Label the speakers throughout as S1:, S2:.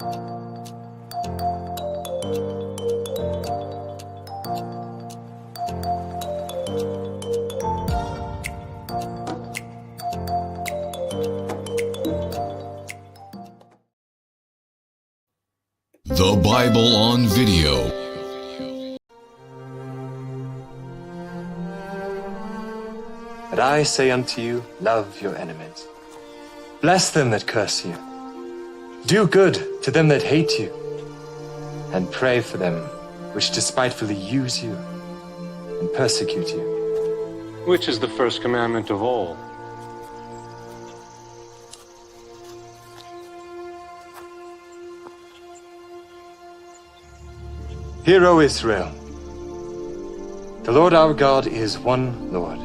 S1: The Bible on Video.
S2: But I say unto you, love your enemies. Bless them that curse you. Do good to them that hate you. And pray for them which despitefully use you and persecute you.
S3: Which is the first commandment of all?
S2: Hear, O Israel, the Lord our God is one Lord.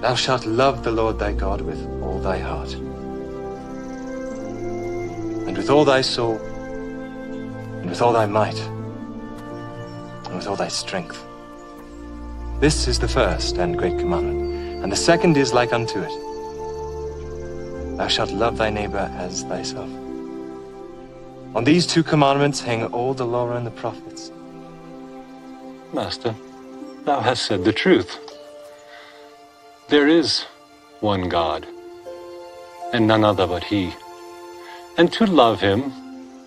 S2: Thou shalt love the Lord thy God with all thy heart, and with all thy soul, and with all thy might, and with all thy strength. This is the first and great commandment, and the second is like unto it. Thou shalt love thy neighbor as thyself. On these two commandments hang all the law and the prophets.
S3: Master, thou hast said the truth. There is one God, and none other but He. And to love Him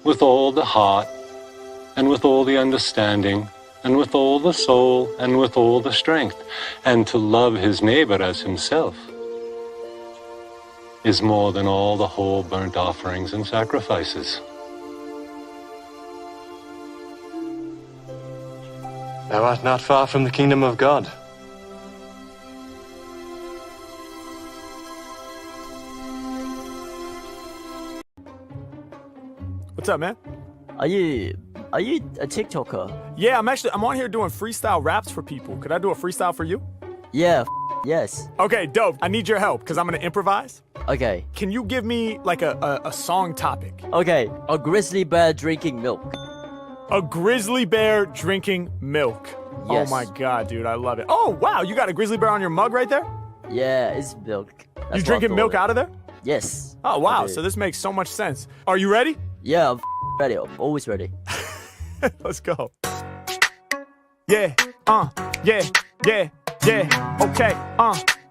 S3: with all the heart, and with all the understanding, and with all the soul, and with all the strength, and to love his neighbor as himself, is more than all the whole burnt offerings and sacrifices.
S2: Thou art not far from the kingdom of God.
S4: What's up, man?
S5: Are you a TikToker?
S4: Yeah, I'm on here doing freestyle raps for people. Could I do a freestyle for you?
S5: Yeah, yes.
S4: Okay, dope. I need your help because I'm gonna improvise.
S5: Okay.
S4: Can you give me like a song topic?
S5: Okay, a grizzly bear drinking milk.
S4: A grizzly bear drinking milk.
S5: Yes.
S4: Oh my god, dude, I love it. Oh wow, you got a grizzly bear on your mug right there?
S5: Yeah, it's milk.
S4: You drinking milk out of there?
S5: Yes.
S4: Oh wow, so this makes so much sense. Are you ready?
S5: Yeah, I'm ready. I'm always ready.
S4: Let's go. Yeah, yeah, yeah, yeah, okay,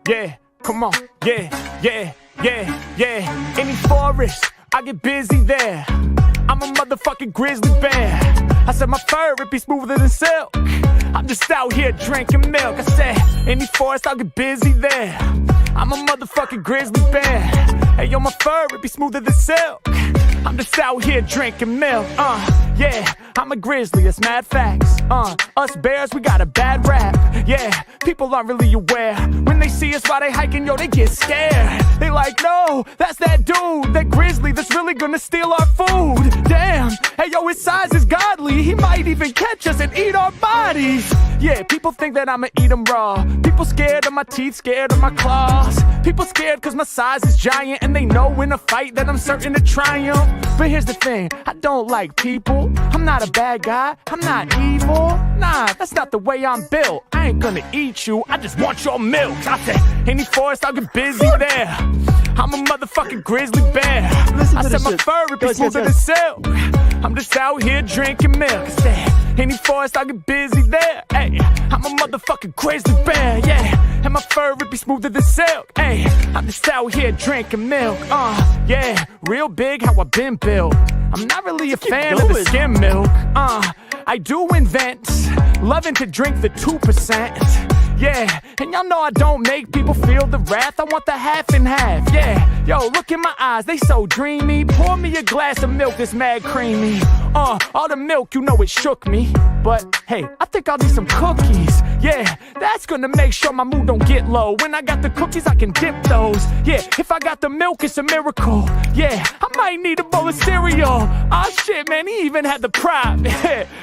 S4: yeah, come on, yeah. Any forest, I get busy there. I'm a motherfucking grizzly bear. I said my fur, it be smoother than silk. I'm just out here drinking milk. I said, any forest, I'll get busy there. I'm a motherfucking grizzly bear. Hey, yo, my fur, it be smoother than silk. I'm just out here drinking milk, yeah, I'm a grizzly, it's mad facts, us bears, we got a bad rap, yeah, people aren't really aware, when they see us while they hiking, yo, they get scared, they like, no, that's that dude, that grizzly that's really gonna steal our food, damn, hey, yo, his size is godly, he might even catch us and eat our bodies, yeah, people think that I'ma eat them raw, people scared of my teeth, scared of my claws, people scared cause my size is giant, and they know in a fight that I'm certain to triumph. But here's the thing, I don't like people. I'm not a bad guy, I'm not evil. Nah, that's not the way I'm built. I ain't gonna eat you, I just want your milk. I said, any forest, I'll get busy there. I'm a motherfucking grizzly bear. I said my fur would be smoother than silk. I'm just out here drinking milk. I said, any forest, I'll get busy there. Hey, I'm a motherfucking grizzly bear, yeah. And my fur would be smoother than silk. Hey, I'm just out here drinking milk. Yeah, real big how I been built. I'm not really a fan of the skim milk. I do invent loving to drink the 2%. Yeah, and y'all know I don't make people feel the wrath. I want the half and half, yeah. Yo, look in my eyes, they so dreamy. Pour me a glass of milk that's mad creamy. All the milk, you know it shook me. But hey, I think I'll need some cookies. Yeah, that's gonna make sure my mood don't get low. When I got the cookies, I can dip those. Yeah, if I got the milk, it's a miracle. Yeah, I might need a bowl of cereal. Oh shit, man, he even had the prop.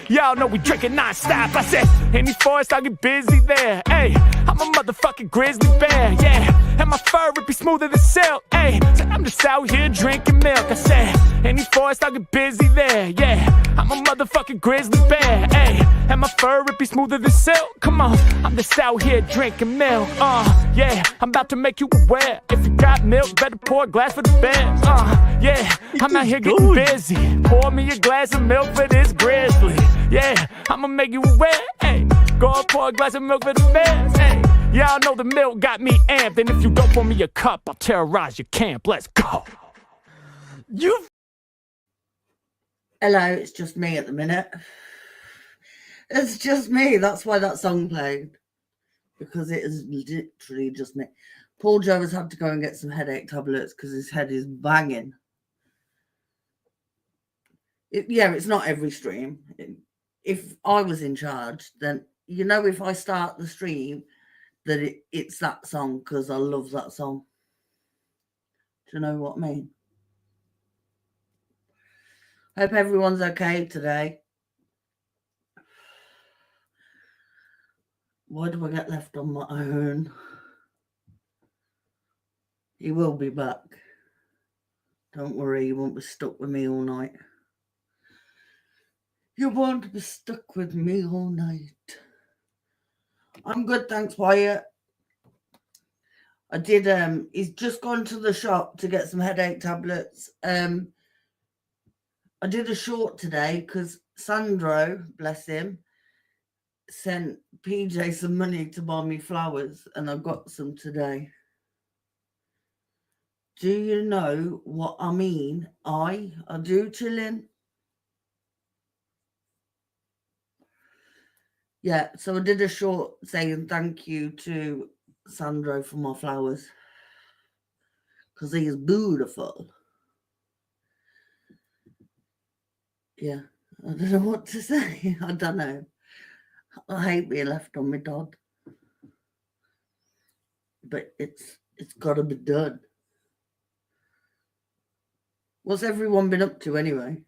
S4: Y'all know we drinking non-stop. I said, any forest, I'll get busy there. Hey, I'm a motherfucking grizzly bear, yeah. And my fur would be smoother than silk, hey. So I'm just out here drinking milk. I said, any forest, I'll get busy there, yeah. I'm a motherfucking grizzly bear, hey. And my fur would be smoother than silk. Come on, I'm just out here drinking milk, yeah. I'm about to make you aware. If you got milk, better pour a glass for the bear, yeah. I'm out here getting busy. Pour me a glass of milk for this Grizzly. Yeah, I'ma make you wet. Hey, go and pour a glass of milk for the fans. Hey, y'all know the milk got me amped. And if you don't pour me a cup, I'll terrorize your camp. Let's go.
S5: You.
S6: Hello, it's just me at the minute. It's just me. That's why that song played. Because it is literally just me. Paul Joe has had to go and get some headache tablets because his head is banging. It's not every stream. If I was in charge, then, you know, if I start the stream, that it's that song because I love that song. Do you know what I mean? Hope everyone's okay today. Why do I get left on my own? He will be back. Don't worry, you won't be stuck with me all night. You won't be stuck with me all night. I'm good, thanks, Wyatt. I did, he's just gone to the shop to get some headache tablets. I did a short today because Sandro, bless him, sent PJ some money to buy me flowers, and I got some today. Do you know what I mean? I do, chilling. Yeah, so I did a short saying thank you to Sandro for my flowers because he is beautiful. Yeah, I don't know what to say. I don't know. I hate being left on my dog, but it's got to be done. What's everyone been up to anyway?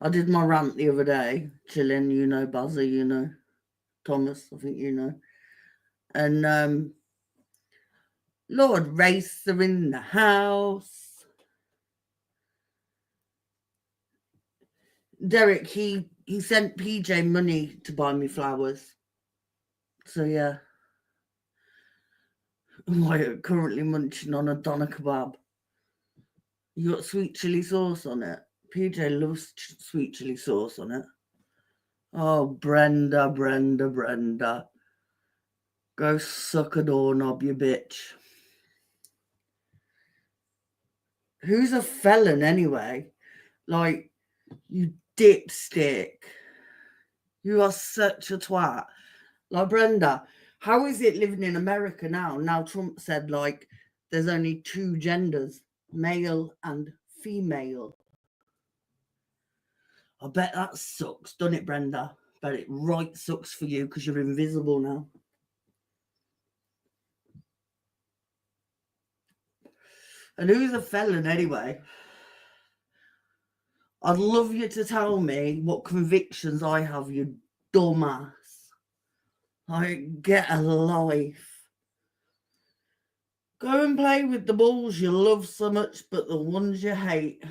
S6: I did my rant the other day, chilling, you know, Buzzer, you know, Thomas, I think you know. And Lord Racer in the house. Derek, he sent PJ money to buy me flowers. So yeah. I'm currently munching on a doner kebab. You got sweet chili sauce on it. PJ loves sweet chili sauce on it. Oh, Brenda. Go suck a doorknob, you bitch. Who's a felon anyway? Like, you dipstick. You are such a twat. Like, Brenda, how is it living in America now? Now Trump said, like, there's only two genders, male and female. I bet that sucks, doesn't it, Brenda? Bet it right sucks for you because you're invisible now. And who's a felon anyway? I'd love you to tell me what convictions I have, you dumbass. Like, get a life. Go and play with the balls you love so much, but the ones you hate.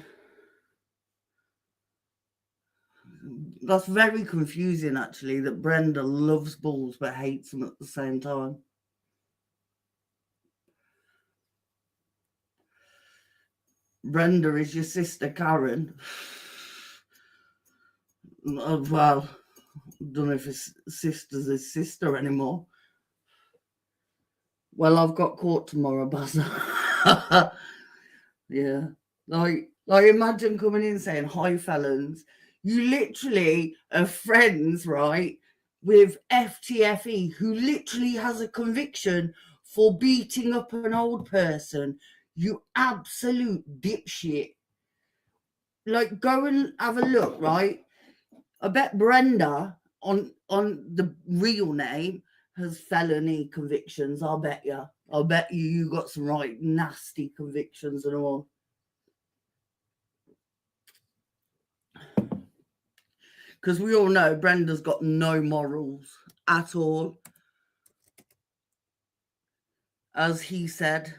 S6: That's very confusing, actually, that Brenda loves balls but hates them at the same time. Brenda is your sister Karen. Well, I don't know if his sister's his sister anymore. Well, I've got court tomorrow, Buzzer. Yeah. Like imagine coming in saying, hi, felons. You literally are friends, right, with FTFE, who literally has a conviction for beating up an old person. You absolute dipshit. Like, go and have a look, right? I bet Brenda on the real name has felony convictions. I'll bet you got some right nasty convictions and all. Because we all know Brenda's got no morals at all. As he said.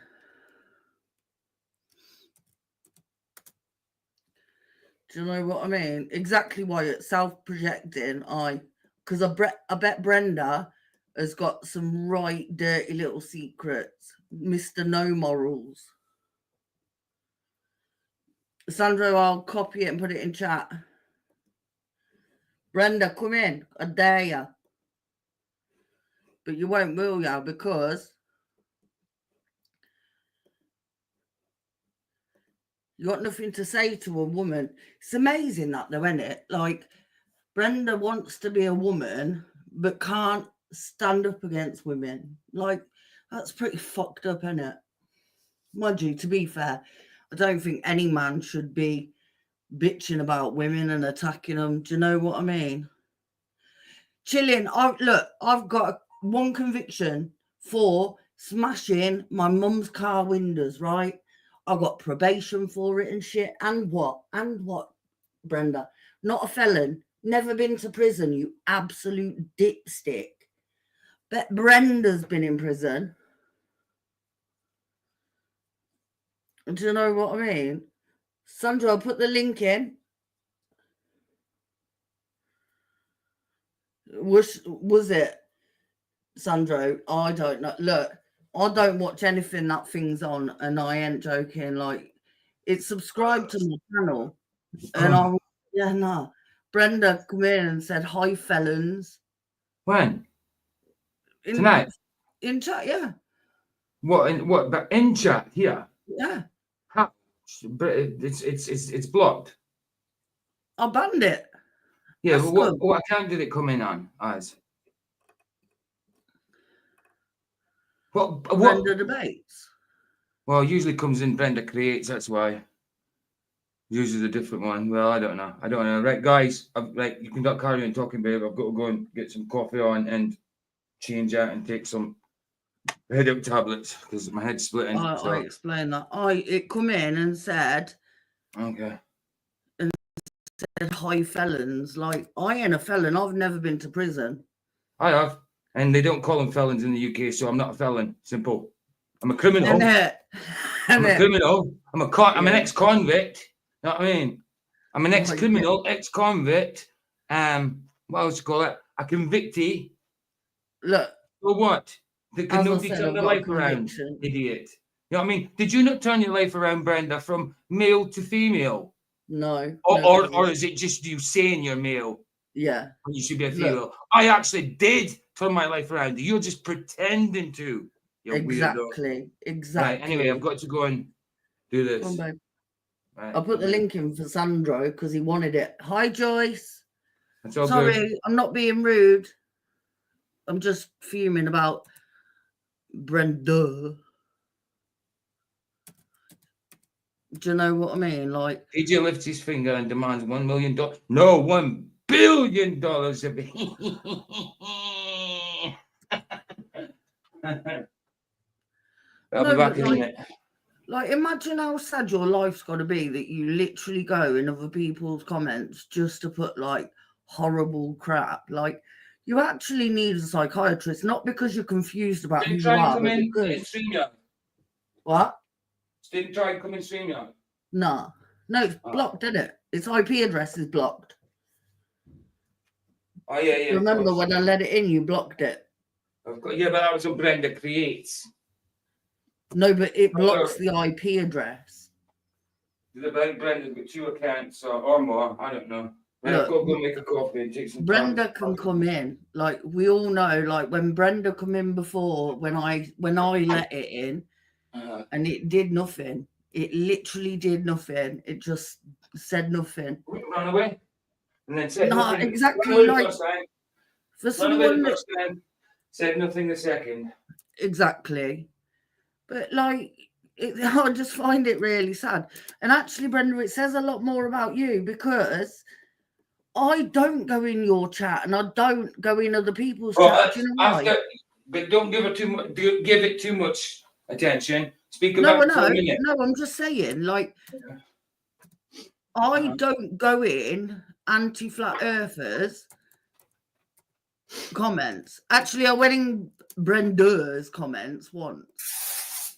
S6: Do you know what I mean? Exactly why it's self-projecting. Because I bet Brenda has got some right dirty little secrets. Mr. No Morals. Sandro, I'll copy it and put it in chat. Brenda, come in. I dare you. But you won't, will you? Because you got nothing to say to a woman. It's amazing that though, isn't it? Like, Brenda wants to be a woman, but can't stand up against women. Like, that's pretty fucked up, isn't it? Mind you, to be fair, I don't think any man should be bitching about women and attacking them. Do you know what I mean? Chilling. I've got one conviction for smashing my mum's car windows, right? I got probation for it and shit. And what? Brenda? Not a felon. Never been to prison, you absolute dipstick. But Brenda's been in prison. Do you know what I mean? Sandra, I'll put the link in. Was it, Sandro? I don't know. Look, I don't watch anything that thing's on, and I ain't joking. Like, it's subscribed to my channel, and Brenda come in and said, "Hi, felons."
S7: When? Tonight?
S6: In chat, yeah.
S7: What? But in chat here?
S6: Yeah.
S7: How? But it's blocked.
S6: I banned it.
S7: Yeah,
S6: That's
S7: but
S6: good.
S7: what account did it come in on as? What?
S6: Brenda debates.
S7: Well, it usually comes in Brenda creates. That's why. Usually a different one. Well, I don't know. Right, guys. You can carry on talking, babe. I've got to go and get some coffee on and change out and take some headache tablets because my head's splitting.
S6: I explained that. It come in and said,
S7: okay.
S6: Said, "Hi, felons." Like, I ain't a felon. I've never been to prison.
S7: I have. And they don't call them felons in the UK, so I'm not a felon. Simple. I'm a criminal. I'm a criminal. I'm an ex-convict. You know what I mean? I'm an ex-criminal, ex-convict. What else you call it? A convictee.
S6: Look.
S7: For what? They can nobody turn their life around, idiot. You know what I mean? Did you not turn your life around, Brenda, from male to female?
S6: No.
S7: Or is it just you saying you're male?
S6: Yeah.
S7: And you should be a female. Look, I actually did turn my life around. You're just pretending to.
S6: Exactly.
S7: Right, anyway, I've got to go and do this.
S6: Come on, babe.
S7: Right.
S6: I'll put the link in for Sandro because he wanted it. Hi, Joyce.
S7: That's all
S6: Sorry,
S7: good.
S6: I'm not being rude. I'm just fuming about Brenda. Do you know what I mean? Like,
S7: AJ lifts his finger and demands $1 million. No, $1 billion of it. I'll be back in a minute.
S6: Like, imagine how sad your life's got to be that you literally go in other people's comments just to put like horrible crap. Like, you actually need a psychiatrist, not because you're confused about who you are. What?
S7: Didn't try and come and stream you.
S6: No, it's blocked, isn't it? Its IP address is blocked.
S7: Oh yeah.
S6: Remember when I let it in, you blocked it.
S7: Yeah, but that was on Brenda Creates.
S6: No, but it blocks the IP address.
S7: Brenda's got 2 accounts or more. I don't know. Look, I've got to go make a coffee and take some
S6: Brenda
S7: time.
S6: can come in. Like, we all know, like when Brenda come in before, when I let it in, and it did nothing. It literally did nothing. It just said nothing.
S7: Ran away. And then said nothing.
S6: Exactly. Like, for someone
S7: that said nothing the second.
S6: Exactly. But like, I just find it really sad. And actually, Brenda, it says a lot more about you because I don't go in your chat and I don't go in other people's chat. Do you know why?
S7: But don't give it too much. Give it too much attention. Speak about it for a minute.
S6: No, I'm just saying, like, I don't go in anti-flat earthers comments. Actually, I went in Brenda's comments once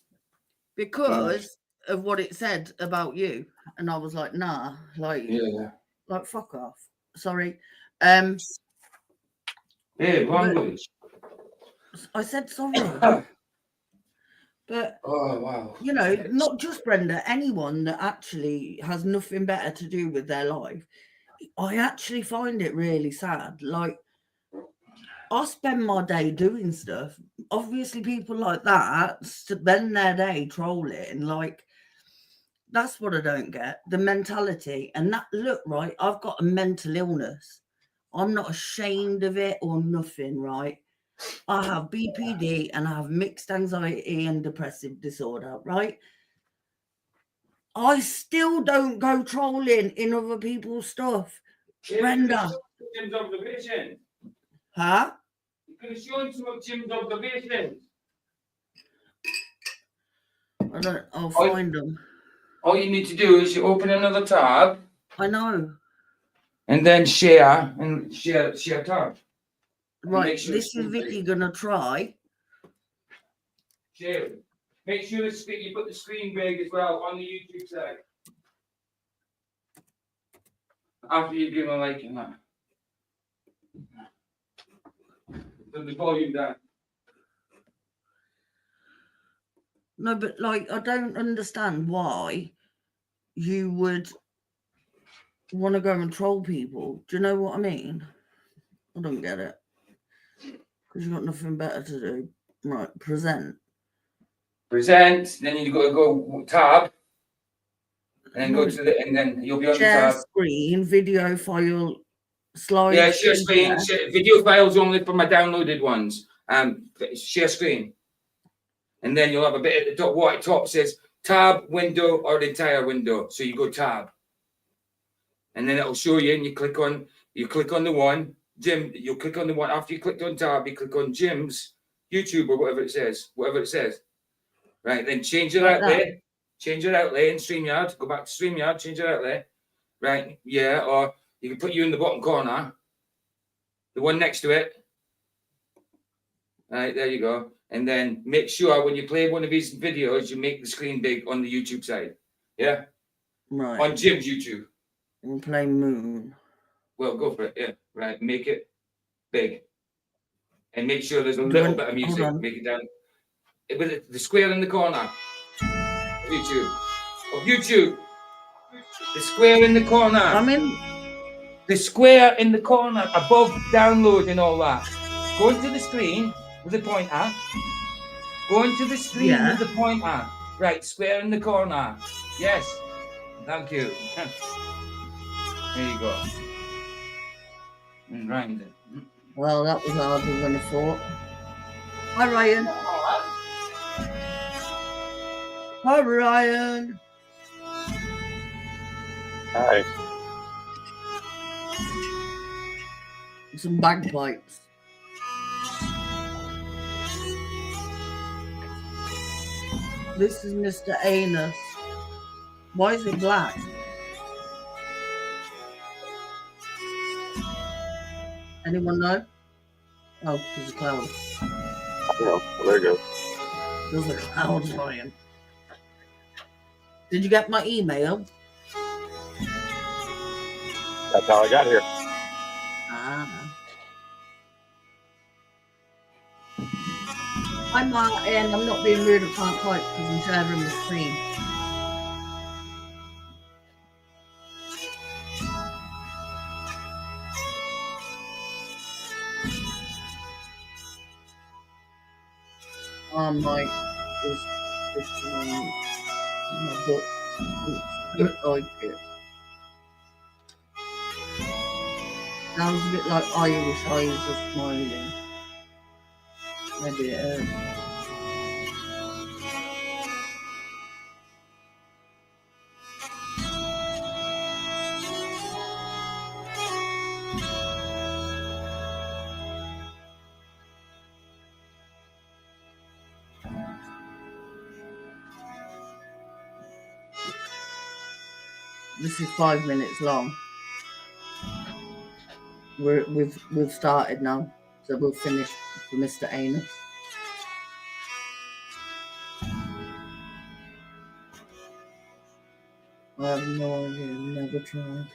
S6: because of what it said about you, and I was like, nah, like, like fuck off. Sorry.
S7: Hey, language.
S6: I said sorry. But
S7: Oh wow.
S6: you know, not just Brenda, anyone that actually has nothing better to do with their life, I actually find it really sad. Like, I spend my day doing stuff. Obviously, people like that spend their day trolling. Like, that's what I don't get. The mentality. And that, look, right, I've got a mental illness. I'm not ashamed of it or nothing, right? I have BPD and I have mixed anxiety and depressive disorder, right? I still don't go trolling in other people's stuff. Brenda.
S7: Jim's observation.
S6: Huh?
S7: You could have shown some of Jim's observations.
S6: I'll find them.
S7: All you need to do is you open another tab.
S6: I know.
S7: And then share tab.
S6: Right, sure this is Vicky gonna try.
S7: Share. Make sure you put the screen big as well on the YouTube side. After you give a like and that. Put the volume down.
S6: No, but like, I don't understand why you would want to go and troll people. Do you know what I mean? I don't get it. Because you've got nothing better to do. Right, present.
S7: Present, then you got to go tab. And then go to the, and then you'll be on
S6: share
S7: the tab.
S6: Screen, video file, slide.
S7: Yeah, share screen. Video files only for my downloaded ones. Share screen. And then you'll have a bit at the top, what top says tab, window, or the entire window. So you go tab. And then it'll show you, and you click on the one, Jim, you'll click on the one. After you clicked on tab, you click on Jim's YouTube or whatever it says. Right, then change it out there. Change it out there in StreamYard. Go back to StreamYard, change it out there. Right, yeah, or you can put you in the bottom corner. The one next to it. Right, there you go. And then make sure when you play one of these videos, you make the screen big on the YouTube side. Yeah?
S6: Right.
S7: On Jim's YouTube.
S6: We'll play Moon.
S7: Well, go for it. Yeah, right. Make it big. And make sure there's a little bit of music. Make it down. With the square in the corner. YouTube. The square in the corner.
S6: I'm in.
S7: The square in the corner above download and all that. Go into the screen with the pointer. Go into the screen with the pointer. Right, square in the corner. Yes. Thank you. There you go. And round it.
S6: Well, that was harder than I thought. Hi, Ryan. Hi, Ryan.
S8: Hi.
S6: Some bagpipes. This is Mr. Anus. Why is it black? Anyone know? Oh, there's a cloud.
S8: Oh, there you go.
S6: There's a cloud flying. Did you get my email?
S8: That's how I got here.
S6: Ah. Hi, Martin. I'm not being rude. I can't type because I'm sharing the screen. I might just my book. It's like it. Sounds a bit like Irish eyes are smiling. Maybe it is. This is 5 minutes long. We've started now, so we'll finish for Mr. Anus. I have no idea, never tried.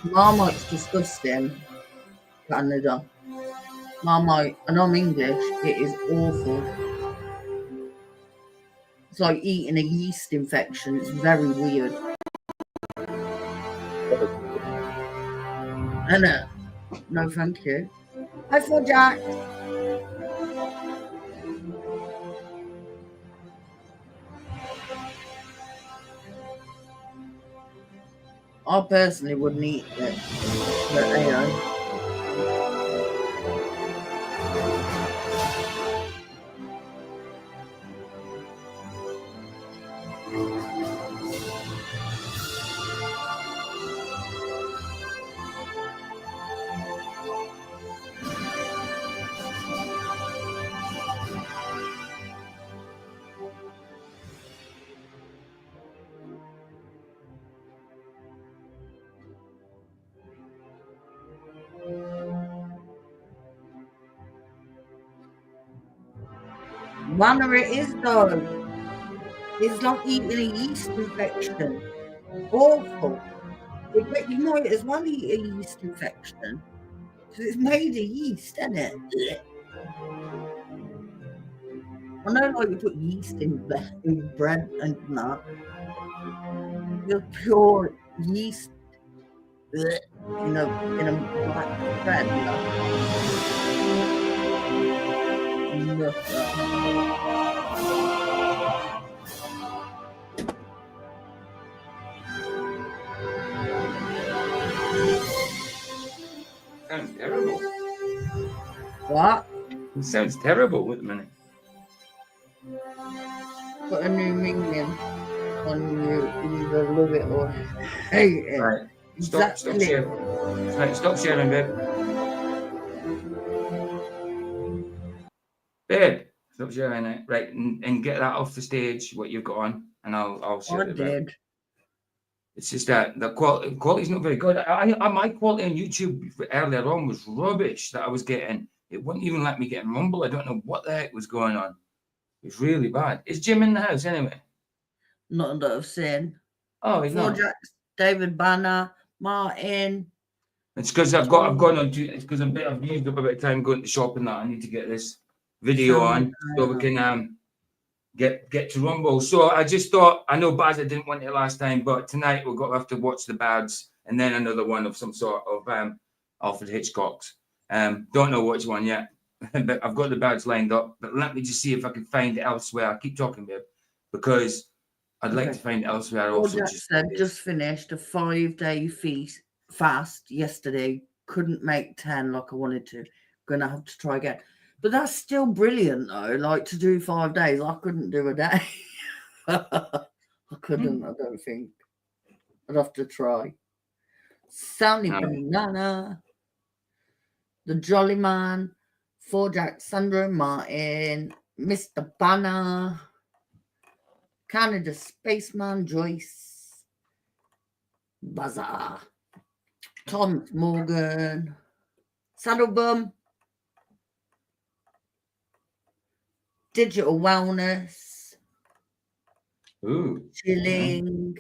S6: Marmite's disgusting. Canada. Marmite, and I'm English. It is awful. It's like eating a yeast infection. It's very weird. Anna, no, thank you. Hi, for Jack. I personally wouldn't eat it, but you know. Wonder it is though. It's like eating a yeast infection. Awful. But you might as well eat a yeast infection because it's made of yeast, isn't it? I know, like you put yeast in bread and that. The pure yeast in a black bread.
S7: Sounds terrible.
S6: What?
S7: It sounds terrible. Wait a minute.
S6: Put a new meaning on you. Either love it or hate it.
S7: Right. Stop sharing. Right, stop sharing, babe. Babe, stop sharing it. Right, and get that off the stage, what you've got on, and I'll share it.
S6: Did.
S7: It's just that the quality's not very good. My quality on YouTube earlier on was rubbish that I was getting. It wouldn't even let me get in Rumble. I don't know what the heck was going on. It was really bad. Is Jim in the house anyway?
S6: Not that I've seen.
S7: Oh, he's not.
S6: Jacks, David Banner, Martin.
S7: It's because I've gone on to. It's because I've used up a bit of time going to the shop and that. I need to get this video on so we can get to Rumble. So I just thought, I know Baz, I didn't want it last time, but tonight we're going to have to watch the Bads and then another one of some sort of Alfred Hitchcock's. Don't know which one yet, but I've got the Bads lined up. But let me just see if I can find it elsewhere. I keep talking, babe, because I'd like to find it elsewhere. Also,
S6: just finished a 5-day fast yesterday. Couldn't make 10 like I wanted to. Gonna have to try again. But that's still brilliant, though. Like, to do 5 days, I couldn't do a day. I couldn't, I don't think. I'd have to try. Sally Banana, the Jolly Man, 4Jack, Sandro Martin, Mr. Banner, Canada Spaceman, Joyce, Bazaar, Thomas Morgan, Saddlebum, Digital Wellness, Chilling,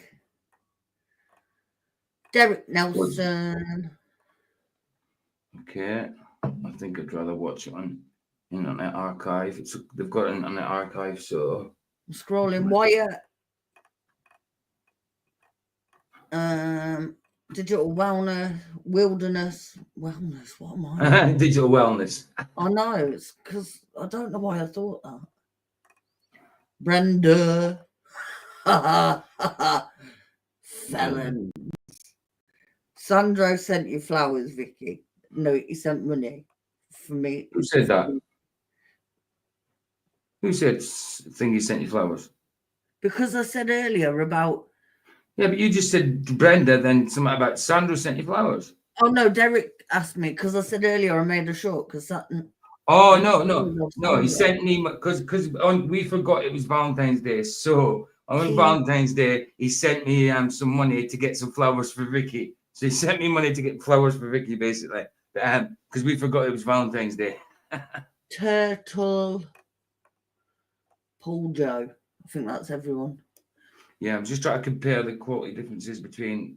S6: Derek Nelson.
S7: Okay, I think I'd rather watch it on Internet Archive. They've got an Internet Archive, so
S6: I'm scrolling. Wyatt, Digital Wellness, Wilderness, Wellness. What am I?
S7: Digital Wellness.
S6: I know, it's because I don't know why I thought that. Brenda, Felon. Sandro sent you flowers, Vicky. No, he sent money for me.
S7: Who said that? Who said Thingy sent you flowers?
S6: Because I said earlier about.
S7: Yeah, but you just said Brenda, then something about Sandro sent you flowers.
S6: Oh no, Derek asked me because I said earlier I made a short because that.
S7: Oh no! He sent me because we forgot it was Valentine's Day. So on Valentine's Day, he sent me some money to get some flowers for Vicky. So he sent me money to get flowers for Vicky, basically, because we forgot it was Valentine's Day.
S6: Turtle, Paul Joe. I think that's everyone.
S7: Yeah, I'm just trying to compare the quality differences between.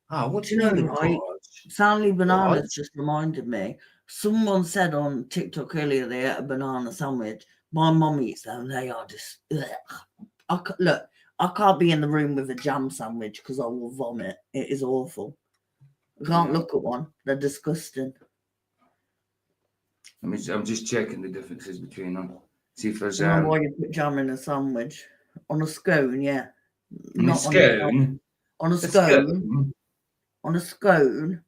S6: What do you know, right? Sally Bananas just reminded me. Someone said on TikTok earlier they ate a banana sandwich. My mum eats them. They are just... Look, I can't be in the room with a jam sandwich because I will vomit. It is awful. I can't look at one. They're disgusting.
S7: I'm just checking the differences between them. See if there's...
S6: I don't know why you put jam in a sandwich. On a scone, yeah.
S7: On a scone?
S6: On a scone. On a scone.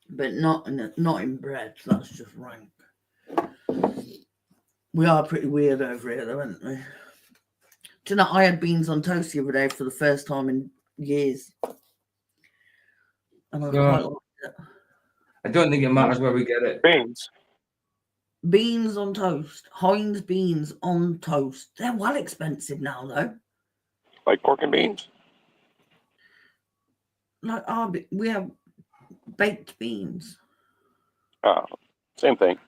S6: But not in bread. That's just rank. We are pretty weird over here, though, aren't we? Do you know, I had beans on toast the other day for the first time in years. And I quite liked it.
S7: I don't think it matters where we get it.
S8: Beans.
S6: Beans on toast. Heinz beans on toast. They're well expensive now, though.
S8: Like pork and beans?
S6: Like we have baked beans.
S8: Oh, same thing.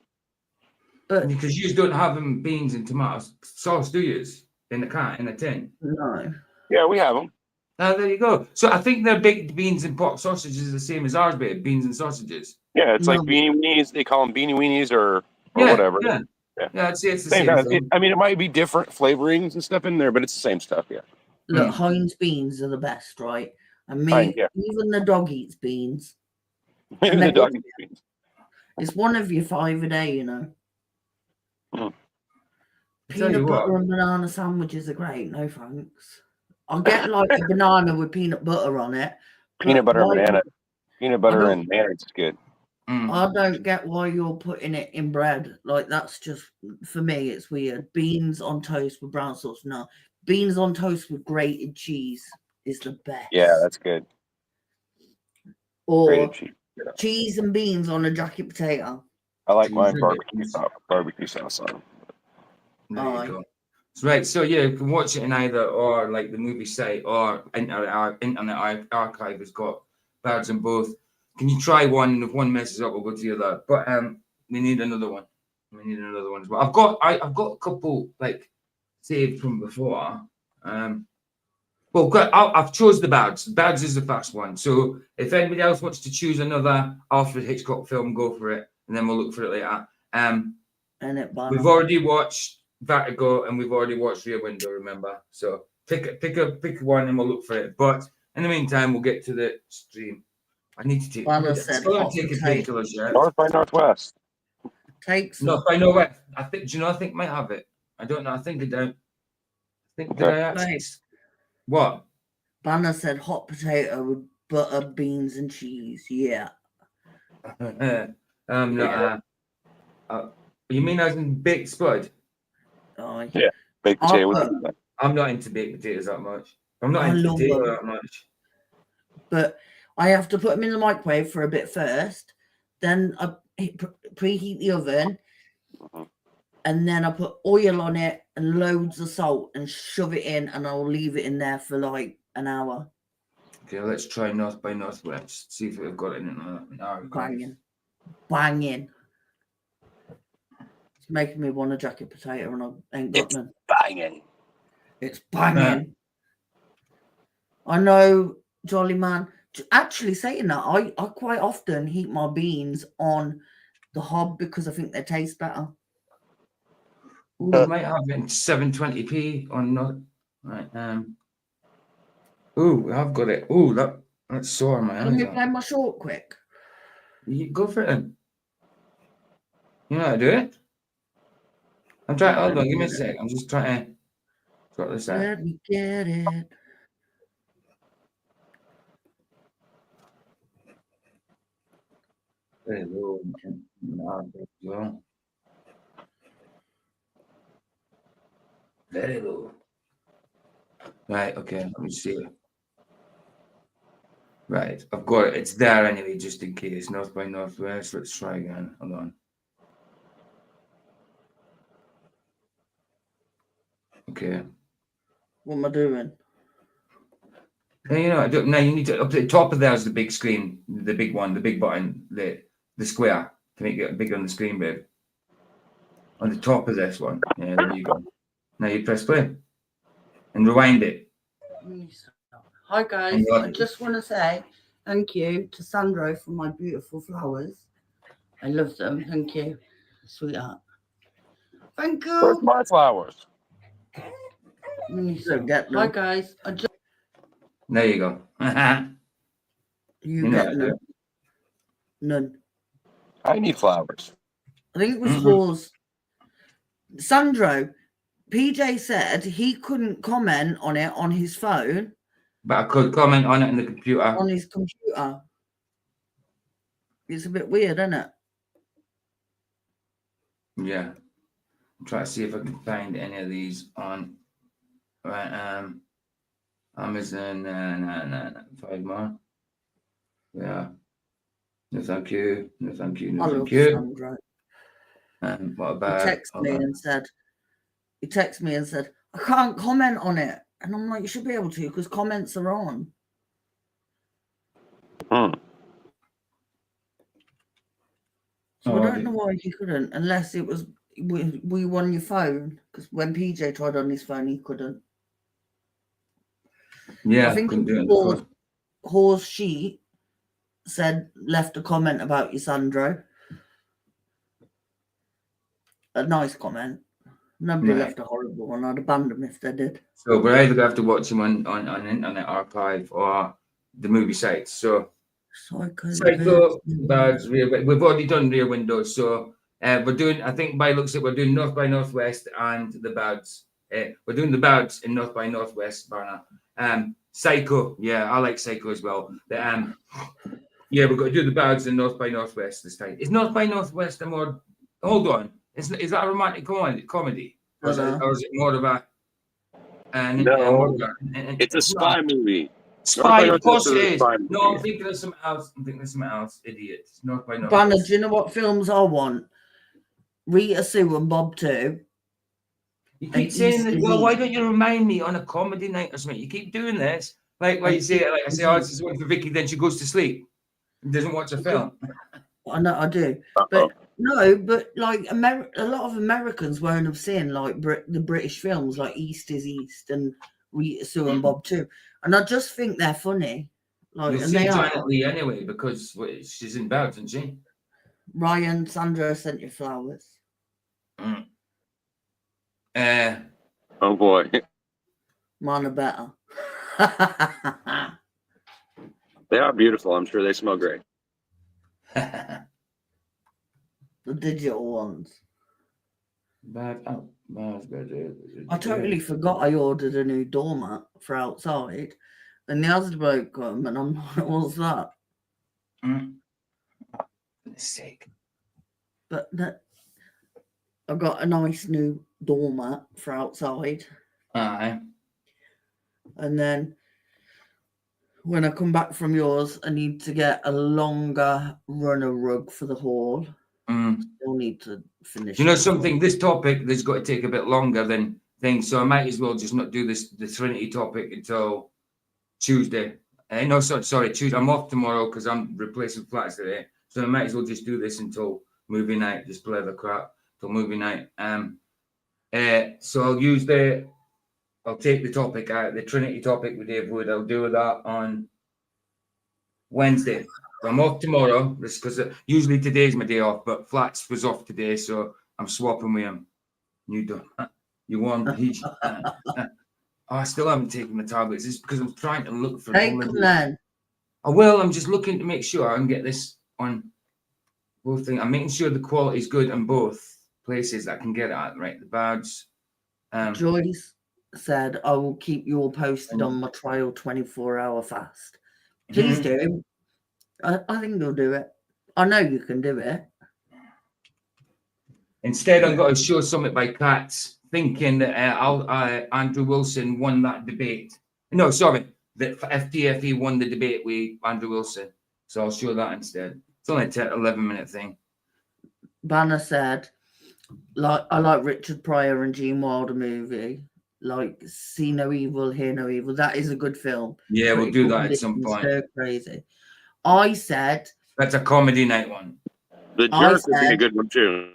S6: But
S7: because you just don't have them beans and tomato sauce, do you? In a tin?
S6: No.
S8: Yeah, we have them.
S7: There you go. So I think their baked beans and pork sausages are the same as ours, baked beans and sausages.
S8: Yeah, it's like beanie weenies. They call them beanie weenies or whatever.
S7: Yeah, I'd say it's the same.
S8: I mean, it might be different flavorings and stuff in there, but it's the same stuff. Yeah.
S6: Look, Heinz beans are the best, right? And even the dog eats beans.
S8: Even the dog eats beans.
S6: It's one of your 5 a day, you know. Peanut butter and banana sandwiches are great. No thanks. I'll get like a banana with peanut butter on it.
S8: Peanut butter and banana. Peanut butter and mayonnaise is good.
S6: I don't get why you're putting it in bread. Like, that's just, for me, it's weird. Beans on toast with brown sauce. No. Beans on toast with grated cheese is the best.
S8: Yeah, that's good.
S6: Or cheese and beans on a jacket potato.
S8: I like my barbecue sauce on them.
S7: There you go. Right, so yeah, you can watch it in either or like the movie site or internet archive has got birds in both. Can you try one? And if one messes up, we'll go to the other. But we need another one. We need another one as well. I've got a couple like saved from before. I've chose the birds. Birds is the first one. So if anybody else wants to choose another Alfred Hitchcock film, go for it, and then we'll look for it later. We've already watched Vertigo and we've already watched Rear Window, remember? So pick one and we'll look for it. But in the meantime, we'll get to the stream. I need to take a painkillers, yeah.
S8: North by Northwest.
S7: North by Northwest. I think might have it. I don't know. I think I don't. Did I actually? What?
S6: Banner said hot potato with butter, beans, and cheese. Yeah.
S7: You mean as in baked spud?
S8: Yeah, baked potato.
S7: I'm not into baked potatoes that much. I'm not into potato that much.
S6: But I have to put them in the microwave for a bit first. Then I preheat the oven. And then I put oil on it and loads of salt and shove it in, and I'll leave it in there for like an hour.
S7: Okay, let's try North by Northwest. See if we've got it in an hour.
S6: Banging. It's making me want a jacket potato, and I ain't got none. It's banging. I know, Jolly Man. Actually, saying that, I quite often heat my beans on the hob because I think they taste better.
S7: Ooh, we might have it in 720p or not. Right. Ooh, I've got it. Ooh, that's sore, man.
S6: Can you play my short quick?
S7: You go for it then. You know how to do it? I'm trying. Hold on, give me a sec. I'm just trying to sort this out.
S6: Let me get it.
S7: Very low. Very low. Right, okay, let me see it. Right, I've got it. It's there anyway, just in case. North by Northwest. Let's try again. Hold on. Okay.
S6: What am I doing?
S7: Now, you need to, up at the top of there is the big screen, the big one, the big button, the square to make it bigger on the screen, babe. On the top of this one. Yeah, there you go. Now you press play and rewind it.
S6: Hi guys, I just want to say Thank you to Sandro for my beautiful flowers. I love them. Thank you, sweetheart. Thank you.
S8: Where's my flowers?
S6: Get them. Hi guys.
S7: There you go.
S6: You get them. None.
S8: I need flowers.
S6: I think it was Hawes. Sandro, PJ said he couldn't comment on it on his phone.
S7: But I could comment on it in the computer.
S6: On his computer. It's a bit weird, isn't it?
S7: Yeah. I'm trying to see if I can find any of these on Amazon. No. 5 more. Yeah. No, thank you. No, thank you. No, thank you. What about?
S6: He texted me and said, I can't comment on it. And I'm like, you should be able to because comments are on. So I don't know why he couldn't, unless it was we won your phone. Because when PJ tried on his phone, he couldn't.
S7: Yeah,
S6: I think Horse Sheet left a comment about you, Sandro. A nice comment. Nobody left a horrible one. I'd abandon them if they did.
S7: So we're either going to have to watch them on Internet Archive or the movie sites. So Psycho, Birds, we've already done Rear Windows. So we're doing, I think by looks at we're doing North by Northwest and the Birds. We're doing the Birds in North by Northwest, Barna. Psycho, yeah, I like Psycho as well. Yeah, we're going to do the Birds in North by Northwest this time. Is North by Northwest a more? Hold on. Is that a romantic comedy? Or is it more of a...
S8: No, it's a spy movie.
S7: Spy, of course it is. No, I'm thinking of something else. Idiot. It's North by Northwest.
S6: Banner, do you know what films I want? Rita Sue and Bob 2.
S7: You keep saying that, well, why don't you remind me on a comedy night or something? You keep doing this. Like you say, I say, oh, this is one for Vicky, then she goes to sleep and doesn't watch a film.
S6: I know, I do. But no, but like a lot of Americans won't have seen like the British films like East is East and Rita Sue and Bob 2. And I just think they're funny. Like,
S7: you'll see Janet Leigh anyway because she's in Birds, isn't she?
S6: Ryan, Sandra sent you flowers.
S8: Oh boy.
S6: Mine are better.
S8: They are beautiful. I'm sure they smell great.
S6: The digital ones. I totally forgot I ordered a new doormat for outside, and the other bloke come, and I'm like, what's that?
S7: For the sake.
S6: But I got a nice new doormat for outside.
S7: Aye.
S6: And then when I come back from yours, I need to get a longer runner rug for the hall. Still need to finish.
S7: You know something? This topic has got to take a bit longer than things, so I might as well just not do the Trinity topic until Tuesday. Sorry, Tuesday. I'm off tomorrow because I'm replacing Flats today, so I might as well just do this until movie night. Just play the crap till movie night. So I'll take the topic out, the Trinity topic with Dave Wood. I'll do that on Wednesday. I'm off tomorrow because usually today's my day off, but Flats was off today, so I'm swapping with him. You won. I still haven't taken the tablets. It's because I'm trying to look for.
S6: Take them then.
S7: I will. I'm just looking to make sure I can get this on both things. I'm making sure the quality is good on both places that I can get it at. Right, the badge.
S6: Joyce said, "I will keep you all posted on my trial 24-hour fast." Please do. I think they'll do it. I know you can do it. Instead,
S7: I'm going to show something by Catz, thinking that Andrew Wilson won that debate. No, sorry, that FTFE won the debate with Andrew Wilson. So I'll show that instead. It's only a 11-minute thing.
S6: Banner said, I like Richard Pryor and Gene Wilder movie. Like, See No Evil, Hear No Evil. That is a good film.
S7: Yeah, we'll do that at some point.
S6: So crazy. I said...
S7: That's a comedy night one.
S8: The Jerk would be a good one, too.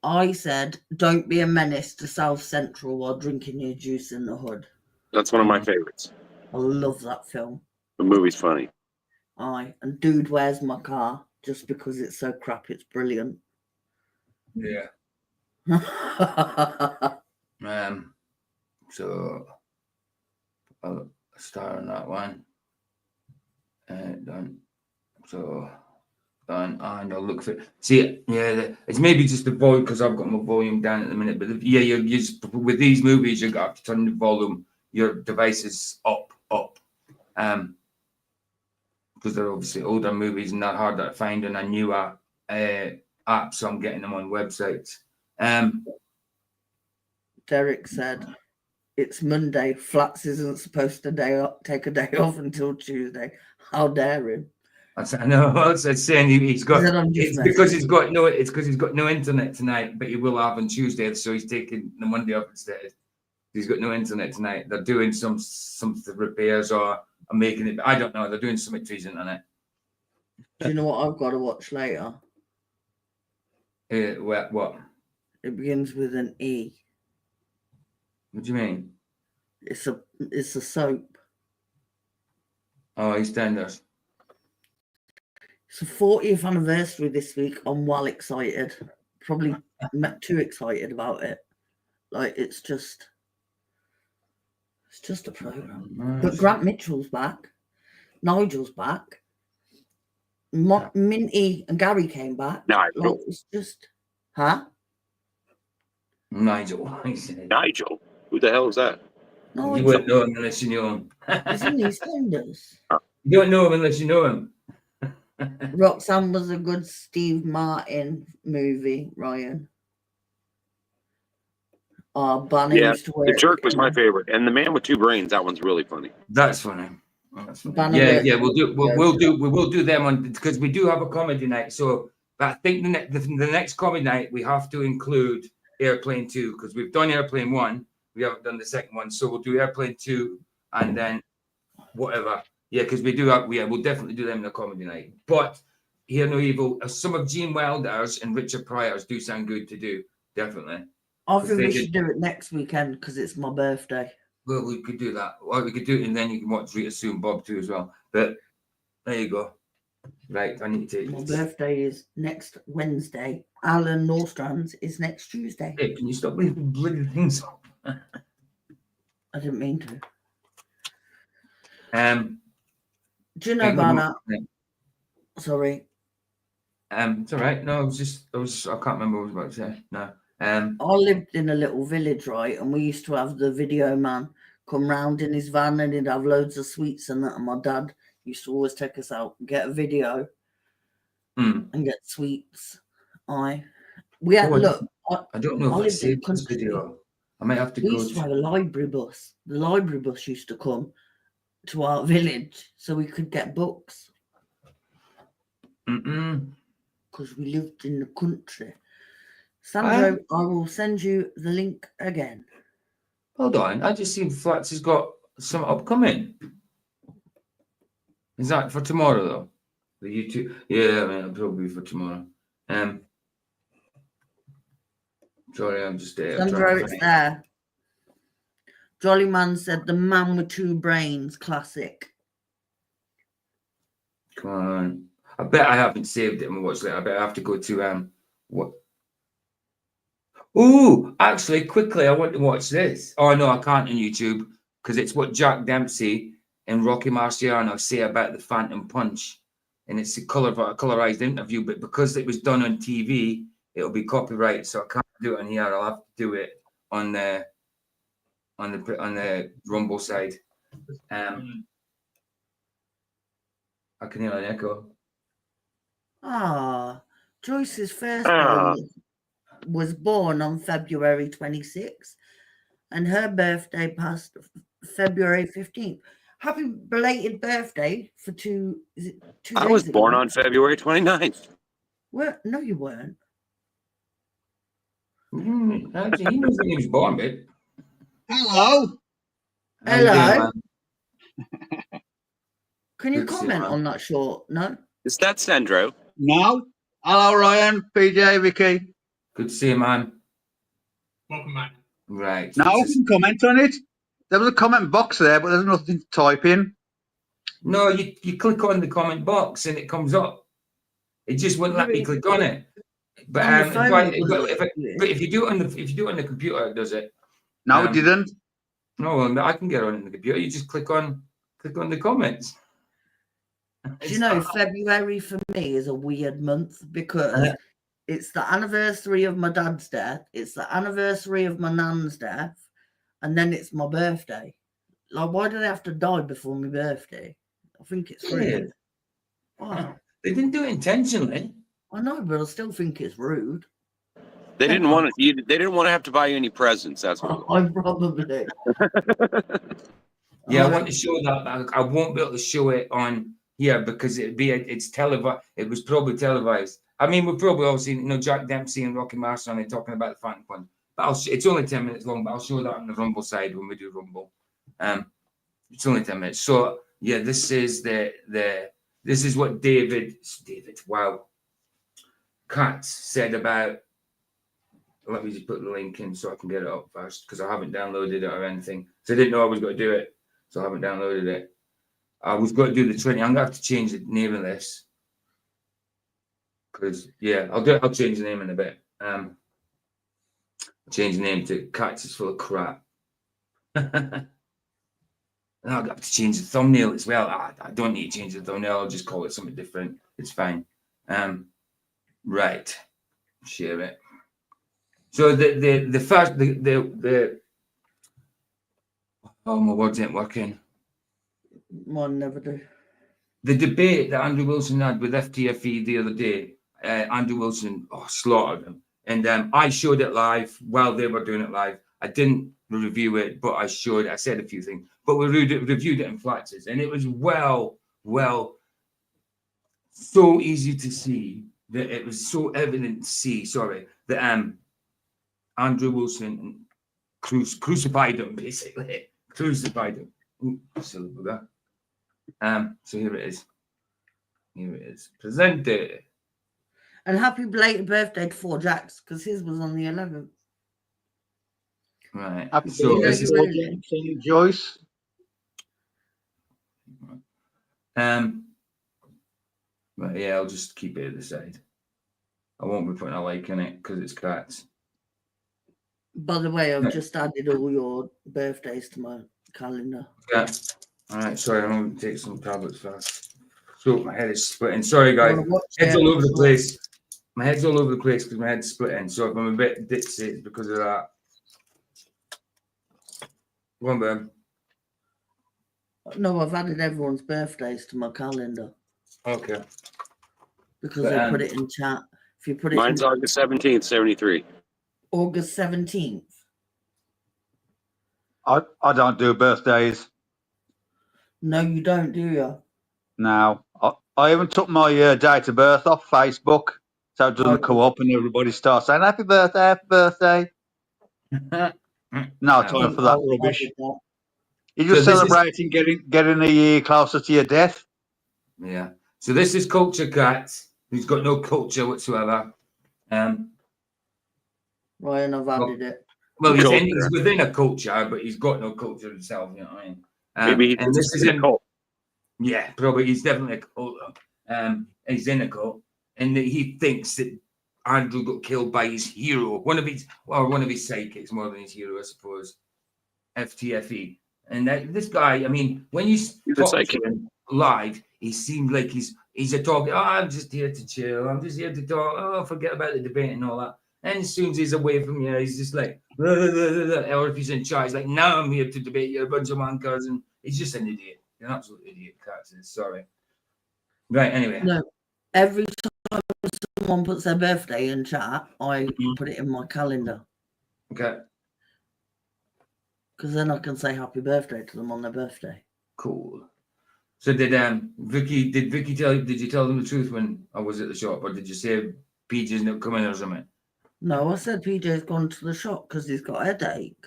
S6: I said, don't be a menace to South Central while drinking your juice in the hood.
S8: That's one of my favorites.
S6: I love that film.
S8: The movie's funny.
S6: Aye, and Dude, Where's My Car? Just because it's so crap, it's brilliant.
S7: Yeah. So I'll start on that one. Done. So done, and I'll look for it. See, yeah, it's maybe just the volume because I've got my volume down at the minute. But yeah, you just with these movies, you got to turn the volume. Your device is up. Because they're obviously older movies and that harder to find on a newer app, so I'm getting them on websites.
S6: Derek said, it's Monday. Flats isn't supposed to take a day off until Tuesday. How dare him?
S7: I know. I was saying he's got. It's because he's got no. It's because he's got no internet tonight, but he will have on Tuesday, so he's taking the Monday off instead. He's got no internet tonight. They're doing some repairs or making it. I don't know. They're doing something to his internet.
S6: Do you know what I've got to watch later?
S7: What?
S6: It begins with an E.
S7: What do you mean?
S6: It's a soap.
S7: Oh, EastEnders.
S6: It's the 40th anniversary this week. I'm well excited. Probably too excited about it. Like it's just a program. Nice. But Grant Mitchell's back. Nigel's back. Minty and Gary came back.
S8: Nigel.
S6: Like, it's just, huh?
S7: Nigel.
S8: Nigel? Who the hell is that?
S6: No,
S7: you wouldn't know him unless you knew him.
S6: He's in EastEnders.
S7: You don't know him unless you know him.
S6: Roxanne was a good Steve Martin movie, Ryan. Bunny used to wear
S8: The Jerk was my favorite, and The Man with Two Brains. That one's really funny.
S7: That's funny. Yeah, we will do them on because we do have a comedy night. So, but I think the next comedy night we have to include Airplane 2 because we've done Airplane 1, we haven't done the second one, so we'll do Airplane 2 and then whatever. Yeah, because we do have, we'll definitely do them in the comedy night. But Hear No Evil, some of Gene Wilder's and Richard Pryor's do sound good to do, definitely.
S6: I think we should do it next weekend because it's my birthday.
S7: Well, we could do that. Or we could do it and then you can watch Rita Sue and Bob too as well. But there you go. Right, I need to take
S6: my birthday is next Wednesday. Alan Norstrand's is next Tuesday.
S7: Hey, can you stop leaving bloody things up?
S6: I didn't mean to. Do you know about that? Sorry.
S7: It's all right. No, I can't remember what I was about to say. No.
S6: I lived in a little village, right? And we used to have the video man come round in his van and he'd have loads of sweets and that. And my dad used to always take us out and get a video and get sweets. I don't know if I this video. I might have to go. We used to have a library bus. The library bus used to come to our village so we could get books. Because we lived in the country. Sandro, I will send you the link again.
S7: Hold on, I just seen Flats has got some upcoming. Is that for tomorrow though? The U2? Yeah, I mean, it'll probably be for tomorrow. Sorry, I'm just there.
S6: Sandro, it's there. Jolly Man said The Man with Two Brains, classic.
S7: Come on. I bet I haven't saved it and watched it. I bet I have to go to what? Oh, actually, quickly, I want to watch this. Oh no, I can't on YouTube because it's what Jack Dempsey and Rocky Marciano say about the Phantom Punch, and it's a colorized interview. But because it was done on TV, it'll be copyright, so I can't do it on here. I'll have to do it on the Rumble side. I can hear an echo.
S6: Joyce's first baby was born on February 26th, and her birthday passed February 15th. Happy belated birthday for 2 days
S8: I was born on February 29th.
S6: Well, no, you weren't.
S7: Actually, he knows when he was born, babe.
S5: Hello.
S6: Hello. Can you comment on that short? No?
S8: Is that Sandro?
S5: No. Hello, Ryan, PJ, Vicky.
S7: Good to see you, man.
S9: Welcome back.
S7: Right.
S5: Now I can comment on it. There was a comment box there, but there's nothing to type in.
S7: No, you click on the comment box and it comes up. It just wouldn't let me click on it. But if you do it on the computer, it does it.
S5: No, it didn't.
S7: No, well, I can get on the computer. You just click on the comments.
S6: Do you know, February for me is a weird month because it's the anniversary of my dad's death, it's the anniversary of my nan's death, and then it's my birthday. Like, why do they have to die before my birthday? I think it's rude. Wow.
S7: They didn't do it intentionally.
S6: I know, but I still think it's rude.
S8: They didn't want to. They didn't want to have to buy you any presents. That's what.
S6: I probably.
S7: Yeah, I want to show that, but I won't be able to show it on here because it's televised. It was probably televised. I mean, we've probably all seen, Jack Dempsey and Rocky Marston and talking about the Phantom Punch. But it's only 10 minutes long, but I'll show that on the Rumble side when we do Rumble. It's only 10 minutes. So yeah, this is this is what David, wow, Catz said about. Let me just put the link in so I can get it up first because I haven't downloaded it or anything. So I didn't know I was going to do it, so I haven't downloaded it. I was going to do the Trinity. I'm going to have to change the name of this because I'll change the name in a bit. Change the name to Catz is full of crap. And I'll have to change the thumbnail as well. I don't need to change the thumbnail. I'll just call it something different. It's fine. Right. Share it. So the first my words ain't working.
S6: Mine never do.
S7: The debate that Andrew Wilson had with FTFE the other day, Andrew Wilson slaughtered him. And I showed it live while they were doing it live. I didn't review it, but I said a few things. But we reviewed it in Flatzoids, and it was so easy to see that it was so evident to see, that Andrew Wilson crucified him, basically. Crucified him. Ooh, silly bugger. So here it is. Presented.
S6: And happy belated birthday to 4 Jacks, because his was on the 11th.
S7: Right.
S5: Happy
S7: So
S5: birthday to Joyce.
S7: But yeah, I'll just keep it at the side. I won't be putting a like in it because it's Catz.
S6: By the way, I've just added all your birthdays to my calendar.
S7: Yeah. All right. Sorry, I'm going to take some tablets first. So my head is splitting. Sorry, guys. Head's all over the place. My head's all over the place because my head's splitting. So if I'm a bit ditzy, it's because of that. Go on, Ben.
S6: No, I've added everyone's birthdays to my calendar.
S7: Okay.
S6: Because I put it in chat. If you put it
S8: Mine's August 17th, 73.
S6: August 17th.
S5: I don't do birthdays.
S6: No, you don't, do you?
S5: No. I even took my date of birth off Facebook, so it doesn't come up and everybody starts saying, happy birthday. No time for that rubbish. You're just celebrating getting a year closer to your death.
S7: Yeah. So this is Culture Catz, who's got no culture whatsoever.
S6: Ryan, I've added it.
S7: Well, he's within a culture, but he's got no culture himself. You know what I mean?
S8: Maybe this is a cult.
S7: Yeah, probably he's definitely a cult. He's in a cult, and he thinks that Andrew got killed by his hero, one of his sidekicks more than his hero, I suppose. FTFE, and this guy. I mean, when you talk to him live, he seemed like he's a talker. Oh, I'm just here to chill. I'm just here to talk. Oh, forget about the debate and all that. And as soon as he's away from you, he's just like, or if he's in charge, he's like, now I'm here to debate you, a bunch of wankers, and he's just an idiot. You're an absolute idiot, Catz. Sorry. Right, anyway.
S6: No, every time someone puts their birthday in chat, I put it in my calendar.
S7: Okay.
S6: Because then I can say happy birthday to them on their birthday.
S7: Cool. So did Vicky tell you, did you tell them the truth when I was at the shop, or did you say PJ's not coming or something?
S6: No, I said PJ's gone to the shop because he's got a headache.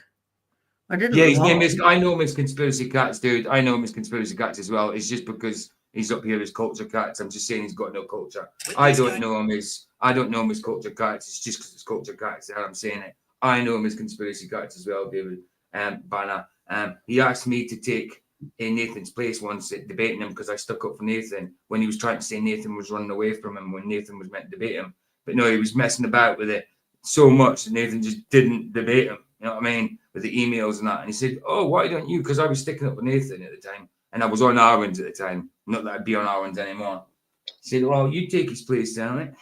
S6: I didn't.
S7: Yeah, his name is. I know him as Conspiracy Catz, dude. I know him as Conspiracy Catz as well. It's just because he's up here as Culture Catz. I'm just saying he's got no culture. I don't know him as Culture Catz. It's just because it's Culture Catz that I'm saying it. I know him as Conspiracy Catz as well, David. Banner. He asked me to take in Nathan's place once debating him because I stuck up for Nathan when he was trying to say Nathan was running away from him when Nathan was meant to debate him. But no, he was messing about with it so much that Nathan just didn't debate him. You know what I mean? With the emails and that. And he said, oh, why don't you? Because I was sticking up for Nathan at the time. And I was on Arwen's at the time. Not that I'd be on Arwen's anymore. He said, well, you take his place down it.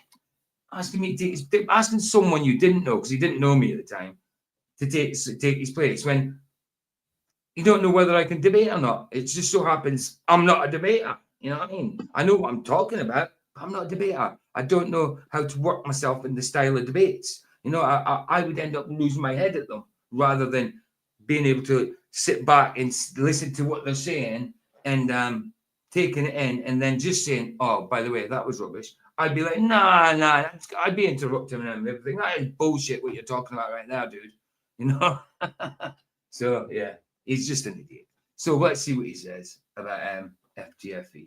S7: Asking me to take asking someone you didn't know, because he didn't know me at the time, to take his place when you don't know whether I can debate or not. It just so happens I'm not a debater. You know what I mean? I know what I'm talking about, but I'm not a debater. I don't know how to work myself in the style of debates. You know, I would end up losing my head at them rather than being able to sit back and listen to what they're saying and taking it in and then just saying, oh, by the way, that was rubbish. I'd be like, nah. I'd be interrupting and everything. That is bullshit what you're talking about right now, dude. You know? So, yeah, he's just an idiot. So let's see what he says about FTFE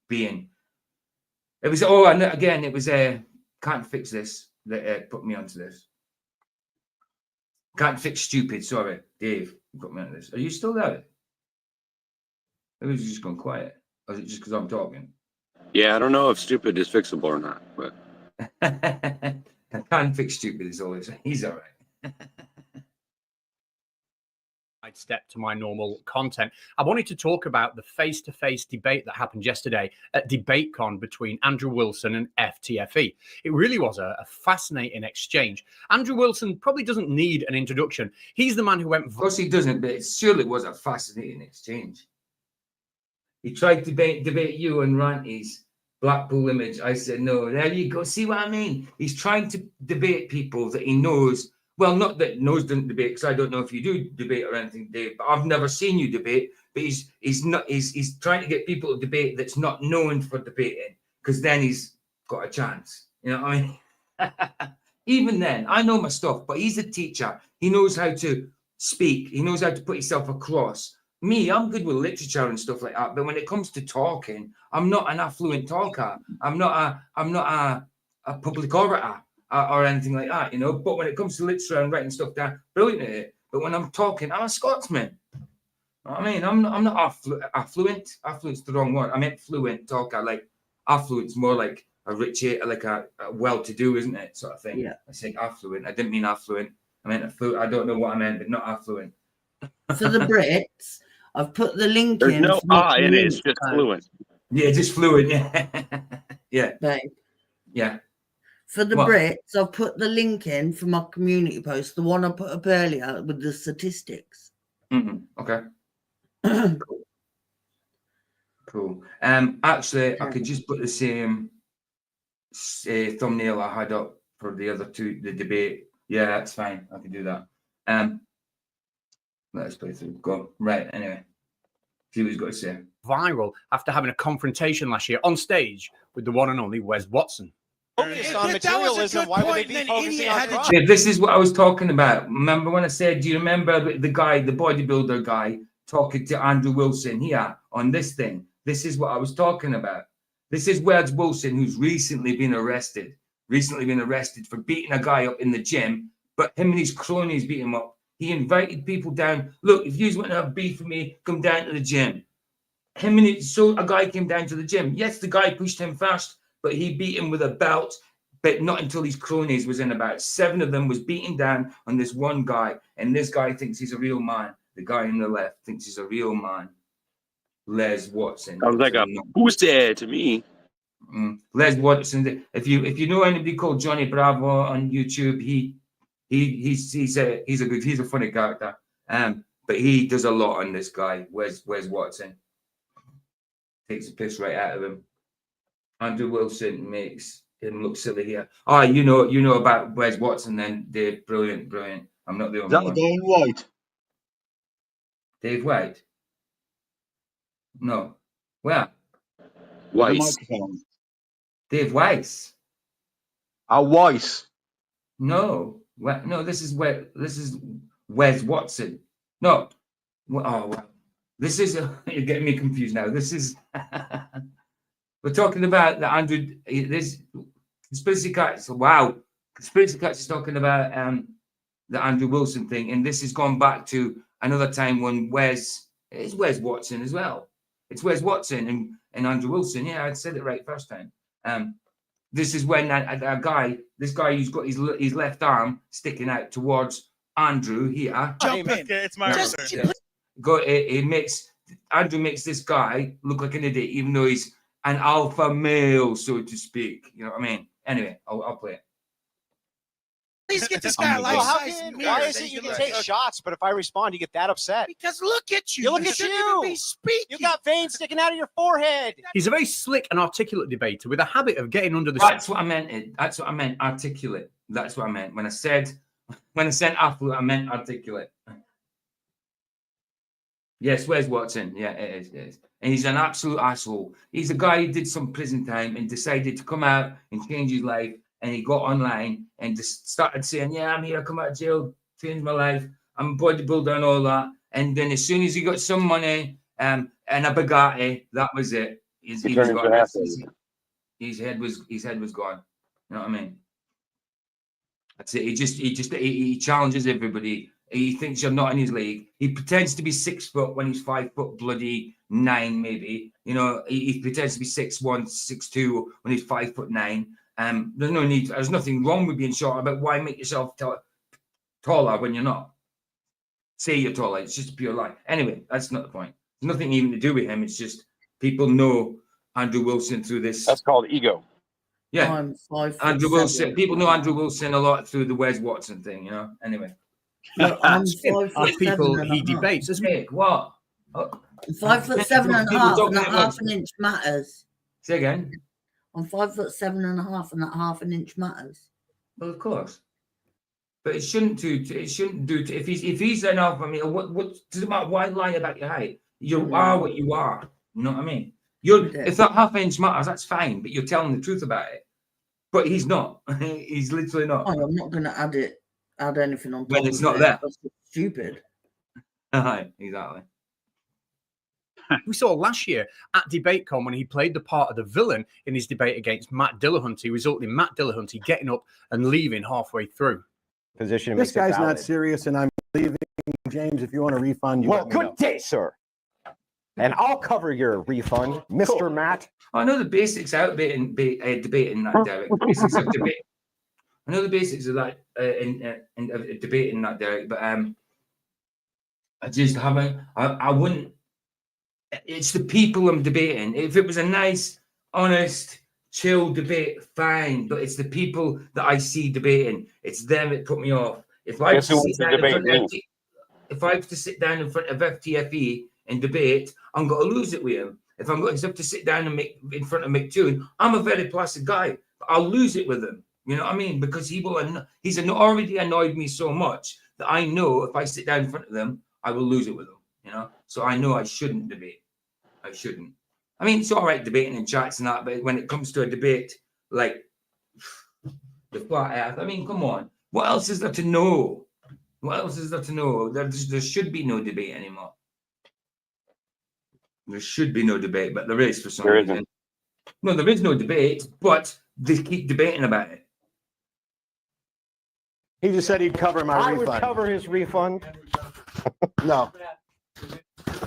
S7: being. It was, and again, it was, can't fix this that put me onto this. Can't fix stupid, sorry. Dave, you put me onto this. Are you still there? Maybe it's just gone quiet. Or is it just because I'm talking?
S8: Yeah, I don't know if stupid is fixable or not, but
S7: I can't fix stupid is always. He's all right.
S9: I'd step to my normal content. I wanted to talk about the face-to-face debate that happened yesterday at DebateCon between Andrew Wilson and FTFE. It really was a fascinating exchange. Andrew Wilson probably doesn't need an introduction. He's the man who went.
S7: Of course he doesn't, but it surely was a fascinating exchange. He tried to debate you on Ranty's Blackpool image. I said, no, there you go. See what I mean? He's trying to debate people that he knows. Well, not that knows didn't debate, because I don't know if you do debate or anything, Dave, but I've never seen you debate. But he's trying to get people to debate that's not known for debating, because then he's got a chance. You know what I mean? Even then, I know my stuff, but he's a teacher. He knows how to speak. He knows how to put himself across. Me, I'm good with literature and stuff like that, but when it comes to talking, I'm not an affluent talker. I'm not a public orator or anything like that, you know. But when it comes to literature and writing stuff down, brilliant at it. But when I'm talking, I'm a Scotsman. You know what I mean, I'm not affluent. Affluent's the wrong word. I meant fluent talker. Like affluent's more like a rich, like a well-to-do, isn't it? Sort of thing. Yeah. I said affluent. I didn't mean affluent. I meant affluent. I don't know what I meant, but not affluent.
S6: For the Brits, I've put the link
S8: there's
S6: in.
S8: no I in it. It's just fluent.
S7: Yeah, just fluent. Yeah. Yeah.
S6: Babe.
S7: Yeah.
S6: For the Brits, I've put the link in for my community post, the one I put up earlier with the statistics.
S7: Okay. Cool. Actually, I could just put the same thumbnail I had up for the other two, the debate. Yeah, that's fine. I can do that. Let's play through. Go. Right. Anyway, see what he's got to say.
S9: Viral after having a confrontation last year on stage with the one and only Wes Watson.
S10: Focused on materialism, why would they be focusing on drugs?
S7: Yeah, this is what I was talking about. Remember when I said, do you remember the guy, the bodybuilder guy, talking to Andrew Wilson here on this thing? This is what I was talking about. This is Wes Wilson, who's recently been arrested for beating a guy up in the gym, but him and his cronies beat him up. He invited people down. Look, if you want to have beef with me, come down to the gym. So a guy came down to the gym. Yes, the guy pushed him first, but he beat him with a belt, but not until his cronies was in about 7 of them was beating down on this one guy. And this guy thinks he's a real man. The guy on the left thinks he's a real man. Les Watson.
S8: I was like, who's there to me?
S7: Les Watson. If you know anybody called Johnny Bravo on YouTube, he's a funny character. But he does a lot on this guy, Wes Watson. Takes the piss right out of him. Andrew Wilson makes him look silly here. Oh, you know about Wes Watson then, Dave. Brilliant. I'm not the only one.
S5: Dave White?
S7: Dave White? No. Where?
S8: Weiss.
S7: Dave Weiss.
S5: Weiss.
S7: No. No, this is Wes Watson. No. Oh, well. This is you're getting me confused now. This is we're talking about the Andrew. This Conspiracy Catz. Wow, Conspiracy Catz is talking about the Andrew Wilson thing, and this has gone back to another time when Wes It's Wes Watson as well. It's Wes Watson and Andrew Wilson. Yeah, I said it right first time. This is when this guy who's got his left arm sticking out towards Andrew here.
S10: Jump in. It's my turn.
S7: Andrew makes this guy look like an idiot, even though he's an alpha male, so to speak. You know what I mean? Anyway, I'll play it.
S10: Please get this guy a life-size mirror.
S11: Why is it you can take shots, but if I respond, you get that upset?
S10: Because look at you.
S11: You look at you.
S10: Be speaking.
S11: You got veins sticking out of your forehead.
S9: He's a very slick and articulate debater with a habit of getting under the...
S7: That's what I meant. That's what I meant. Articulate. That's what I meant. When I said affluent, I meant articulate. Yes, where's Watson? Yeah, it is. And he's an absolute asshole. He's a guy who did some prison time and decided to come out and change his life. And he got online and just started saying, yeah, I'm here, I come out of jail, changed my life, I'm a bodybuilder and all that. And then as soon as he got some money and a Bugatti, that was it. His head was gone. You know what I mean? That's it. He challenges everybody. He thinks you're not in his league. He pretends to be 6 foot when he's 5 foot bloody 9, maybe. You know, he pretends to be 6'1", 6'2" when he's 5'9". There's no need. There's nothing wrong with being short, but why make yourself taller when you're not? Say you're taller. It's just a pure lie. Anyway, that's not the point. There's nothing even to do with him. It's just people know Andrew Wilson through this.
S8: That's called ego.
S7: Yeah,
S6: I'm 5'7".
S7: Andrew Wilson. People know Andrew Wilson a lot through the Wes Watson thing. You know. Anyway.
S6: No, I'm 5'7"
S9: people
S6: and a
S9: he
S6: half.
S9: debates.
S7: Nick, what? Oh.
S6: 5'7" and a half, and a half an inch matters.
S7: Say again.
S6: I'm 5'7" and a half, and that half an inch matters.
S7: Well, of course, but it shouldn't do. It shouldn't do. If he's an alpha male, what does it matter? Why lie about your height? You are what you are. You know what I mean? If that half inch matters, that's fine. But you're telling the truth about it. But he's not. He's literally not.
S6: Oh, I'm not going to add anything on top
S7: when it's
S6: of
S7: not
S6: it.
S7: there.
S6: That's stupid.
S7: Exactly.
S9: We saw last year at DebateCon when he played the part of the villain in his debate against Matt Dillahunty, resulting in Matt Dillahunty getting up and leaving halfway through.
S12: Position. This guy's not serious, and I'm leaving. James, if you want a refund, you
S13: good day, sir. And I'll cover your refund, Mr. Matt.
S7: I know the basics out debating that, Derek. Basics of debate. I know the basics of that in debating that, Derek. But I just haven't. I wouldn't. It's the people I'm debating. If it was a nice, honest, chill debate, fine. But it's the people that I see debating. It's them that put me off. If I have to sit down in front of FTFE and debate, I'm going to lose it with him. If I'm going to have to sit down and make in front of McToon, I'm a very placid guy. But I'll lose it with him. You know what I mean? Because he's already annoyed me so much that I know if I sit down in front of them, I will lose it with them. You know, so I know I shouldn't debate. I shouldn't. I mean, it's all right debating in chats and that, but when it comes to a debate like the flat earth, I mean, come on. What else is there to know? What else is there to know? There should be no debate anymore. There should be no debate, but there is for some reason. No, there is no debate, but they keep debating about it.
S12: He just said he'd cover my refund.
S13: I would cover his refund.
S12: No.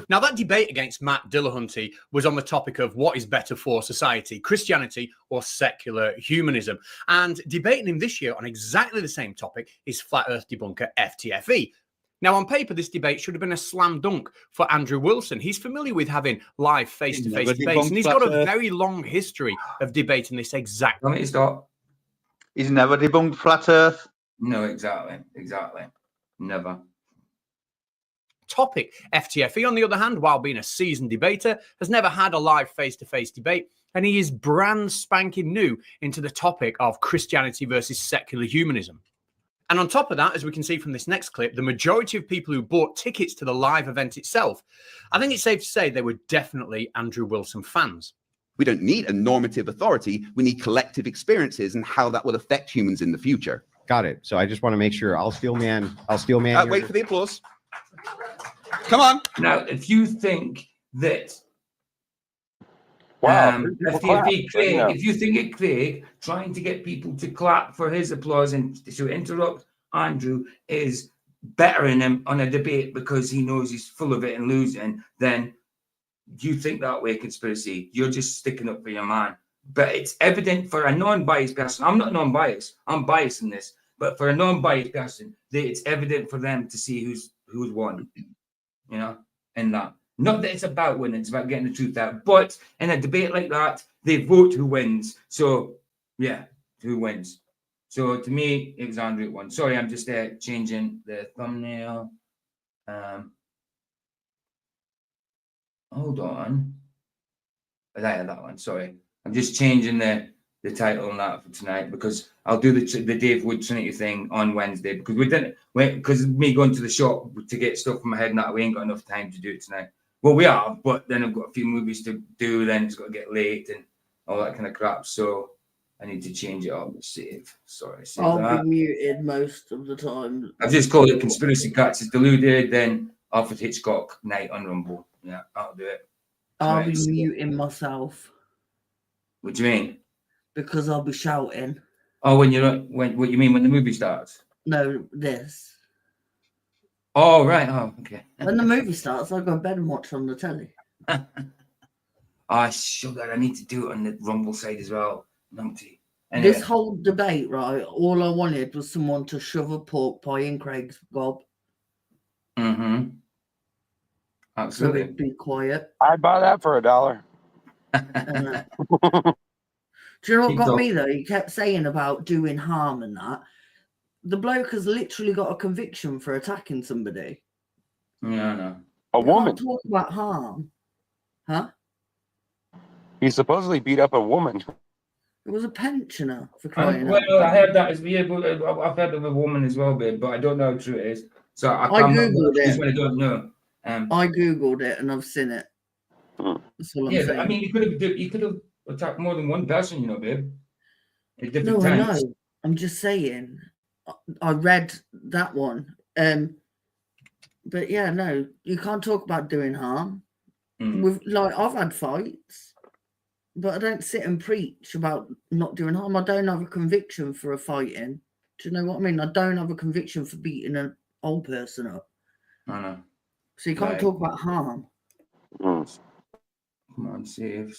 S9: Now, that debate against Matt Dillahunty was on the topic of what is better for society, Christianity or secular humanism. And debating him this year on exactly the same topic is flat earth debunker FTFE. Now, on paper, this debate should have been a slam dunk for Andrew Wilson. He's familiar with having live face-to-face debates, and he's got a very long history of debating this exact.
S5: He's never debunked flat earth.
S7: No, exactly. Never.
S9: Topic. FTFE, on the other hand, while being a seasoned debater, has never had a live face-to-face debate, and he is brand spanking new into the topic of Christianity versus secular humanism. And on top of that, as we can see from this next clip, the majority of people who bought tickets to the live event itself, I think it's safe to say they were definitely Andrew Wilson fans.
S14: We don't need a normative authority. We need collective experiences and how that will affect humans in the future.
S12: Got it. So I just want to make sure I'll steel man.
S14: Wait for the applause. Come on.
S7: Now, if you think that if you think it Craig trying to get people to clap for his applause and to interrupt Andrew is bettering him on a debate because he knows he's full of it and losing, then you think that way, conspiracy. You're just sticking up for your man. But it's evident for a non-biased person. I'm not non-biased. I'm biased in this. But for a non-biased person, it's evident for them to see who's won. You know, and that. Not that it's about winning, it's about getting the truth out. But in a debate like that, they vote who wins. So, yeah, who wins. So, to me, it was Andrew won. Sorry, I'm just changing the thumbnail. Hold on. That one, sorry. I'm just changing the title on that for tonight because I'll do the Dave Wood Trinity thing on Wednesday because because me going to the shop to get stuff from my head and that, we ain't got enough time to do it tonight. Well, we are, but then I've got a few movies to do, then it's got to get late and all that kind of crap. So I need to change it up. Save. Sorry. Save
S6: I'll
S7: that.
S6: be muted most of the time.
S7: I've just called it Conspiracy Catz is Deluded, then Alfred Hitchcock Night on Rumble. Yeah, I'll do it.
S6: I'll be muting myself.
S7: What do you mean?
S6: Because I'll be shouting.
S7: Oh, what you mean when the movie starts?
S6: No, this.
S7: Oh, right. Oh, okay.
S6: When the movie starts, I go to bed and watch on the telly.
S7: Sugar. I need to do it on the Rumble side as well. Numpty.
S6: Anyway. This whole debate, right? All I wanted was someone to shove a pork pie in Craig's gob.
S7: Mm-hmm. Absolutely.
S6: So it'd be quiet.
S8: I'd buy that for $1.
S6: Do you know what got me though? He kept saying about doing harm and that. The bloke has literally got a conviction for attacking somebody.
S7: Yeah, I know.
S8: A woman.
S6: Talk about harm, huh?
S8: He supposedly beat up a woman.
S6: It was a pensioner for crying
S7: out.
S6: Well,
S7: I heard that as I've heard of a woman as well, babe, but I don't know how true it is. So I
S6: googled it.
S7: When I don't know.
S6: I googled it and I've seen it. That's all I'm saying.
S7: I mean, you could have attacked more than one person, you know, babe. At different
S6: times.
S7: I know.
S6: I'm just saying. I read that one. But yeah, no, you can't talk about doing harm. I've had fights, but I don't sit and preach about not doing harm. I don't have a conviction for a fighting. Do you know what I mean? I don't have a conviction for beating an old person up.
S7: I know.
S6: So you can't talk about harm.
S7: Come on, save.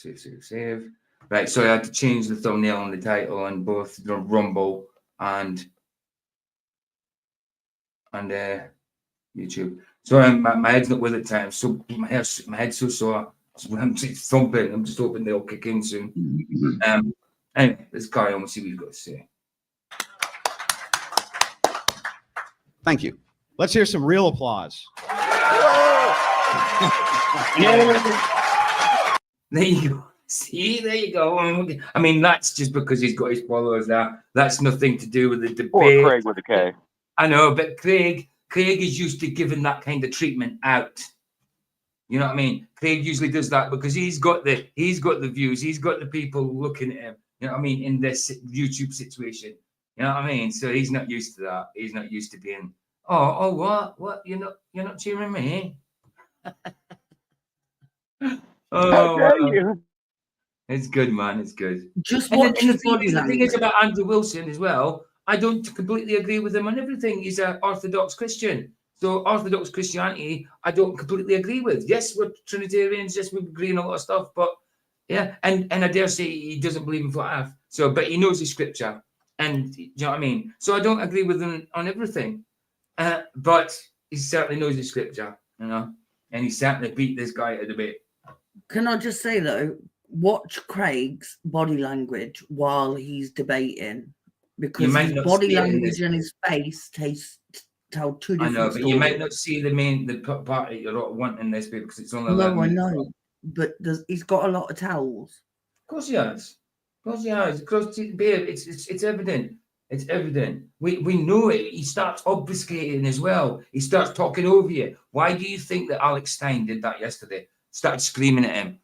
S7: Right, so I had to change the thumbnail and the title on both the Rumble and YouTube. Sorry, my head's not with it time. So my head's so sore. So I'm just thumping. I'm just hoping they'll kick in soon. Anyway, let's carry on. We'll see what you've got to say.
S14: Thank you.
S15: Let's hear some real applause.
S7: There you go. See, there you go. I mean, that's just because he's got his followers there. That's nothing to do with the debate.
S8: Or Craig with a K.
S7: I know, but Craig is used to giving that kind of treatment out. You know what I mean? Craig usually does that because he's got the views, he's got the people looking at him. You know what I mean? In this YouTube situation. You know what I mean? So he's not used to that. He's not used to being, what? You're not cheering me? It's good, man. It's good. The thing is about Andrew Wilson as well. I don't completely agree with him on everything. He's an Orthodox Christian. So Orthodox Christianity, I don't completely agree with. Yes, we're Trinitarians. Yes, we agree on a lot of stuff. But yeah, and I dare say he doesn't believe in flat earth. So, but he knows his scripture. And you know what I mean? So I don't agree with him on everything. But he certainly knows his scripture, you know? And he certainly beat this guy at a debate.
S6: Can I just say, though, watch Craig's body language while he's debating. Because his body language and his face tell two different
S7: stories.
S6: But
S7: you might not see the part that you're wanting this bit because it's only.
S6: No, I know. But he's got a lot of tells.
S7: Of course he has. It's evident. It's evident. We know it. He starts obfuscating as well. He starts talking over you. Why do you think that Alex Stein did that yesterday? Started screaming at him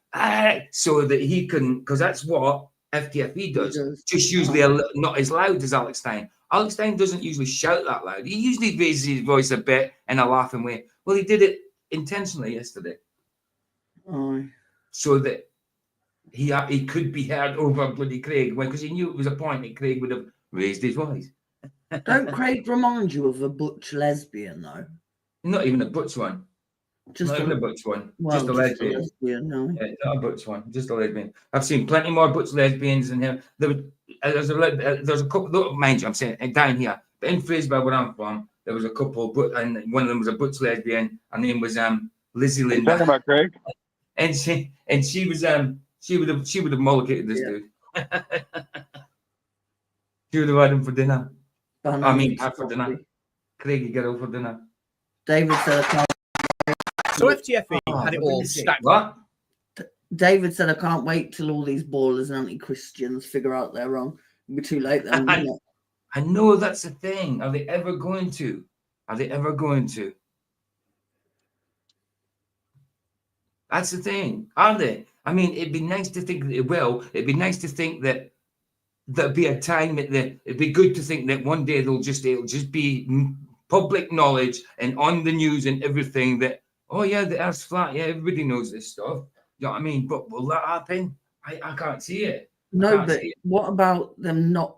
S7: so that he couldn't, because that's what FTFE does. Just usually not as loud as Alex Stein. Alex Stein doesn't usually shout that loud. He usually raises his voice a bit in a laughing way. Well, he did it intentionally yesterday. So that he could be heard over bloody Craig, because he knew it was a point that Craig would have raised his voice.
S6: Don't Craig remind you of a butch lesbian, though?
S7: Not even a butch one.
S6: Just
S7: not even a butch one.
S6: Well,
S7: just a lesbian.
S6: No.
S7: Yeah, not a butch one. Just a lesbian. I've seen plenty more butch lesbians than him. There's a couple. Mind you, I'm saying down here, but in Fraserburgh, where I'm from, there was a couple, and one of them was a butch lesbian. Her name was Lizzie Linda.
S8: Talking about Craig?
S7: And she was she would have mollicated this dude. She would have had him for dinner. I mean, for dinner. Craig, you get over for dinner.
S6: David said, I can't.
S9: So FTFE had it all stacked.
S7: What?
S6: David said, I can't wait till all these ballers and anti-Christians figure out they're wrong. It'll be too late then.
S7: I know that's the thing. Are they ever going to? Are they ever going to? That's the thing. Are they? I mean, it'd be nice to think that it will. It'd be nice to think that there'll be a time it'd be good to think that one day it'll just be public knowledge and on the news and everything that, oh yeah, the Earth's flat. Yeah, everybody knows this stuff. You know what I mean? But will that happen? I can't see it.
S6: No, but what about them not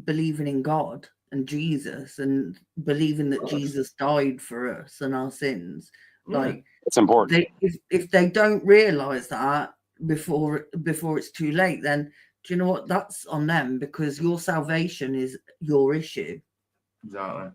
S6: believing in God and Jesus and believing that Jesus died for us and our sins? Like,
S8: it's important.
S6: If they don't realize that before it's too late, then do you know what? That's on them, because your salvation is your issue.
S7: Exactly.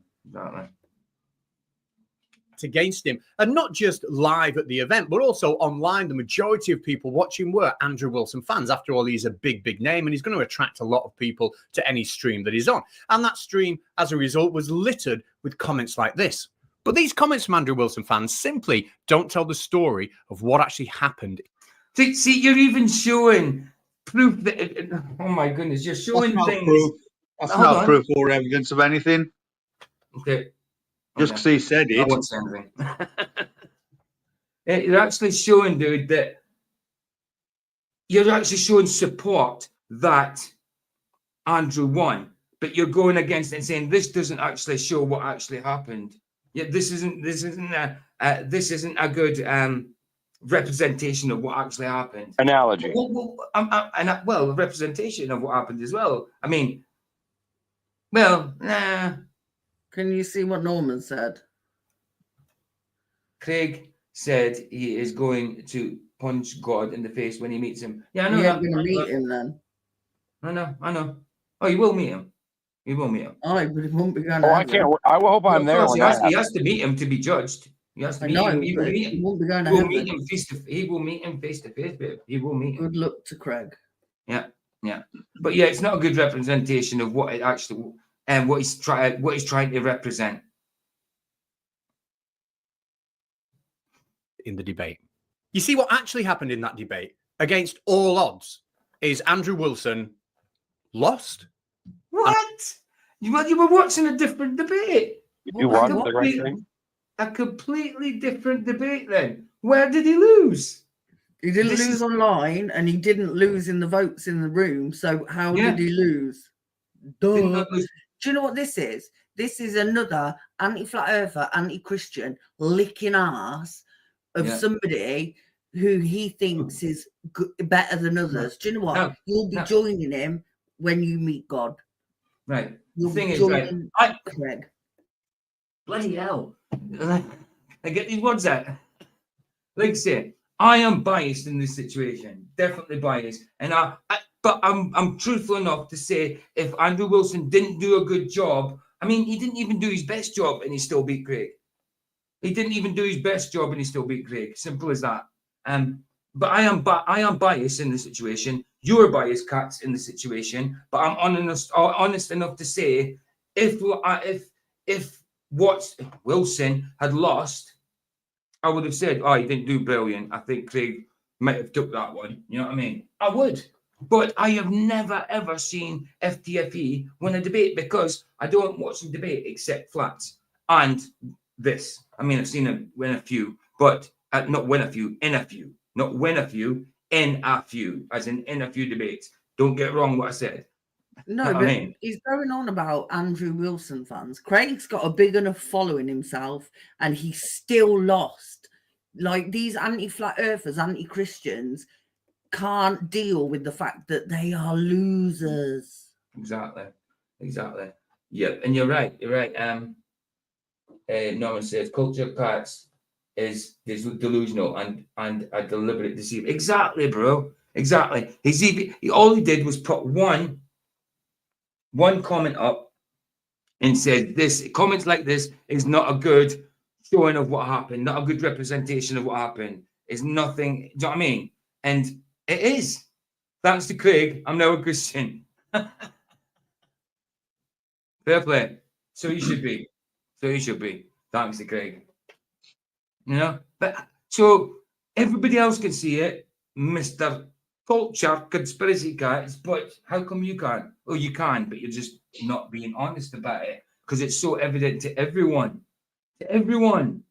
S9: Against him, and not just live at the event, but also online. The majority of people watching were Andrew Wilson fans. After all, he's a big name, and he's going to attract a lot of people to any stream that he's on. And that stream, as a result, was littered with comments like this. But these comments from Andrew Wilson fans simply don't tell the story of what actually happened.
S7: See, you're even showing proof that, oh my goodness, you're showing things.
S5: Proof. That's not proof or evidence of anything.
S7: Okay.
S5: Just because he said it.
S7: I won't say anything. You're actually showing, dude, that you're actually showing support that Andrew won, but you're going against it and saying this doesn't actually show what actually happened. Yeah, this isn't a good representation of what actually happened.
S8: Analogy.
S7: Well, representation of what happened as well. I mean, well, nah.
S6: Can you see what Norman said?
S7: Craig said he is going to punch God in the face when he meets him. Yeah, I know.
S6: You're going to meet him then.
S7: I know. Oh, you will meet him. You will meet him.
S6: Oh, but he won't be going
S8: to. Oh, I can't. I will hope I'm there.
S7: He has to meet him to be judged. He has to meet him. He
S6: won't be going to
S7: heaven. He will meet him face to face, babe. He will meet him.
S6: Good luck to Craig.
S7: Yeah. But yeah, it's not a good representation of what it actually and what he's trying to represent
S9: in the debate. You see, what actually happened in that debate, against all odds, is Andrew Wilson lost.
S7: What? You were watching a different debate.
S8: You watched the right thing.
S7: A completely different debate. Then where did he lose?
S6: He didn't lose online, and he didn't lose in the votes in the room. So how did he lose? Duh. Do you know what this is? This is another anti-flat earther, anti-Christian licking ass of somebody who he thinks is better than others. Do you know what?
S7: No,
S6: You'll be joining him when you meet God.
S7: Right.
S6: You'll
S7: the thing is,
S6: Craig.
S7: Bloody hell. I get these words out. Like I say, I am biased in this situation. Definitely biased. And but I'm truthful enough to say if Andrew Wilson didn't do a good job, I mean, he didn't even do his best job and he still beat Craig. He didn't even do his best job and he still beat Craig. Simple as that. But I am biased in the situation. You're biased, Catz, in the situation. But I'm honest enough to say if Wilson had lost, I would have said, oh, he didn't do brilliant. I think Craig might have took that one. You know what I mean? I would. But I have never, ever seen FTFE win a debate because I don't watch the debate except Flats and this. I mean, I've seen him win a few, but not win a few, in a few. Not win a few, in a few, as in a few debates. Don't get wrong what I said.
S6: No, but he's going on about Andrew Wilson fans. Craig's got a big enough following himself, and he still lost. Like, these anti-flat earthers, anti-Christians can't deal with the fact that they are losers.
S7: Exactly. Yeah, and you're right. You're right. Norman says culture Catz is delusional and a deliberate deceiver. Exactly, bro. Exactly. All he did was put one comment up and said this comments like this is not a good showing of what happened, not a good representation of what happened. It's nothing. Do you know what I mean? And it is. Thanks to Craig, I'm now a Christian. Fair play. So you should be. Thanks to Craig. You know? But so everybody else can see it, Mr. Culture Conspiracy Catz, but how come you can't? Oh, you can, but you're just not being honest about it because it's so evident to everyone. To everyone.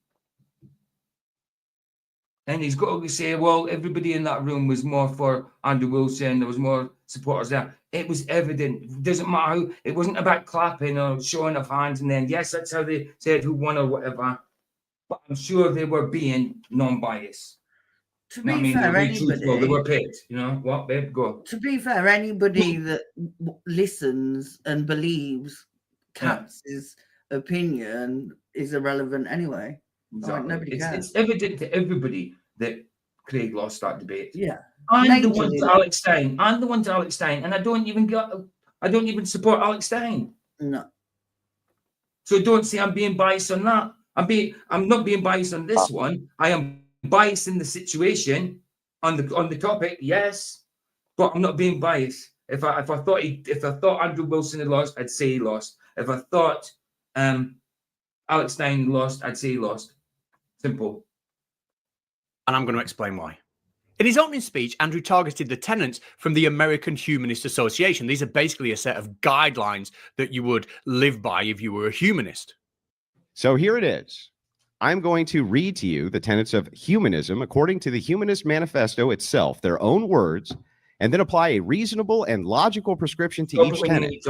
S7: And he's got to say, well, everybody in that room was more for Andrew Wilson. There was more supporters there. It was evident. It doesn't matter how. It wasn't about clapping or showing of hands. And then, yes, that's how they said who won or whatever. But I'm sure they were being non-biased.
S6: To be fair, anybody...
S7: They were paid. You know what, babe? Go.
S6: To be fair, anybody that listens and believes Katz's opinion is irrelevant anyway.
S7: Exactly.
S6: Like, nobody cares.
S7: It's evident to everybody that Craig lost that debate.
S6: Yeah.
S7: I'm the one to Alex Stein. And I don't even support Alex Stein.
S6: No.
S7: So don't say I'm being biased on that. I'm not being biased on this one. I am biased in the situation on the topic, yes, but I'm not being biased. If I thought Andrew Wilson had lost, I'd say he lost. If I thought Alex Stein lost, I'd say he lost. Simple.
S9: And I'm going to explain why. In his opening speech, Andrew targeted the tenets from the American Humanist Association. These are basically a set of guidelines that you would live by if you were a humanist.
S13: So here it is. I'm going to read to you the tenets of humanism according to the Humanist Manifesto itself, their own words, and then apply a reasonable and logical prescription to each tenet.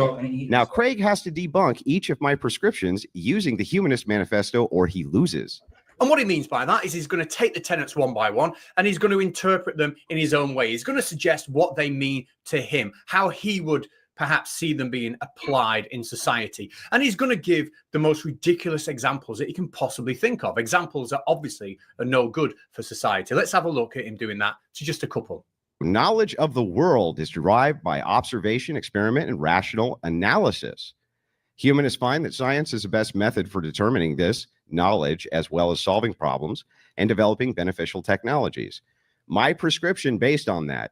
S13: Now, Craig has to debunk each of my prescriptions using the Humanist Manifesto or he loses.
S9: And what he means by that is he's going to take the tenets one by one and he's going to interpret them in his own way. He's going to suggest what they mean to him, how he would perhaps see them being applied in society. And he's going to give the most ridiculous examples that he can possibly think of. Examples that obviously are no good for society. Let's have a look at him doing that to just a couple.
S13: Knowledge of the world is derived by observation, experiment, and rational analysis. Humanists find that science is the best method for determining this knowledge, as well as solving problems and developing beneficial technologies. My prescription based on that: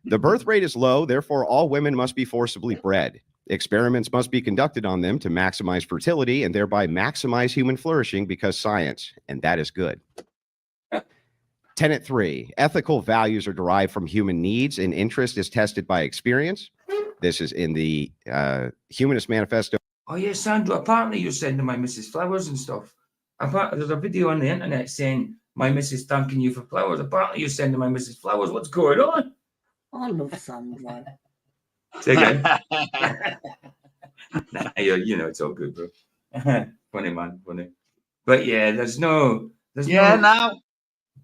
S13: the birth rate is low, therefore all women must be forcibly bred. Experiments must be conducted on them to maximize fertility and thereby maximize human flourishing because science, and that is good. Tenet 3, ethical values are derived from human needs and interest is tested by experience. This is in the Humanist Manifesto.
S7: Oh, yeah, Sandra, apparently you're sending my missus flowers and stuff. There's a video on the internet saying my missus thanking you for flowers. Apparently you're sending my missus flowers. What's going on?
S6: I love Sandra.
S7: Say again. Nah, you know, it's all good, bro. Funny, man, funny. But yeah,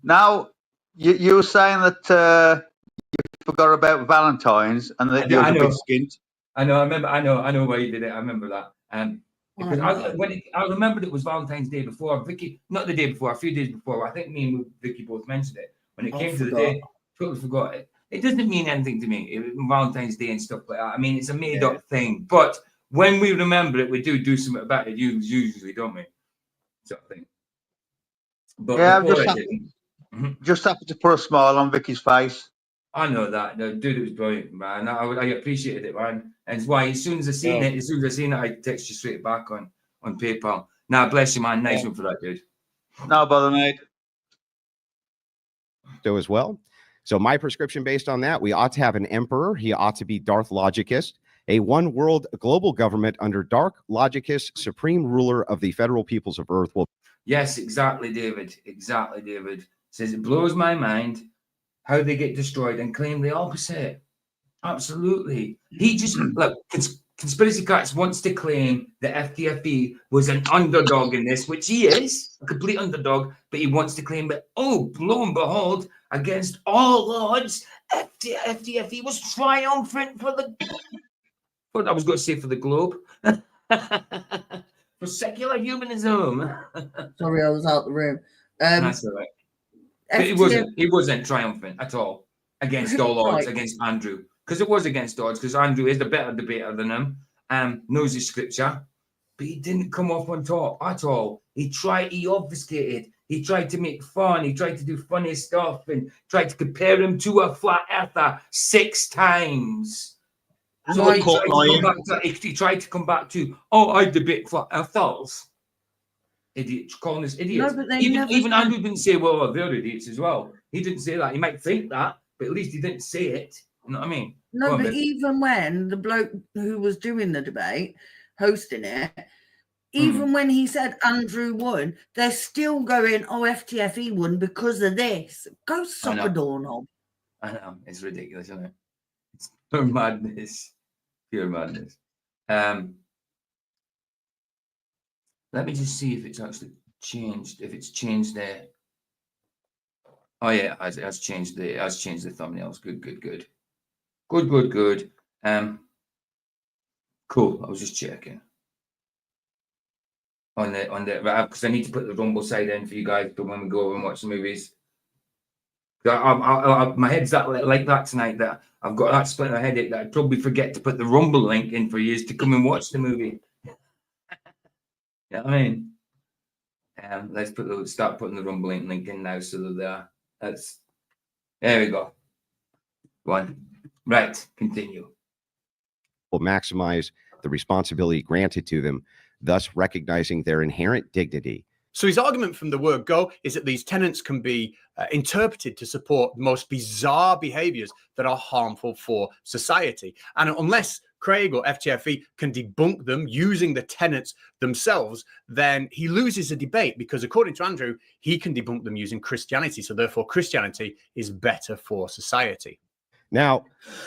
S5: Now you were saying that you forgot about Valentine's and that you were a bit skint.
S7: I know why you did it. I remember that. Because I remembered it was Valentine's Day before. Vicky, not the day before, a few days before. I think me and Vicky both mentioned it. When it came to the day, totally forgot it. It doesn't mean anything to me. Valentine's Day and stuff like that. I mean, it's a made-up thing. But when we remember it, we do something about it. Usually, don't we? Sort of thing. But yeah,
S5: just happened to put a smile on Vicky's face.
S7: I know that. No, dude, it was brilliant, man. I appreciated it, man. And it's why as soon as I seen it, I text you straight back on PayPal. Now, bless you, man. Nice one for that, dude.
S5: No bother, mate.
S13: So as well. So my prescription based on that, we ought to have an emperor. He ought to be Darth Logicus, a one world global government under Darth Logicus, supreme ruler of the federal peoples of Earth.
S7: Yes, exactly, David. Exactly, David. Says it blows my mind how they get destroyed and claim the opposite. Absolutely. He just, look, Conspiracy Catz wants to claim that FTFE was an underdog in this, which he is, a complete underdog, but he wants to claim that, oh, lo and behold, against all odds, FTFE was triumphant for the, what I was going to say for the globe. For secular humanism.
S6: Sorry, I was out the room.
S7: That's all right. But he wasn't triumphant at all against all odds, against Andrew. Because it was against odds, because Andrew is the better debater than him, knows his scripture, but he didn't come off on top at all. He obfuscated. He tried to make fun. He tried to do funny stuff and tried to compare him to a flat earther 6 times. So he tried to come back to, I debate flat earthers. Idiot, calling us idiots. No, even Andrew didn't say, well, they're idiots as well. He didn't say that. He might think that, but at least he didn't say it. You know what I mean?
S6: No, but even when the bloke who was doing the debate, hosting it, even when he said Andrew won, they're still going, FTFE won because of this. Go suck a doorknob.
S7: I know. It's ridiculous, isn't it? It's pure madness. Pure madness. Let me just see if it's actually changed. If it's changed there. Oh yeah, it has changed the thumbnails. Good. Cool. I was just checking on the because I need to put the Rumble side in for you guys for when we go over and watch the movies. My head's like that tonight that I've got that split in my headache that I'd probably forget to put the Rumble link in for you to come and watch the movie. You know what I mean? Let's start putting the Rumble link in now so that there we go. One. Right, continue.
S13: Will maximize the responsibility granted to them, thus recognizing their inherent dignity.
S9: So his argument from the word go is that these tenets can be interpreted to support the most bizarre behaviors that are harmful for society. And unless Craig or FTFE can debunk them using the tenets themselves, then he loses the debate because according to Andrew, he can debunk them using Christianity. So therefore Christianity is better for society.
S13: Now,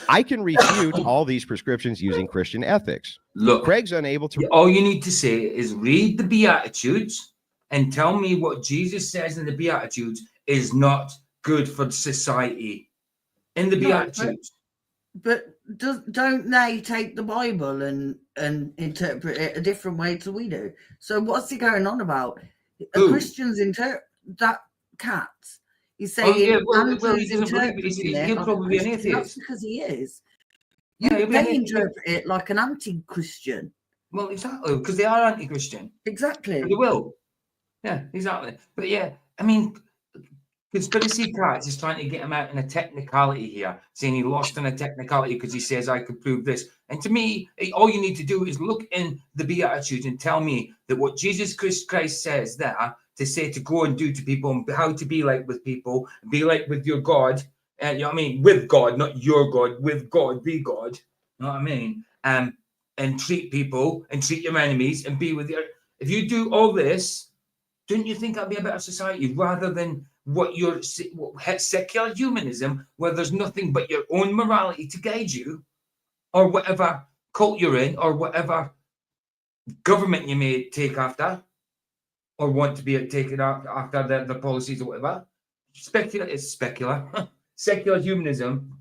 S13: I can refute all these prescriptions using Christian ethics.
S7: Look,
S13: Craig's unable to.
S7: All you need to say is read the Beatitudes and tell me what Jesus says in the Beatitudes is not good for society. In the Beatitudes.
S6: But don't they take the Bible and interpret it a different way to we do? So what's he going on about? Christians interpret that Catz. He's saying
S7: he doesn't believe it. He'll probably be an atheist.
S6: That's because he is. They interpret it like an anti-Christian.
S7: Well, exactly, because they are anti-Christian.
S6: Exactly.
S7: They will. Yeah, exactly. But yeah, I mean, Conspiracy Catz is trying to get him out in a technicality here, saying he lost in a technicality because he says I could prove this. And to me, all you need to do is look in the Beatitudes and tell me that what Jesus Christ says there to say to go and do to people and how to be like with people, be like with your God, you know what I mean? With God, not your God, with God, be God. You know what I mean? And treat people and treat your enemies and be with your. If you do all this, don't you think that'd be a better society rather than what secular humanism, where there's nothing but your own morality to guide you, or whatever cult you're in, or whatever government you may take after, or want to be taken after the policies or whatever. Secular humanism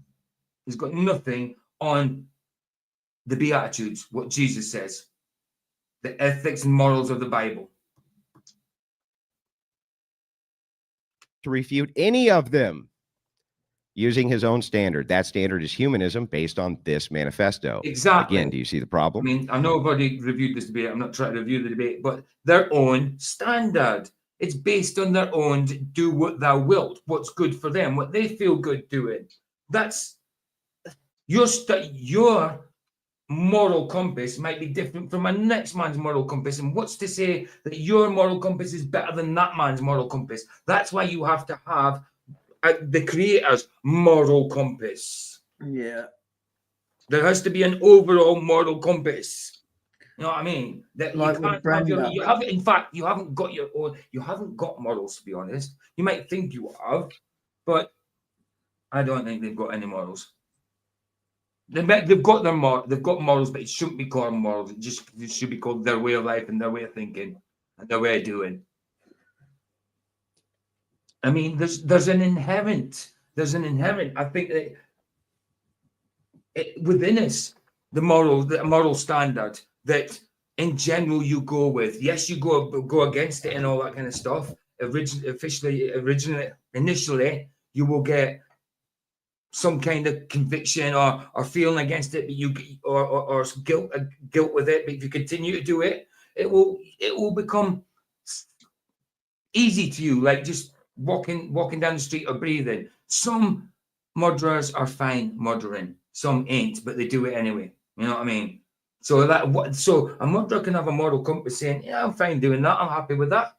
S7: has got nothing on the Beatitudes, what Jesus says, the ethics and morals of the Bible.
S13: To refute any of them using his own standard. That standard is humanism based on this manifesto.
S7: Exactly.
S13: Again, do you see the problem?
S7: I mean, I know I've already reviewed this debate. I'm not trying to review the debate, but their own standard. It's based on their own do what thou wilt, what's good for them, what they feel good doing. That's your moral compass might be different from a next man's moral compass. And what's to say that your moral compass is better than that man's moral compass? That's why you have to have the Creator's moral compass.
S6: Yeah.
S7: There has to be an overall moral compass. You know what I mean? That
S6: like
S7: you can't have you haven't, in fact, you haven't got your own, you haven't got morals, to be honest. You might think you have, but I don't think they've got any morals. They've got morals, but it shouldn't be called morals. It should be called their way of life and their way of thinking and their way of doing. I mean, there's an inherent. I think that within us, the moral standard that in general, you go with. Yes, you go against it and all that kind of stuff. Initially, you will get some kind of conviction or feeling against it, but you or guilt with it. But if you continue to do it, it will become easy to you, like just walking down the street or breathing. Some murderers are fine murdering, some ain't, but they do it anyway. You know what I mean? So a murderer can have a moral compass saying, yeah, I'm fine doing that, I'm happy with that.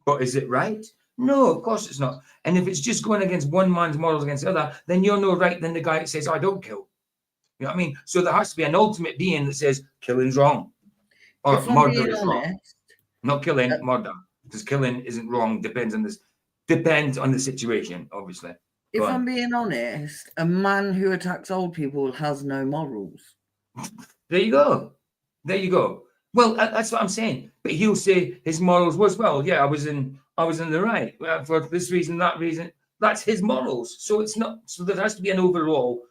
S7: But is it right? No, of course it's not. And if it's just going against one man's morals against the other, then you're no right than the guy that says, I don't kill. You know what I mean? So there has to be an ultimate being that says killing's wrong or murder is wrong. Not killing, murder. Because killing isn't wrong, depends on the situation, obviously.
S6: If I'm being honest, a man who attacks old people has no morals.
S7: There you go. Well, that's what I'm saying. But he'll say his morals was, well, yeah, I was in the right for this reason, that reason. That's his morals. So it's not. So there has to be an overall,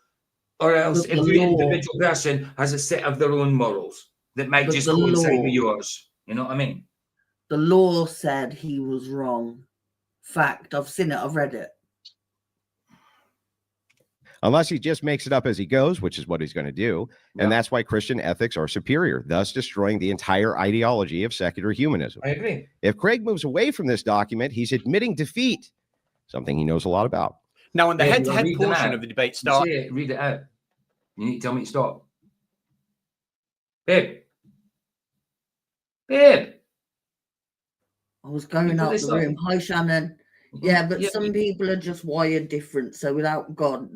S7: or else every individual person has a set of their own morals that might just coincide with yours. You know what I mean?
S6: The law said he was wrong. Fact. I've seen it. I've read it.
S13: Unless he just makes it up as he goes, which is what he's going to do. Yeah. And that's why Christian ethics are superior, thus destroying the entire ideology of secular humanism.
S7: I agree.
S13: If Craig moves away from this document, he's admitting defeat, something he knows a lot about.
S9: Now, when the head-to-head portion of the debate starts...
S7: Read it out. You need to tell me to stop. Babe.
S6: I was going out the room. Hi, Shannon. Yeah, but some people are just wired different. So without God,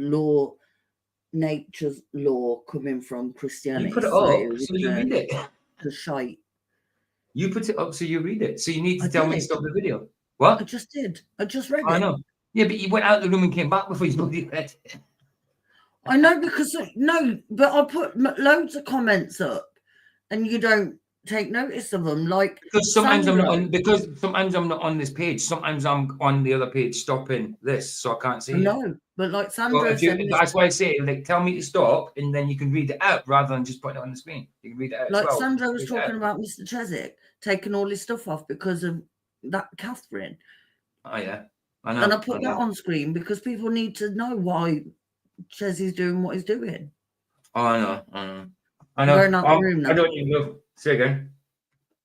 S6: nature's law coming from Christianity.
S7: You put it up, so you read it.
S6: The shite.
S7: You put it up, so you read it. So you need to tell me to stop the video. What?
S6: I just did. I just read it.
S7: I know. Yeah, but you went out the room and came back before you bloody read it.
S6: I know, because but I put loads of comments up, and you don't take notice of them. Like,
S7: because sometimes I'm not on this page. Sometimes I'm on the other page stopping this, so I can't see.
S6: No, but like Sandra said,
S7: that's why I say, like, tell me to stop, and then you can read it out rather than just put it on the screen. You can read it out.
S6: Like Sandra was talking about Mr. Chezik taking all his stuff off because of that Catherine.
S7: Oh yeah, I know.
S6: And I put that on screen because people need to know why Chezzy's doing what he's doing.
S7: Oh, I know.
S6: I'm going out the room now.
S7: I don't even know. Say again.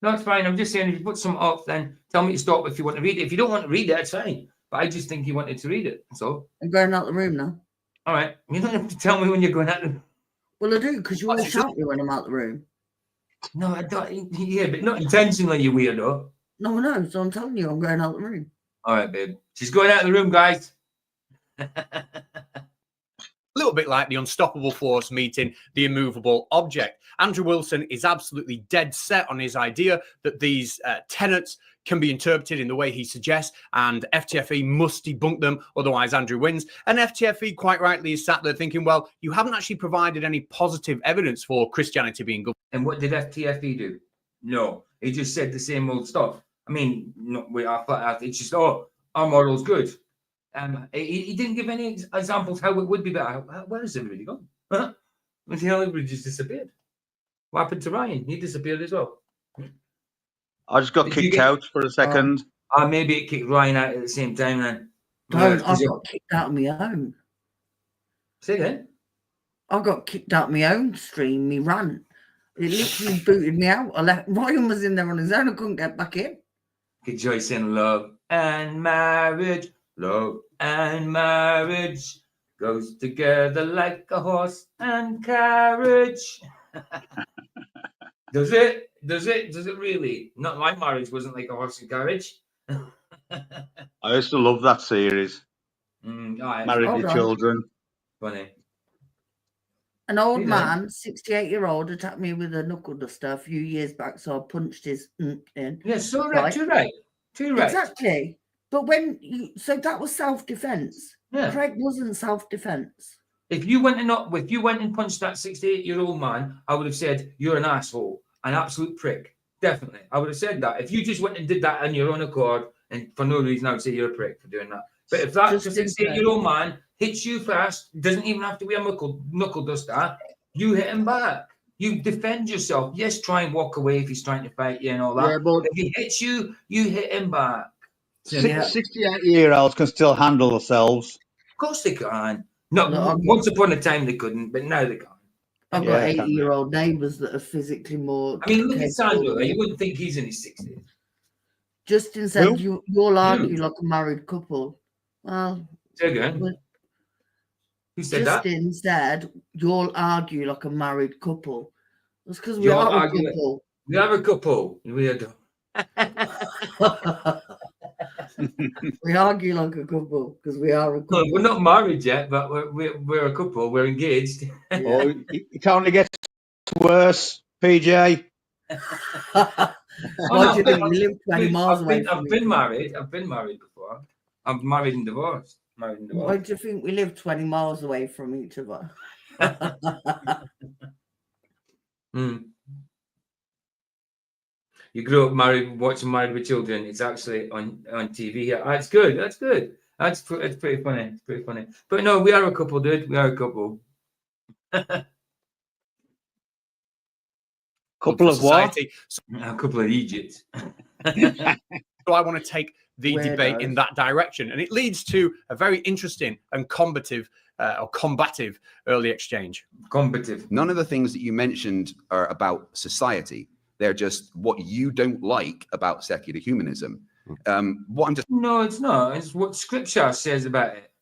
S7: No, it's fine. I'm just saying, if you put some up, then tell me to stop if you want to read it. If you don't want to read it, it's fine. But I just think you wanted to read it. So
S6: I'm going out the room now.
S7: All right. You don't have to tell me when you're going out the room.
S6: Well, I do, because you always shout me when I'm out the room.
S7: No, I don't. Yeah, but not intentionally, you weirdo.
S6: No. So I'm telling you, I'm going out the room.
S7: All right, babe. She's going out of the room, guys.
S9: A little bit like the unstoppable force meeting the immovable object. Andrew Wilson is absolutely dead set on his idea that these tenets can be interpreted in the way he suggests, and FTFE must debunk them, otherwise Andrew wins. And FTFE, quite rightly, is sat there thinking, well, you haven't actually provided any positive evidence for Christianity being good.
S7: And what did FTFE do? No, he just said the same old stuff. I mean, it's just, our moral's good. He didn't give any examples how it would be better. Where has everybody gone? Huh? Everybody just disappeared. What happened to Ryan? He disappeared as well.
S5: I just got kicked out for a second.
S7: Maybe it kicked Ryan out at the same time then.
S6: I got kicked out of my own.
S7: Say again?
S6: I got kicked out of my own stream, me rant. It literally booted me out. Ryan was in there on his own. I couldn't get back in.
S7: Rejoice in love and marriage. Love and marriage goes together like a horse and carriage. Does it? Does it really? Not my marriage wasn't like a horse and carriage.
S5: I used to love that series. Married with Children.
S7: Funny.
S6: An old man, 68-year-old, attacked me with a knuckle duster a few years back, so I punched his in.
S7: Yeah, so right. Too right.
S6: Exactly. But so that was self-defense. Yeah. Craig wasn't self-defense.
S7: If you went and punched that 68-year-old man, I would have said you're an asshole, an absolute prick. Definitely, I would have said that. If you just went and did that on your own accord, and for no reason, I would say you're a prick for doing that. But if that 68-year-old man hits you fast, doesn't even have to be a knuckle duster, you hit him back. You defend yourself. Yes, try and walk away if he's trying to fight you and all that.
S5: Yeah, but
S7: if he hits you, you hit him back.
S5: 68-year-olds can still handle themselves.
S7: Of course they can. No,
S6: Look,
S7: once upon a time they couldn't, but now they can.
S6: I've got 80-year-old neighbours that are physically more.
S7: I mean, look at
S6: capable
S7: Sandro.
S6: than me.
S7: You wouldn't think he's in his 60s.
S6: Justin said you'll argue like a married couple. Well,
S7: say again. Who said that?
S6: Justin said you'll argue like a married couple. That's because we
S7: You'll
S6: are a
S7: argue-
S6: couple.
S7: We are a couple. Weirdo.
S6: We argue like a couple because we are a couple.
S7: We're not married yet, but we're a couple. We're engaged.
S5: Oh, it only gets worse, PJ.
S6: Why do you think we live 20 miles away from
S7: I've
S6: each
S7: been
S6: other?
S7: married. I've been married before. I'm married and divorced. Married and
S6: Why
S7: divorced.
S6: do you think we live 20 miles away from each other?
S7: You grew up married, watching Married with Children. It's actually on TV here. It's good. That's good. It's pretty funny. It's pretty funny. But no, we are a couple, dude. We are a couple.
S5: Couple of what?
S9: Society.
S7: A couple of Egypt.
S9: So I want to take the debate in that direction, and it leads to a very interesting and combative early exchange.
S7: Combative.
S14: None of the things that you mentioned are about society. They're just what you don't like about secular humanism. What I'm just
S7: No, it's not. It's what Scripture says about it.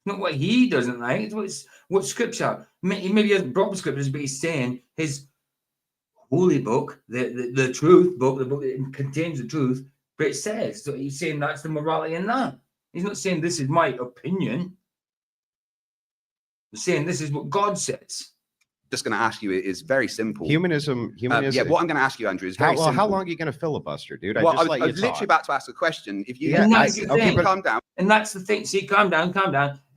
S7: Not what he doesn't like. It's what Scripture. Maybe he hasn't brought the Scriptures, but he's saying his holy book, the truth book, the book that contains the truth, but it says. So he's saying that's the morality in that. He's not saying this is my opinion. He's saying this is what God says.
S14: just going to ask you is very simple.
S13: Humanism.
S14: Yeah, what I'm going to ask you, Andrew, is very simple.
S13: How long are you going to filibuster, dude?
S14: Well,
S13: I
S14: I was literally about to ask a question. If you calm down.
S7: And that's the thing. See, calm down.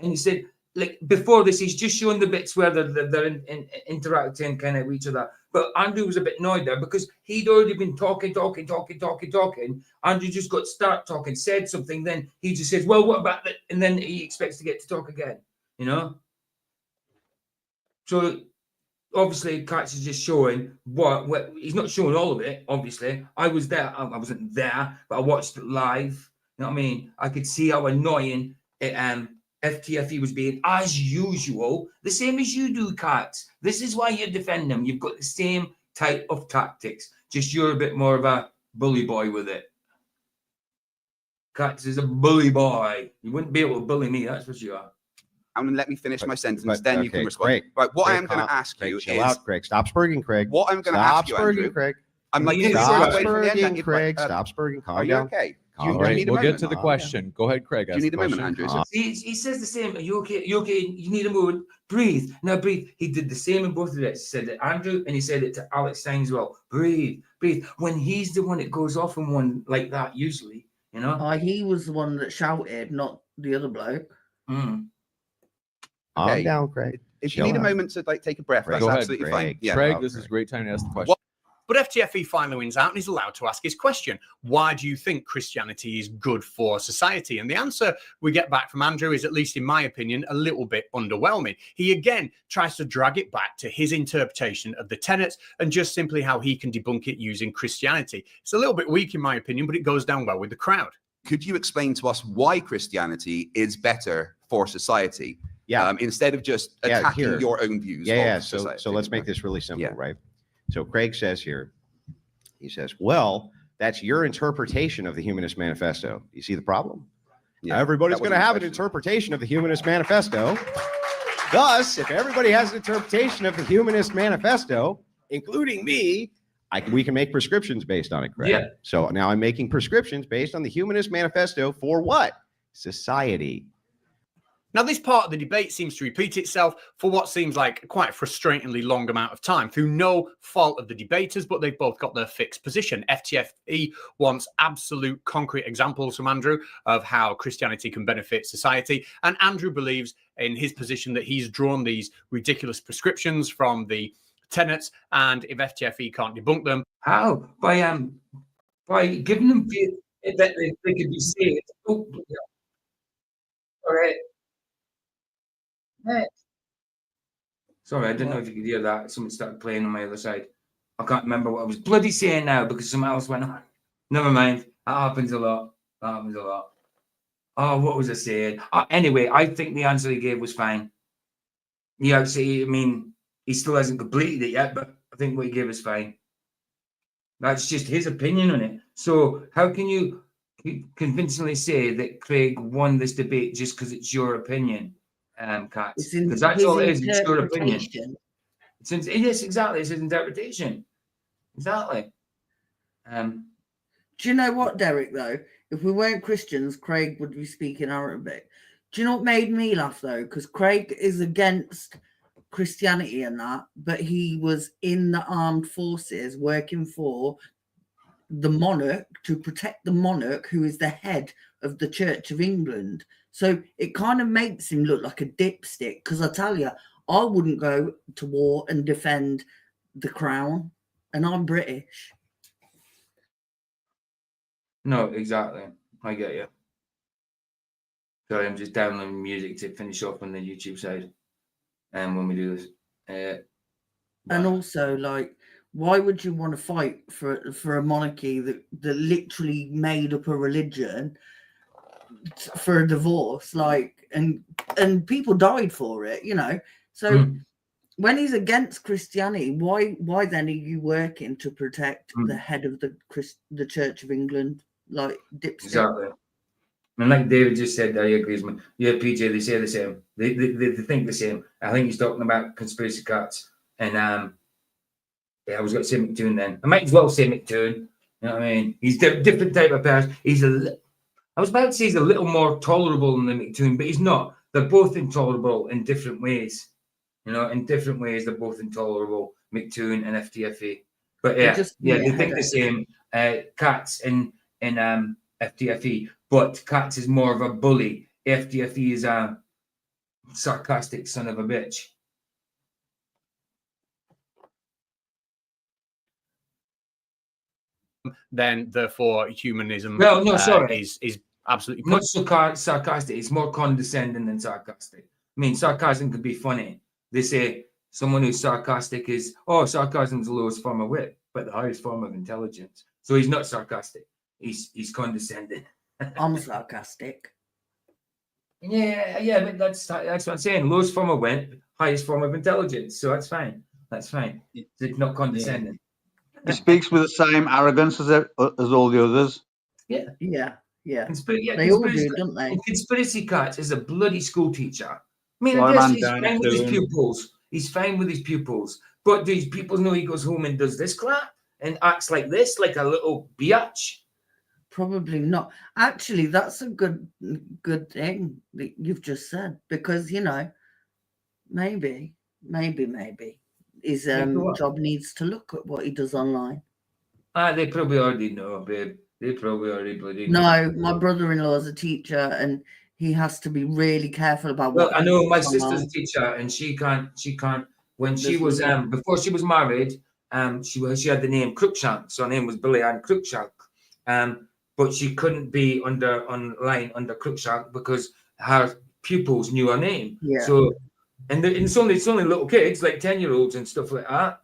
S7: And he said, like, before this, he's just showing the bits where they're interacting kind of with each other. But Andrew was a bit annoyed there because he'd already been talking. Andrew just got start talking, said something, then he just says, well, what about that? And then he expects to get to talk again, you know? So obviously, Catz is just showing what he's not showing all of it, obviously. I was there. I wasn't there, but I watched it live. You know what I mean? I could see how annoying FTFE was being, as usual, the same as you do, Catz. This is why you defend them. You've got the same type of tactics. Just you're a bit more of a bully boy with it. Catz is a bully boy. You wouldn't be able to bully me, that's for sure.
S14: I'm going to let me finish my sentence, then you can respond.
S13: Craig,
S14: right, what
S13: Craig,
S14: I am going to ask
S13: Craig,
S14: you
S13: chill
S14: is...
S13: out, Craig. Stop spurging, Craig.
S14: What I'm going to ask you, Andrew...
S13: Craig.
S14: I'm like,
S13: stop spurging, Craig. Stop spurging.
S14: Are you okay?
S16: All right, we'll get to the question. Go ahead, Craig.
S14: Do you need a moment, Andrew?
S7: He says the same. Are you okay? You okay? You need a moment. Breathe. Now breathe. He did the same in both of it. He said it to Andrew and he said it to Alex Stein as well. Breathe. When he's the one that goes off on one like that, usually, you know?
S6: Oh, he was the one that shouted, not the other bloke.
S13: Calm
S14: Okay.
S13: down, Craig.
S14: If you need a moment to take a breath, that's
S16: Go ahead,
S14: absolutely
S16: Craig.
S14: fine. Yeah.
S16: Craig, this is a great time to ask the question.
S9: But FTFE finally wins out and is allowed to ask his question. Why do you think Christianity is good for society? And the answer we get back from Andrew is, at least in my opinion, a little bit underwhelming. He again tries to drag it back to his interpretation of the tenets and just simply how he can debunk it using Christianity. It's a little bit weak in my opinion, but it goes down well with the crowd.
S14: Could you explain to us why Christianity is better for society?
S13: Yeah.
S14: Instead of just attacking
S13: here.
S14: your own views.
S13: Yeah.
S14: of society.
S13: So let's make this really simple, right? So Craig says here, he says, well, that's your interpretation of the Humanist Manifesto. You see the problem?
S14: Yeah,
S13: Everybody's going to have an interpretation of the Humanist Manifesto. Thus, if everybody has an interpretation of the Humanist Manifesto, including me, we can make prescriptions based on it, Craig.
S7: Yeah.
S13: So now I'm making prescriptions based on the Humanist Manifesto for what? Society.
S9: Now, this part of the debate seems to repeat itself for what seems like quite a frustratingly long amount of time through no fault of the debaters, but they've both got their fixed position. FTFE wants absolute concrete examples from Andrew of how Christianity can benefit society. And Andrew believes in his position that he's drawn these ridiculous prescriptions from the tenets, and if FTFE can't debunk them.
S7: How? By giving them faith that they could be saved. Oh, yeah. All right. Sorry, I didn't know if you could hear that. Something started playing on my other side. I can't remember what I was bloody saying now because something else went on. Never mind. That happens a lot. Oh, what was I saying? Anyway, I think the answer he gave was fine. Yeah, see, I mean, he still hasn't completed it yet, but I think what he gave is fine. That's just his opinion on it. So how can you convincingly say that Craig won this debate just because it's your opinion, Catz? Because that's all it is. It's your opinion. Yes, exactly. It's his interpretation. Exactly.
S6: Do you know what, Derek, though? If we weren't Christians, Craig would be speaking Arabic. Do you know what made me laugh, though? Because Craig is against Christianity and that, but he was in the armed forces working for the monarch to protect the monarch, who is the head of the Church of England. So it kind of makes him look like a dipstick, because I tell you, I wouldn't go to war and defend the crown, and I'm British.
S7: No, exactly. I get you. Sorry, I'm just downloading music to finish off on the YouTube side. And when we do this,
S6: and also, like, why would you want to fight for a monarchy that literally made up a religion for a divorce? Like, and people died for it, you know. So when he's against Christianity, why then are you working to protect the head of the Church of England? Like, dipstick.
S7: Exactly. And like David just said, I agree with me. Yeah, PJ, they say the same. They think the same. I think he's talking about conspiracy cats. And yeah, I was going to say McToon then. I might as well say McToon. You know what I mean? He's a different type of person. I was about to say he's a little more tolerable than the McToon, but he's not. They're both intolerable in different ways. You know, in different ways, they're both intolerable, McToon and FTFE. But yeah, they think the same. Catz in FTFE, but Catz is more of a bully. FTFE is a sarcastic son of a bitch.
S9: Then therefore humanism is absolutely
S7: not so sarcastic. It's more condescending than sarcastic. I mean, sarcasm could be funny. They say someone who's sarcastic is, sarcasm is the lowest form of wit, but the highest form of intelligence. So he's not sarcastic. He's condescending.
S6: I'm sarcastic.
S7: Yeah, but that's what I'm saying. Lowest form of wit, highest form of intelligence. So that's fine. That's fine. It's not condescending.
S5: He speaks with the same arrogance as all the others.
S6: Yeah.
S7: They all do, don't they? Conspiracy Catz is a bloody school teacher. I mean, I guess he's fine with his pupils. He's fine with his pupils. But do his pupils know he goes home and does this crap and acts like this, like a little biatch?
S6: Probably not. Actually, that's a good thing that you've just said, because, you know, maybe his job needs to look at what he does online.
S7: They probably already know, babe. They probably already bloody know.
S6: No, my brother-in-law is a teacher, and he has to be really careful about
S7: what. Well, I know my sister's a teacher, and she can't. When she was before she was married, she had the name Cruikshank, so her name was Billy Ann Cruikshank. But she couldn't be online under Cruikshank because her pupils knew her name.
S6: Yeah.
S7: So, and it's only little kids, like 10-year-olds and stuff like that.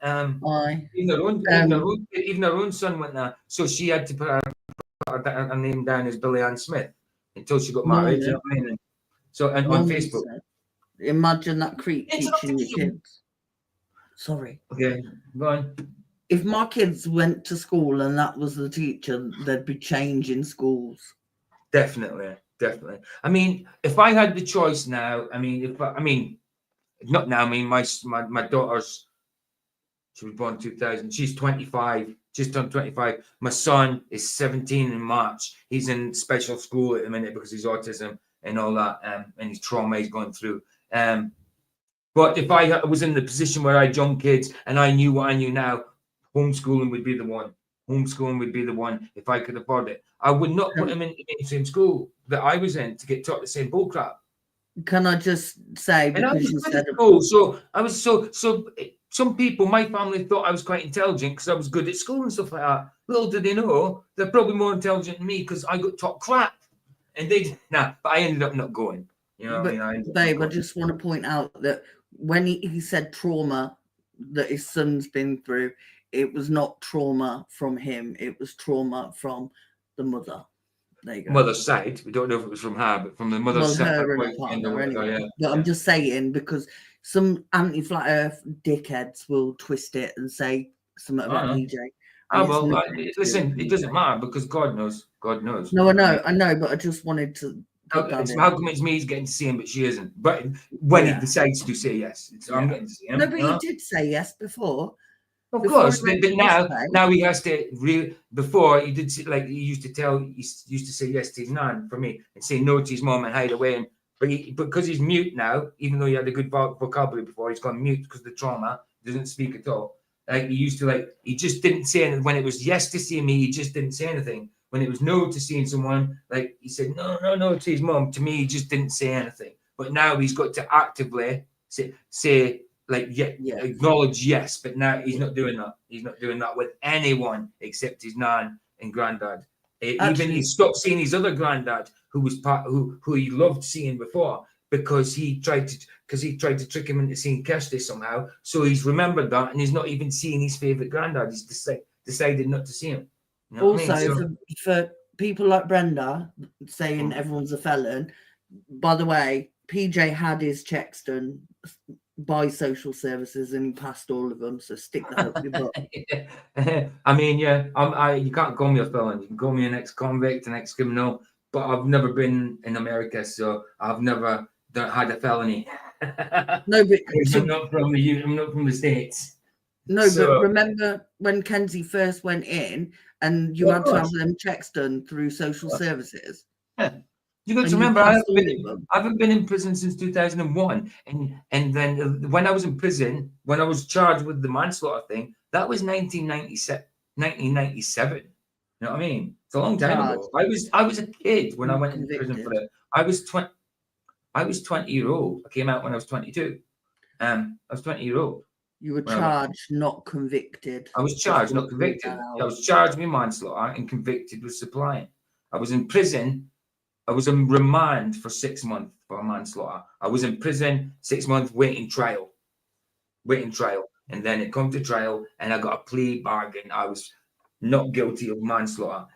S7: Even her own son went there, so she had to put her name down as Billy Ann Smith until she got married. You know what I mean? So, and on Facebook.
S6: Imagine that creep teaching your kids. Sorry.
S7: Okay, go on.
S6: If my kids went to school and that was the teacher, there'd be change in schools.
S7: Definitely. I mean, if I had the choice now, not now. I mean, my daughter's, she was born in 2000. She's 25, just turned 25. My son is 17 in March. He's in special school at the minute because he's autism and all that, and his trauma he's going through. But if I was in the position where I had young kids and I knew what I knew now, homeschooling would be the one. Homeschooling would be the one if I could afford it. I would not put him in the same school that I was in to get taught the same bullcrap.
S6: Can I just say, because you said
S7: so I was so some people, my family thought I was quite intelligent because I was good at school and stuff like that. Little did they know they're probably more intelligent than me because I got taught crap. And but I ended up not going. You know what I mean?
S6: Babe, I just want to point out that when he said trauma that his son's been through, it was not trauma from him. It was trauma from the mother. There you go.
S7: Mother's side. We don't know if it was from her, but from the mother's side.
S6: Her and her partner, anyway. But I'm just saying, because some anti-flat earth dickheads will twist it and say something about PJ.
S7: Listen, it doesn't matter because God knows. God knows.
S6: No, I know, but I just wanted to.
S7: How come it's me he's getting to see him, but she isn't? But when he decides to say yes, I'm getting to see him.
S6: No, but he did say yes before.
S7: Of course, but now he has to before he did like he used to say yes to his nan for me and say no to his mom and hide away. And because he's mute now, even though he had a good vocabulary before, he's gone mute because of the trauma. Doesn't speak at all. Like he used to he just didn't say anything. When it was yes to see me, he just didn't say anything. When it was no to seeing someone, like he said no to his mom. To me, he just didn't say anything. But now he's got to actively say like acknowledge yes. But now he's not doing that. He's not doing that with anyone except his nan and granddad. Even he stopped seeing his other granddad, who was who he loved seeing before, because he tried to trick him into seeing Kirsty somehow. So he's remembered that, and he's not even seeing his favorite granddad. He's decided not to see him. You know
S6: also, for people like Brenda saying everyone's a felon, by the way, PJ had his checks done by social services and he passed all of them. So stick that up your butt.
S7: I mean, you can't call me a felon. You can call me an ex-convict, an ex-criminal, but I've never been in America, so I've never had a felony.
S6: No, but
S7: I'm not from the States.
S6: No, but remember when Kenzie first went in and you had to have them checks done through social services?
S7: Yeah. You got to remember, I haven't been in prison since 2001. And then when I was in prison, when I was charged with the manslaughter thing, that was 1997. You know what I mean? It's a long time ago. I was a kid when I went into prison for it. I was 20-year-old. I came out when I was 22. I was 20-year-old.
S6: You were charged, not convicted.
S7: I was charged, not convicted. I was charged with manslaughter and convicted with supplying. I was in prison. I was in remand for 6 months for manslaughter. I was in prison 6 months waiting trial. And then it come to trial and I got a plea bargain. I was not guilty of manslaughter.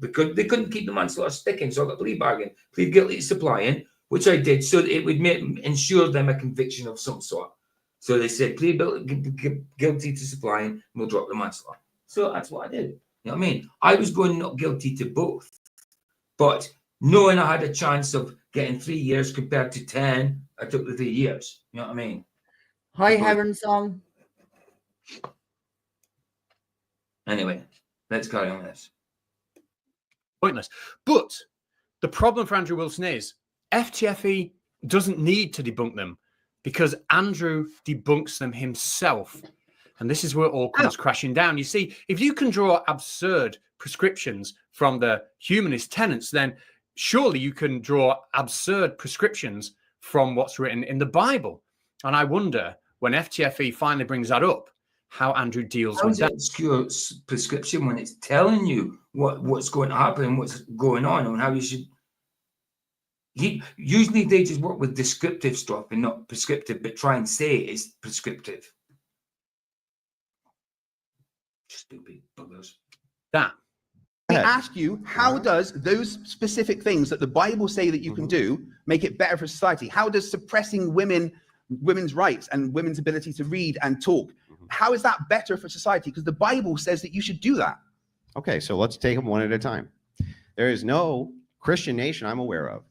S7: Because they couldn't keep the manslaughter sticking, so I got a plea bargain. Plead guilty to supplying, which I did, so it would ensure them a conviction of some sort. So they said, plead guilty to supplying, and we'll drop the manslaughter. So that's what I did. You know what I mean? I was going not guilty to both. But knowing I had a chance of getting 3 years compared to 10, I took the 3 years. You know what I mean?
S6: Hi, Heron Song.
S7: Anyway, let's carry on this.
S9: Pointless. But the problem for Andrew Wilson is FTFE doesn't need to debunk them because Andrew debunks them himself. And this is where it all comes crashing down. You see, if you can draw absurd prescriptions from the humanist tenets, then surely you can draw absurd prescriptions from what's written in the Bible. And I wonder, when FTFE finally brings that up, how Andrew deals with that.
S7: Obscure prescription when it's telling you what's going to happen, what's going on, and how you should. Usually they just work with descriptive stuff and not prescriptive, but try and say it's prescriptive. Stupid buggers.
S9: That.
S14: I ask you, how does those specific things that the Bible say that you can do make it better for society? How does suppressing women's rights and women's ability to read and talk, how is that better for society? Because the Bible says that you should do that.
S13: Okay, so let's take them one at a time. There is no Christian nation I'm aware of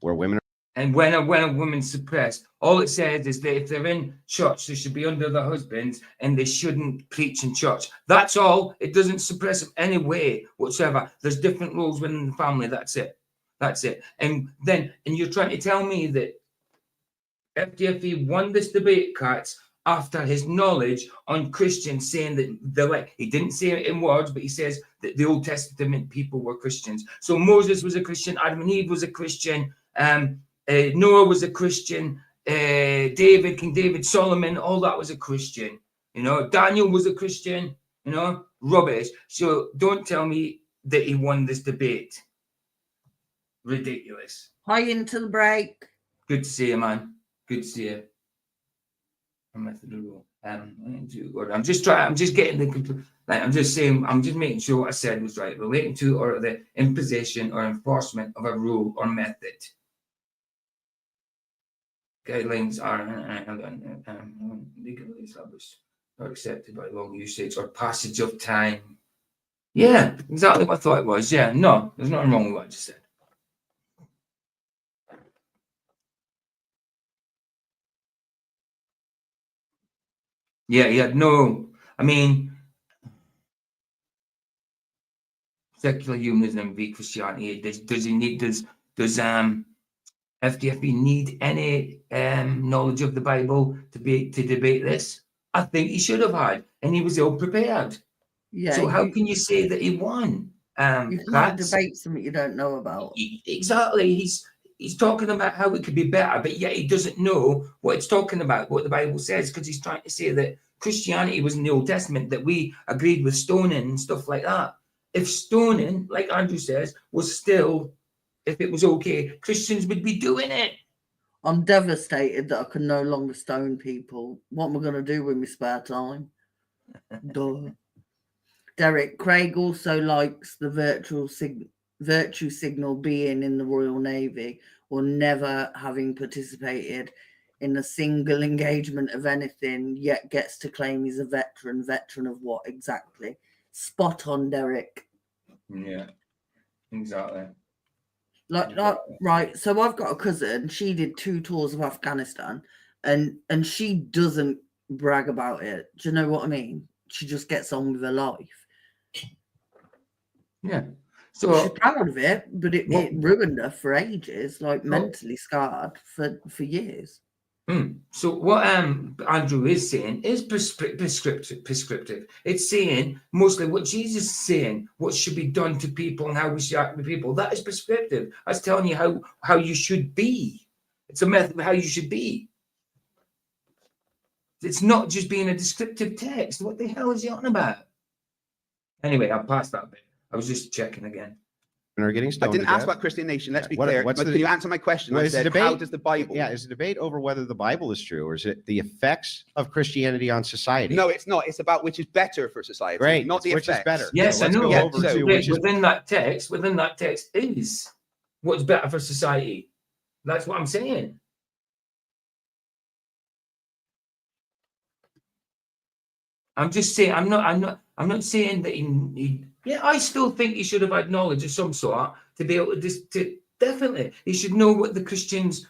S13: where women are.
S7: And when a woman's suppressed, all it says is that if they're in church, they should be under their husbands and they shouldn't preach in church. That's all. It doesn't suppress them any way whatsoever. There's different rules within the family. That's it. And you're trying to tell me that FTFE won this debate, Catz, after his knowledge on Christians saying that he didn't say it in words, but he says that the Old Testament people were Christians. So Moses was a Christian, Adam and Eve was a Christian, Noah was a Christian, King David, Solomon, all that was a Christian. You know, Daniel was a Christian, you know, rubbish. So don't tell me that he won this debate. Ridiculous.
S6: Hi, into the break.
S7: Good to see you, man. Good to see you. method of rule. I'm just getting the like I'm just saying, I'm just making sure what I said was right. Relating to or the imposition or enforcement of a rule or method. Guidelines are legally established or accepted by long usage or passage of time. Yeah, exactly what I thought it was. Yeah, no, there's nothing wrong with what I just said. Yeah, no, I mean, secular humanism v Christianity. Does FDFE need any knowledge of the Bible to debate this? I think he should have had, and he was ill prepared.
S6: Yeah.
S7: So how can you say that he won?
S6: You can't debate something you don't know about.
S7: Exactly. He's talking about how it could be better, but yet he doesn't know what it's talking about, what the Bible says, because he's trying to say that Christianity was in the Old Testament, that we agreed with stoning and stuff like that. If stoning, like Andrew says, was still, if it was okay, Christians would be doing it.
S6: I'm devastated that I can no longer stone people. What am I going to do with my spare time? Duh. Derek, Craig also likes the virtue signal being in the Royal Navy or never having participated in a single engagement of anything, yet gets to claim he's a veteran. Veteran of what exactly? Spot on, Derek.
S7: Yeah, exactly.
S6: Like right. So I've got a cousin. She did 2 tours of Afghanistan, and she doesn't brag about it. Do you know what I mean? She just gets on with her life.
S7: Yeah. So
S6: she's proud of it, but it ruined her for ages, like mentally scarred for years.
S7: So what Andrew is saying is prescriptive. It's saying mostly what Jesus is saying, what should be done to people and how we should act with people. That is prescriptive. That's telling you how you should be. It's a method of how you should be. It's not just being a descriptive text. What the hell is he on about? Anyway, I'll pass that bit. I was just checking again.
S13: Are getting stoned.
S14: I didn't ask about Christian nation. Let's be clear. Can you answer my question? I said, how does the Bible?
S13: Yeah, is the debate over whether the Bible is true, or is it the effects of Christianity on society?
S14: No, it's not. It's about which is better for society.
S13: Great.
S14: Not the
S13: which
S14: effects.
S13: is better.
S7: Yes,
S13: so
S7: I know.
S13: Within
S7: that text is what's better for society. That's what I'm saying. I'm just saying. I'm not saying that he. Yeah, I still think he should have had knowledge of some sort to be able to definitely. He should know what the Christians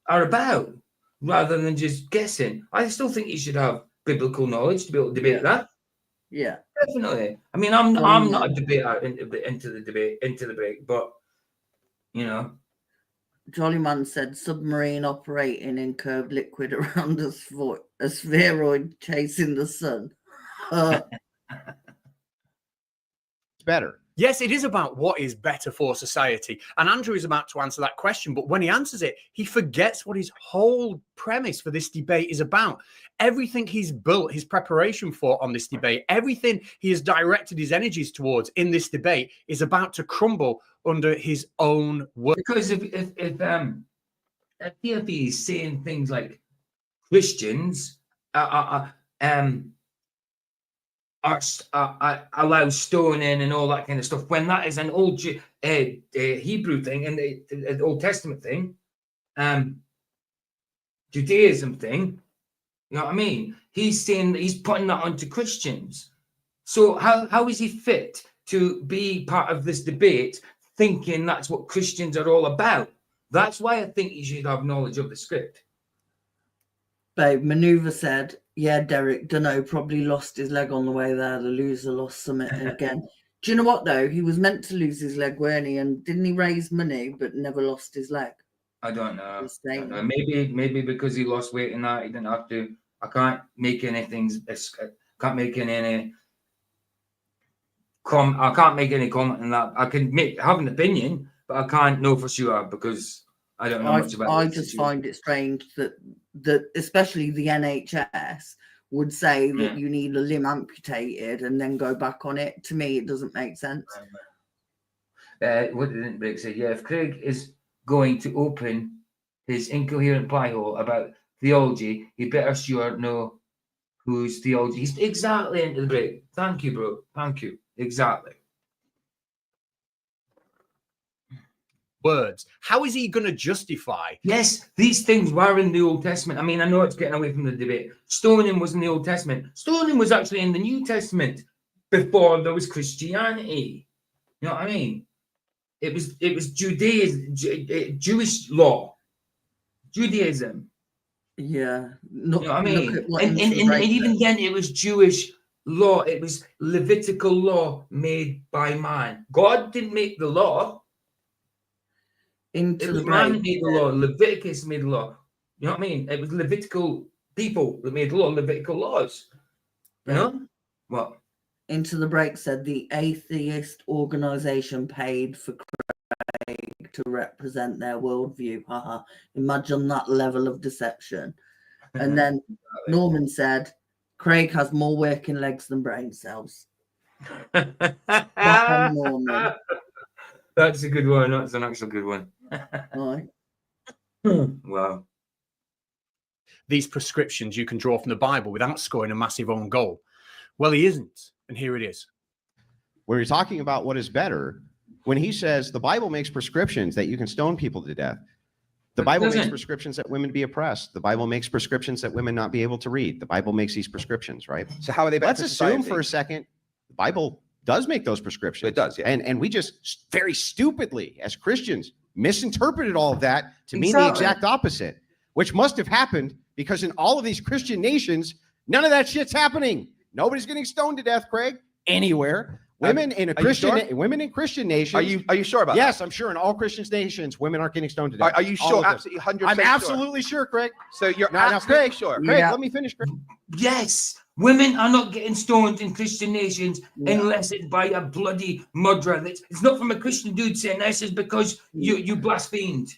S7: are about, rather than just guessing. I still think he should have biblical knowledge to be able to debate that.
S6: Yeah,
S7: definitely. I mean, I'm not a debater into the debate, but you know.
S6: Jolly Man said submarine operating in curved liquid around a spheroid chasing the sun.
S13: Better.
S9: Yes, it is about what is better for society. And Andrew is about to answer that question. But when he answers it, he forgets what his whole premise for this debate is about. Everything he's built his preparation for on this debate, everything he has directed his energies towards in this debate is about to crumble under his own work.
S7: Because if TFE is saying things like Christians allow stoning and all that kind of stuff, when that is an old Hebrew thing and the Old Testament thing, Judaism thing, you know what I mean? He's saying that he's putting that onto Christians. So how is he fit to be part of this debate thinking that's what Christians are all about? That's why I think he should have knowledge of the script.
S6: Babe, Maneuver said, yeah, Derek, dunno, probably lost his leg on the way there. The loser lost something again. Do you know what, though? He was meant to lose his leg, weren't he? And didn't he raise money, but never lost his leg?
S7: I don't know. Maybe because he lost weight and that, he didn't have to. I can't make any things. I can't make any comment on that. I can have an opinion, but I can't know for sure because I don't know much about it.
S6: I just find it strange that especially the NHS would say that you need a limb amputated and then go back on it. To me, it doesn't make sense.
S7: What didn't Brick say? Yeah, if Craig is going to open his incoherent pie hole about theology, you better sure know whose theology. He's exactly into the break. Thank you, bro. Thank you. Exactly.
S9: Words. How is he going to justify?
S7: Yes, these things were in the Old Testament. I mean, I know it's getting away from the debate. Stoning was in the Old Testament. Stoning was actually in the New Testament before there was Christianity. You know what I mean? It was Judaism, Jewish law, Judaism.
S6: Yeah.
S7: You know what I mean? And even then, it was Jewish law. It was Levitical law made by man. God didn't make the law. It was man that made the law. Leviticus made the law. You know what I mean? It was Levitical people that made the law, Levitical laws. You know? What?
S6: Into the Break said the atheist organization paid for Craig to represent their worldview. Haha. Imagine that level of deception. And then Norman said, Craig has more working legs than brain cells. Norman.
S7: That's a good one. That's an actual good one.
S6: Right.
S7: Wow.
S9: These prescriptions you can draw from the Bible without scoring a massive own goal. Well, he isn't. And here it is.
S13: Where you're talking about what is better, when he says the Bible makes prescriptions that you can stone people to death. The Bible makes prescriptions that women be oppressed. The Bible makes prescriptions that women not be able to read. The Bible makes these prescriptions, right?
S14: So how are they better?
S13: Let's assume for a second the Bible does make those prescriptions.
S14: It does, yeah.
S13: And we just very stupidly, as Christians, misinterpreted all of that to mean the exact opposite, which must have happened because in all of these Christian nations, none of that shit's happening. Nobody's getting stoned to death, Craig, anywhere. Women in Christian nations.
S14: Are you sure about that?
S13: Yes, I'm sure in all Christian nations, women aren't getting stoned to death.
S14: Are you sure? Absolutely 100%.
S13: I'm absolutely sure, Craig.
S14: So you're
S13: now, Craig,
S14: sure.
S13: Craig, let me finish, Craig.
S7: Yes, women are not getting stoned in Christian nations unless it's by a bloody murderer. It's not from a Christian dude saying this is because you blasphemed.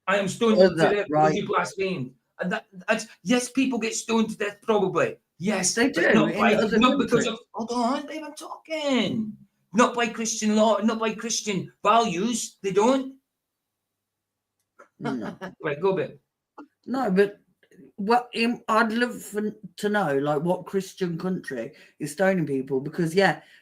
S7: I am stoned to death because you blasphemed. And that's yes, people get stoned to death probably. Yes,
S6: they do.
S7: Not because of. Hold on, babe, I'm talking. Not by Christian law, not by Christian values. They don't. Right, go babe.
S6: No, but I'd love to know, like, what Christian country is stoning people, because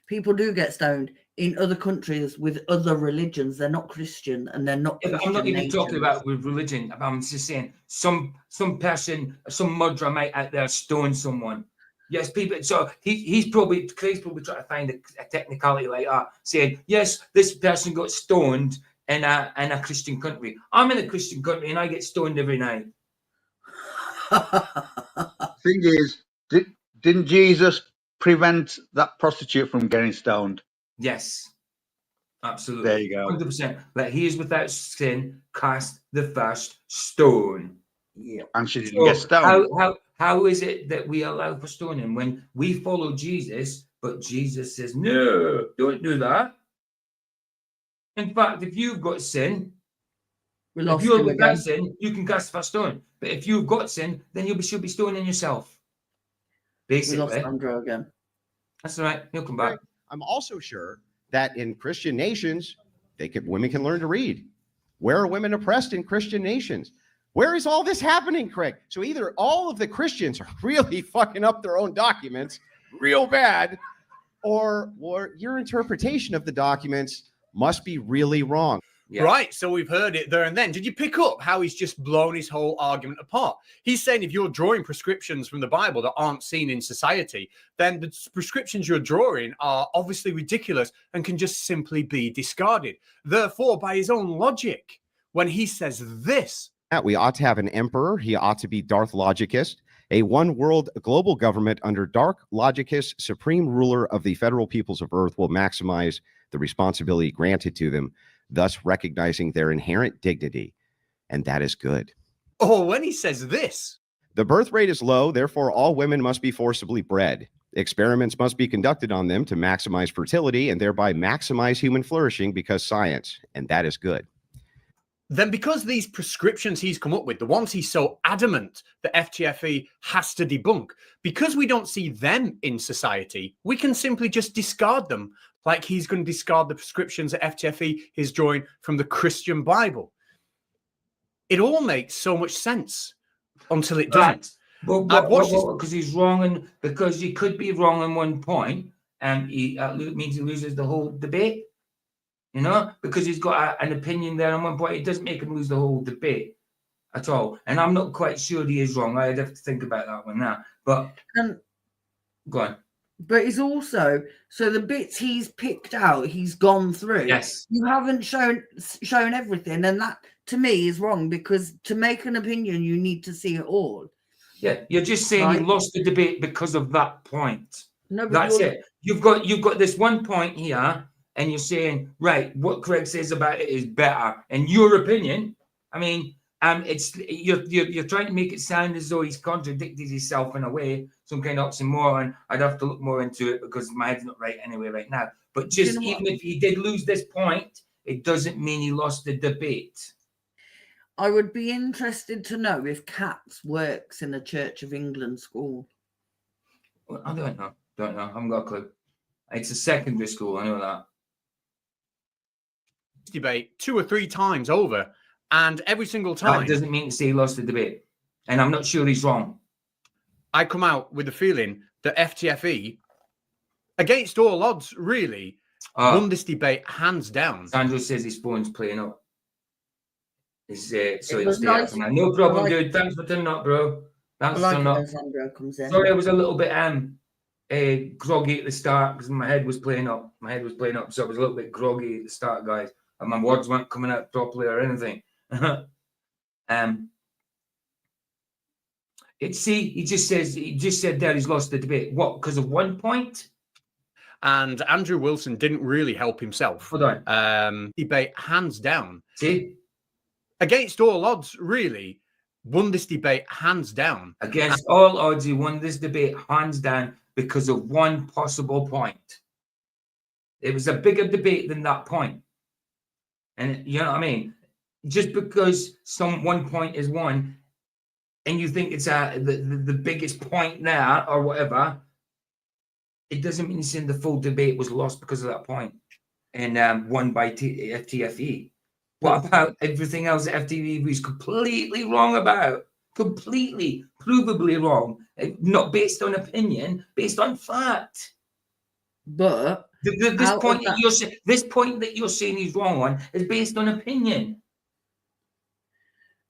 S6: people do get stoned in other countries with other religions. They're not Christian, and they're not.
S7: Yeah, I'm not even talking about with religion. I'm just saying some person, some murderer might out there stone someone. Yes, people. So Craig's probably trying to find a technicality like that, saying yes, this person got stoned in a Christian country. I'm in a Christian country and I get stoned every night.
S5: Thing is, didn't Jesus prevent that prostitute from getting stoned?
S7: Yes, absolutely.
S5: There you go.
S7: 100%. Let he is without sin cast the first stone.
S6: Yeah,
S5: and she didn't get stoned.
S7: How is it that we allow for stoning when we follow Jesus, but Jesus says, no, don't do that. In fact, if you've got sin, if you're without sin, you can cast the first stone. But if you've got sin, then you should be stoning yourself. Basically.
S6: We lost Andrew again.
S7: That's all right. He'll come back.
S13: I'm also sure that in Christian nations, women can learn to read. Where are women oppressed in Christian nations? Where is all this happening, Craig? So either all of the Christians are really fucking up their own documents real bad, or your interpretation of the documents must be really wrong.
S9: Yeah. Right, so we've heard it there and then. Did you pick up how he's just blown his whole argument apart? He's saying if you're drawing prescriptions from the Bible that aren't seen in society, then the prescriptions you're drawing are obviously ridiculous and can just simply be discarded. Therefore, by his own logic, when he says this,
S13: we ought to have an emperor. He ought to be Darth Logicus, a one world global government under Darth Logicus, supreme ruler of the federal peoples of Earth, will maximize the responsibility granted to them, thus recognizing their inherent dignity. And that is good.
S9: Oh, when he says this,
S13: the birth rate is low, therefore all women must be forcibly bred. Experiments must be conducted on them to maximize fertility and thereby maximize human flourishing because science, and that is good.
S9: Then because these prescriptions he's come up with, the ones he's so adamant that FTFE has to debunk, because we don't see them in society, we can simply just discard them, like he's going to discard the prescriptions that FTFE is drawing from the Christian Bible. It all makes so much sense. until it doesn't.
S7: But because he's wrong, and because he could be wrong on one point, and it means he loses the whole debate. You know, because he's got an opinion there on one point, it doesn't make him lose the whole debate at all. And I'm not quite sure he is wrong. I'd have to think about that one now. But go on.
S6: But it's also, so the bits he's picked out, he's gone through.
S7: Yes.
S6: You haven't shown everything, and that to me is wrong, because to make an opinion, you need to see it all.
S7: Yeah, you're just saying you lost the debate because of that point.
S6: No, but
S7: that's it. You've got this one point here, and you're saying, right, what Craig says about it is better. In your opinion, I mean, it's you're trying to make it sound as though he's contradicted himself in a way, some kind of oxymoron. I'd have to look more into it because my head's not right anyway right now. But just even if he did lose this point, it doesn't mean he lost the debate.
S6: I would be interested to know if Catz works in a Church of England school.
S7: Well, I don't know. I haven't got a clue. It's a secondary school. I know that.
S9: Debate 2 or 3 times over, and every single time.
S7: That doesn't mean to say he lost the debate. And I'm not sure he's wrong.
S9: I come out with the feeling that FTFE, against all odds, really, won this debate hands down.
S7: Sandro says his phone's playing up. So he'll stay up for now. No problem, dude. Thanks for turning up, bro. Thanks for turning up. Sorry, I was a little bit groggy at the start because my head was playing up. So I was a little bit groggy at the start, guys. And my words weren't coming out properly or anything. He just said there he's lost the debate. What? Because of one point?
S9: And Andrew Wilson didn't really help himself.
S7: Hold on.
S9: Debate hands down.
S7: See?
S9: Against all odds, really, won this debate hands down.
S7: Against all odds, he won this debate hands down because of one possible point. It was a bigger debate than that point. And you know what I mean? Just because one point is won and you think it's the biggest point there or whatever, it doesn't mean saying the full debate was lost because of that point and won by FTFE. What about everything else that FTV was completely wrong about? Completely, provably wrong. Not based on opinion, based on fact.
S6: But
S7: this point that you're saying he's wrong on is based on opinion.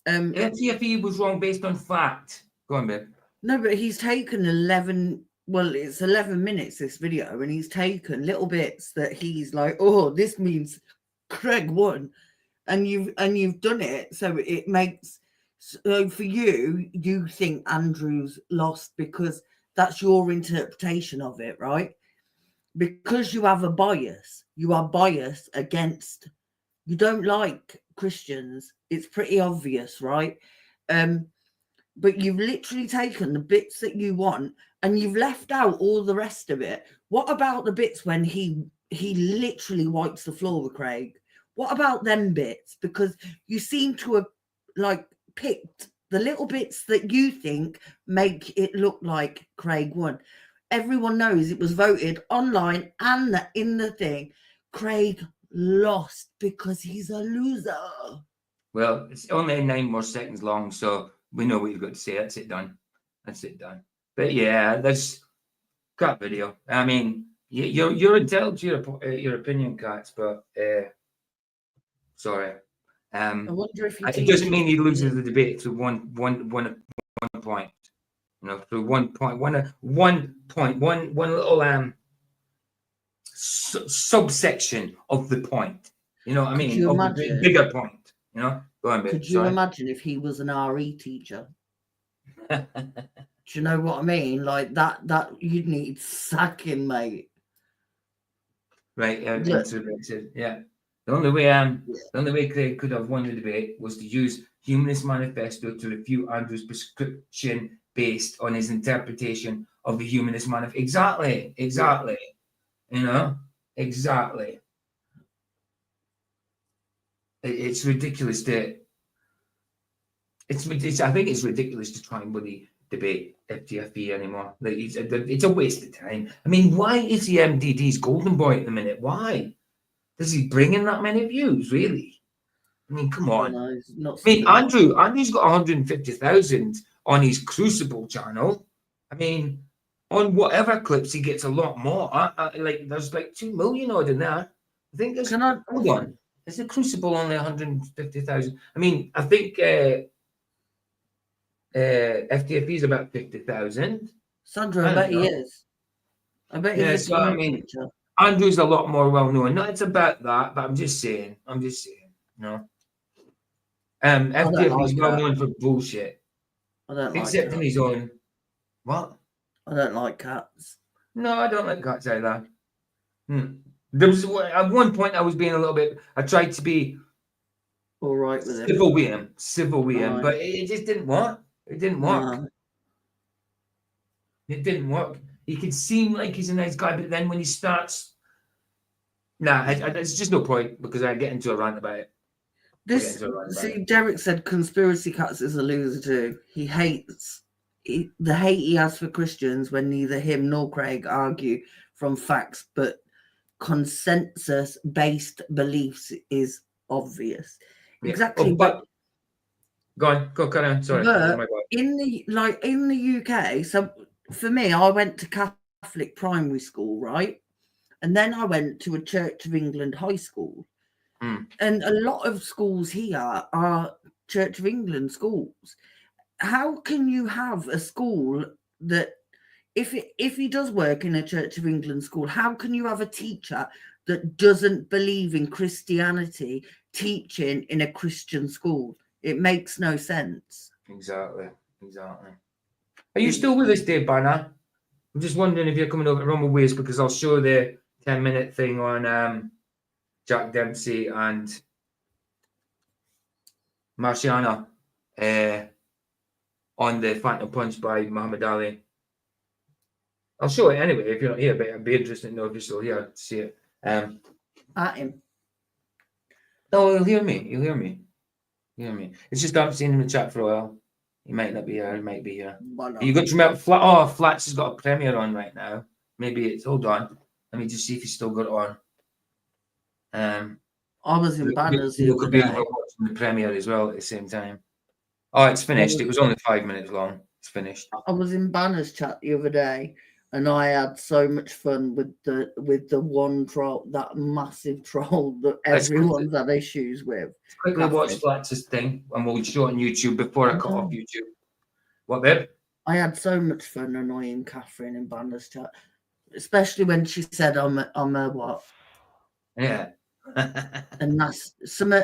S7: FTFE was wrong based on fact. Go on, babe.
S6: No, but he's taken 11. Well, it's 11 minutes, this video, and he's taken little bits that he's like, oh, this means Craig won. And you've done it, so it makes for you think Andrew's lost because that's your interpretation of it, right? Because you have a bias, you are biased against. You don't like Christians. It's pretty obvious, right? But you've literally taken the bits that you want and you've left out all the rest of it. What about the bits when he literally wipes the floor with Craig? What about them bits? Because you seem to have picked the little bits that you think make it look like Craig won. Everyone knows it was voted online and in the thing. Craig lost because he's a loser.
S7: Well, it's only 9 more seconds long, so we know what you've got to say. That's it done. But yeah, that's crap video. I mean, you're entitled to your opinion, Catz, but sorry.
S6: I wonder if
S7: it doesn't mean he loses the debate through one point. You know, through one little subsection of the point. You know what I mean? Of the bigger point. You know, go on, babe.
S6: Could you imagine if he was an RE teacher? Do you know what I mean? Like that you'd need sacking, mate.
S7: Right. Yeah. The only way Craig could have won the debate was to use Humanist Manifesto to refute Andrew's prescription based on his interpretation of the Humanist Manifesto. Exactly. You know, exactly. It's ridiculous I think it's ridiculous to try and bloody debate FTFE anymore. Like it's a waste of time. I mean, why is he MDD's golden boy at the minute? Why? Does he bring in that many views, really? I mean, come on.
S6: No, it's not
S7: I mean,
S6: something-
S7: Andrew's got 150,000 on his Crucible channel. I mean, on whatever clips, he gets a lot more. Like, there's like 2 million odd in there. I think there's. Hold on. Is the Crucible only 150,000? I mean, I think FTFE is about 50,000.
S6: Sandra, I bet he is. I bet
S7: Yeah,
S6: he's
S7: so I mean, Andrew's a lot more well known. No, it's about that, but I'm just saying. No. FTFE is well known for bullshit.
S6: I don't like
S7: except in his own. What?
S6: I don't like Catz.
S7: No, I don't like Catz either. There was at one point I was being a little bit. I tried to be
S6: all right with him,
S7: civil with him, but it just didn't work. It didn't work. It didn't work. He could seem like he's a nice guy, but then when he starts, it's just no point because I get into a rant about it.
S6: Derek said conspiracy Catz is a loser too. He hates the hate he has for Christians when neither him nor Craig argue from facts, but consensus-based beliefs is obvious.
S7: Yeah.
S6: Exactly,
S7: but go on. Sorry.
S6: But in the UK, so for me, I went to Catholic primary school, right? And then I went to a Church of England high school. And a lot of schools here are Church of England schools. How can you have a school that, if he does work in a Church of England school, how can you have a teacher that doesn't believe in Christianity teaching in a Christian school? It makes no sense.
S7: Exactly. Are you still with us, Dave Banner? I'm just wondering if you're coming over to Rumble Ways because I'll show the 10-minute thing on Jack Dempsey and Marciana on the Phantom Punch by Muhammad Ali. I'll show it anyway if you're not here, but it'd be interesting to know if you're still here to see it.
S6: At him.
S7: Oh, he'll hear me. It's just I haven't seen him in the chat for a while. He might not be here. He might be here. You got to remember, Flats has got a premiere on right now. Maybe it's. Hold on. Let me just see if he's still got it on.
S6: I was in Banners.
S7: You could be watching the premiere as well at the same time. Oh, it's finished. It was only 5 minutes long. It's finished.
S6: I was in Banners chat the other day, and I had so much fun with the one troll, that massive troll that everyone's had issues with.
S7: Quickly watch Flatz's thing, and we'll show it on YouTube before I cut off YouTube. What, babe?
S6: I had so much fun annoying Catherine in Banners chat, especially when she said I'm a what?
S7: Yeah.
S6: And that's some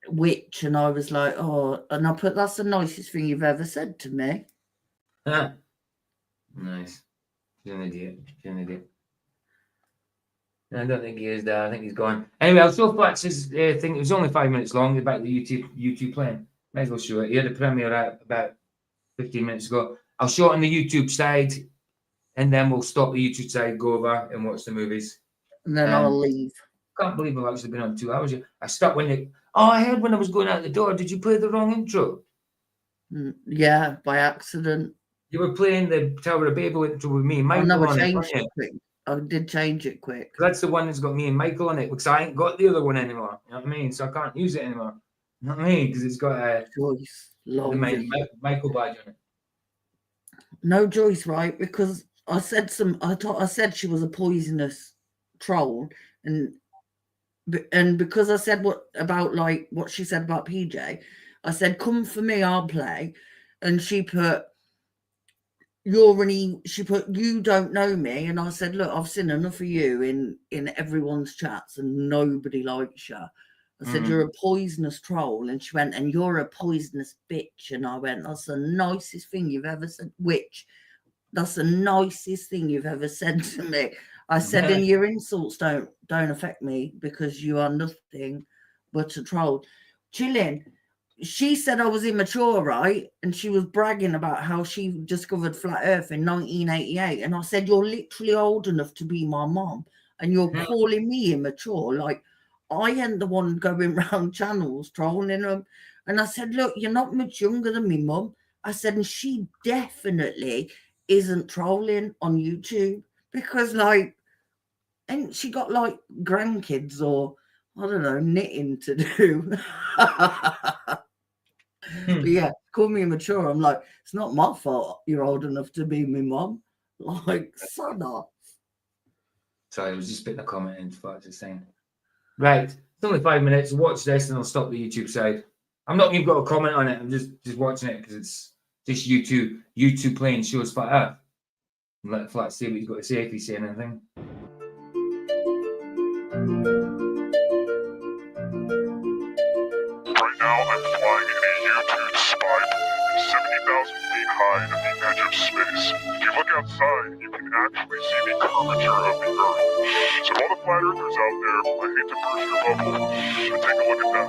S6: witch, and I was like, oh, and I put, that's the nicest thing you've ever said to me.
S7: Nice. She's an idiot. I don't think he is there. I think he's gone. Anyway, I'll show Flatz's thing. It was only 5 minutes long. About the YouTube playing. Might as well show it. He had a premiere out about 15 minutes ago. I'll show it on the YouTube side, and then we'll stop the YouTube side, go over and watch the movies.
S6: And then I'll leave.
S7: Can't believe I've actually been on 2 hours yet. I stopped I heard when I was going out the door. Did you play the wrong intro?
S6: Yeah, by accident.
S7: You were playing the Tower of Babel intro with me and Michael
S6: I
S7: on
S6: changed
S7: it.
S6: it quick. I did change it quick.
S7: That's the one that's got me and Michael on it because I ain't got the other one anymore. You know what I mean? So I can't use it anymore. You know what I mean? Because it's got a
S6: Joyce.
S7: Michael badge on it.
S6: No Joyce, right? Because I said I said she was a poisonous troll, and because I said what she said about PJ, I said, come for me, I'll play. And she put, you don't know me. And I said, look, I've seen enough of you in everyone's chats and nobody likes you. I said, you're a poisonous troll. And she went, and you're a poisonous bitch. And I went, that's the nicest thing you've ever said. That's the nicest thing you've ever said to me. I said, and your insults don't affect me because you are nothing but a troll. Chilling. She said I was immature, right? And she was bragging about how she discovered flat earth in 1988. And I said, you're literally old enough to be my mom and you're calling me immature. Like, I ain't the one going round channels trolling them. And I said, look, you're not much younger than me, mum. I said, and she definitely isn't trolling on YouTube because, like, and she got like grandkids or I don't know, knitting to do. But yeah, call me immature. I'm like, it's not my fault you're old enough to be my mum. Like, son off.
S7: Sorry, I was just putting a comment in for what I was just saying. Right, it's only 5 minutes. Watch this and I'll stop the YouTube side. I'm not even got a comment on it. I'm just watching it because it's just YouTube playing shows Flat Earth. And let Flat say what he's got to say if he's saying anything.
S17: Right now, I'm flying in a U2 spy balloon 70,000 feet high at the edge of space. If you look outside, you can actually see the curvature of the Earth. So all the flat earthers out there, I hate to burst your bubble, but take a look at that.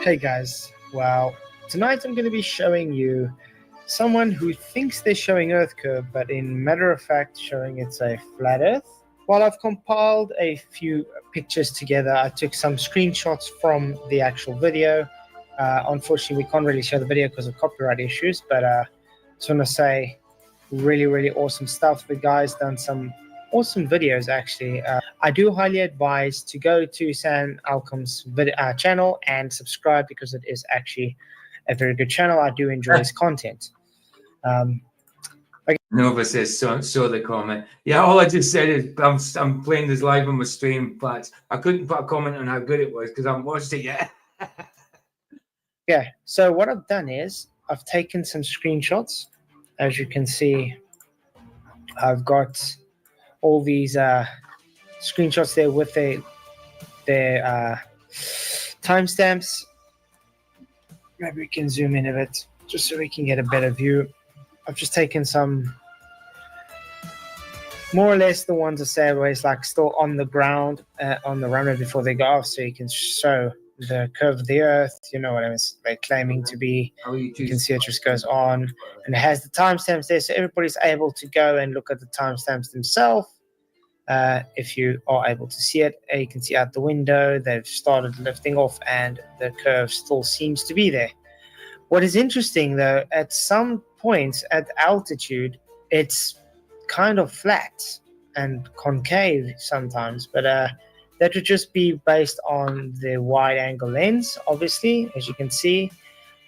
S18: Hey guys, well, tonight I'm going to be showing you someone who thinks they're showing Earth curve, but in matter of fact showing it's a flat Earth. While I've compiled a few pictures together, I took some screenshots from the actual video. Unfortunately, we can't really show the video because of copyright issues, but I just want to say really awesome stuff. The guy's done some awesome videos, actually. I do highly advise to go to San Alcom's channel and subscribe because it is actually a very good channel. I do enjoy his content.
S7: Nova says, saw the comment. Yeah, all I just said is I'm playing this live on my stream, but I couldn't put a comment on how good it was because I haven't watched it yet.
S18: Yeah, so what I've done is I've taken some screenshots. As you can see, I've got all these screenshots there with their timestamps. Maybe we can zoom in a bit just so we can get a better view. I've just taken some, more or less the ones I say where it's like still on the ground, on the runway before they go off, so you can show the curve of the Earth, you know what I mean, they're claiming to be. You can see it just goes on, and it has the timestamps there, so everybody's able to go and look at the timestamps themselves. If you are able to see it, you can see out the window, they've started lifting off, and the curve still seems to be there. What is interesting, though, at some points at altitude, it's kind of flat and concave sometimes, but that would just be based on the wide-angle lens, obviously, as you can see.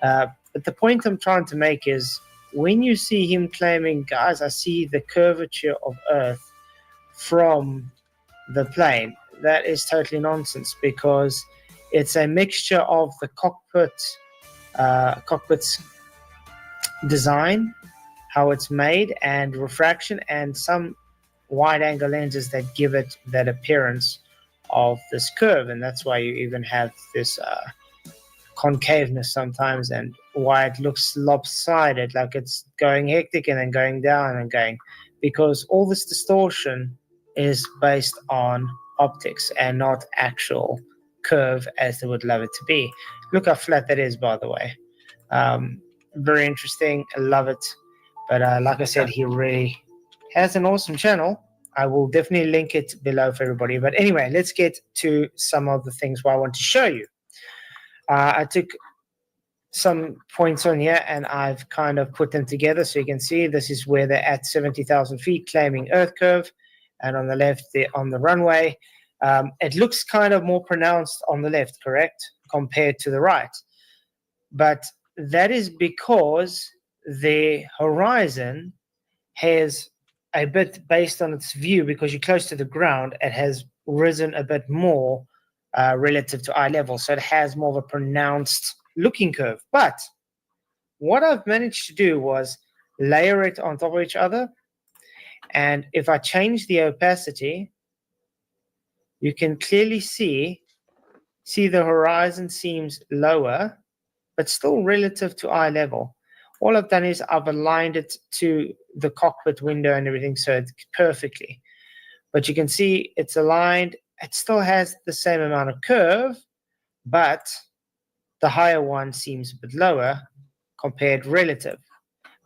S18: But the point I'm trying to make is when you see him claiming, guys, I see the curvature of Earth from the plane, that is totally nonsense because it's a mixture of the cockpit's design, how it's made, and refraction, and some wide-angle lenses that give it that appearance of this curve, and that's why you even have this concaveness sometimes, and why it looks lopsided, like it's going hectic and then going down and going, because all this distortion is based on optics and not actual curve as they would love it to be. Look how flat that is, by the way. Very interesting. I love it. But like I said, he really has an awesome channel. I will definitely link it below for everybody. But anyway, let's get to some of the things what I want to show you. I took some points on here and I've kind of put them together so you can see this is where they're at 70,000 feet claiming Earth curve, and on the left they're on the runway. It looks kind of more pronounced on the left, correct, compared to the right, but that is because the horizon has a bit, based on its view, because you're close to the ground, it has risen a bit more relative to eye level, so it has more of a pronounced looking curve. But what I've managed to do was layer it on top of each other, and if I change the opacity, you can clearly see the horizon seems lower but still relative to eye level. All I've done is I've aligned it to the cockpit window and everything, so it's perfectly. But you can see it's aligned. It still has the same amount of curve, but the higher one seems a bit lower compared relative.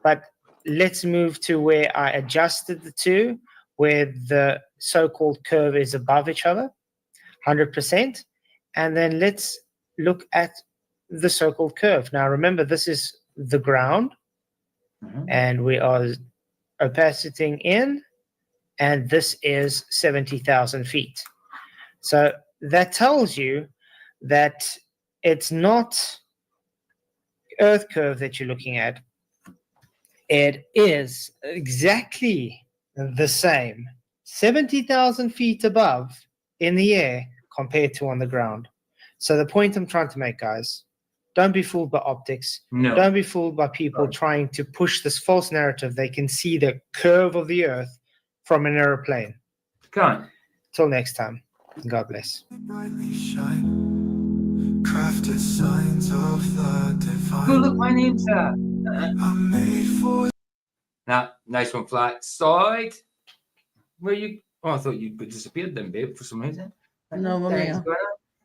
S18: But let's move to where I adjusted the two, where the so-called curve is above each other, 100%. And then let's look at the so-called curve. Now, remember, this is the ground, and we are opacitying in, and this is 70,000 feet. So that tells you that it's not Earth curve that you're looking at. It is exactly the same, 70,000 feet above in the air compared to on the ground. So the point I'm trying to make, guys, don't be fooled by optics.
S7: No.
S18: Don't be fooled by people trying to push this false narrative. They can see the curve of the Earth from an airplane.
S7: Can't.
S18: Till next time. God bless.
S19: Crafted signs of the divine.
S7: Oh, look, my name's
S19: I'm made for.
S7: Nah, nice one, Flatzoids. Where you? Oh, I thought you disappeared then, babe, for some reason.
S6: No, I'm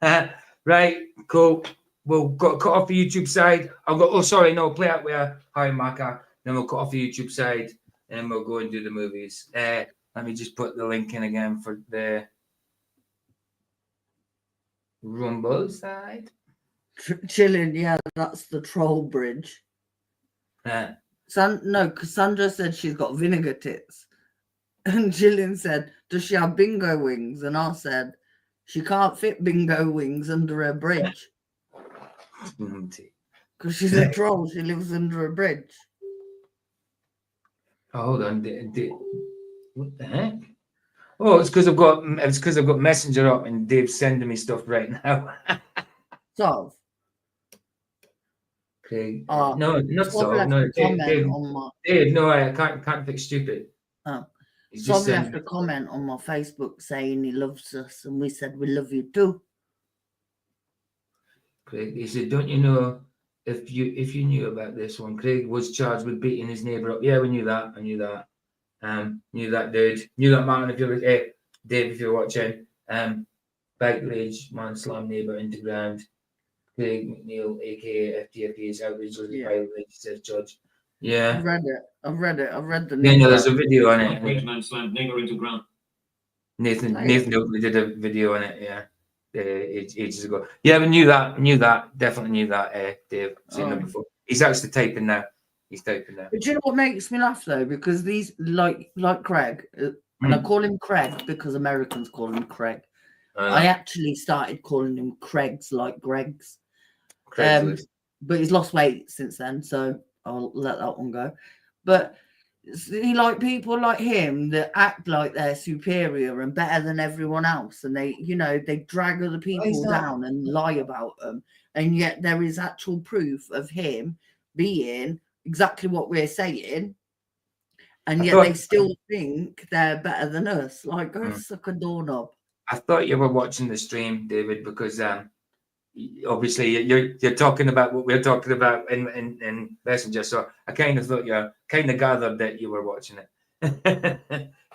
S6: here.
S7: Right, cool. We'll cut off the YouTube side. I'll go. Oh, sorry, no. Play out with Harry Marker. Then we'll cut off the YouTube side, and we'll go and do the movies. Let me just put the link in again for the Rumble side.
S6: Chilling, yeah, that's the troll bridge. No, Cassandra said she's got vinegar tits. And Jillian said, does she have bingo wings? And I said, she can't fit bingo wings under her bridge. Because she's a troll, she lives under a bridge.
S7: Oh, hold on. What the heck? Oh, it's because I've got Messenger up and Dave's sending me stuff right now.
S6: So
S7: Craig. No, not so. No, Dave, no, I can't fix stupid.
S6: Oh. Somebody left a comment on my Facebook saying he loves us, and we said we love you too.
S7: Craig, he said, don't you know if you knew about this one, Craig was charged with beating his neighbour up. Yeah, we knew that. I knew that. Knew that, dude. Knew that, Martin. If you're Dave, if you're watching, bike rage, man, slam neighbour into ground. Craig McNeil, aka FTFE, is outrageously violent, says judge. Yeah,
S6: I've read the
S7: news. Yeah, no, there's a video on it.
S20: Man slammed nigger into ground.
S7: Nathan Oakley did a video on it. Yeah, ages ago. Yeah, we knew that. Definitely knew that. Dave, seen that before. He's actually typing now. He's typing now.
S6: But do you know what makes me laugh though? Because these like Craig, and I call him Craig because Americans call him Craig. I actually started calling him Craigs like Greg's. But he's lost weight since then, so I'll let that one go. But see, like people like him that act like they're superior and better than everyone else, and they drag other people down and lie about them, and yet there is actual proof of him being exactly what we're saying, and yet they still think they're better than us. Like, go suck a doorknob.
S7: I thought you were watching the stream, David, because obviously you're talking about what we're talking about in Messenger. So I kind of thought gathered that you were watching it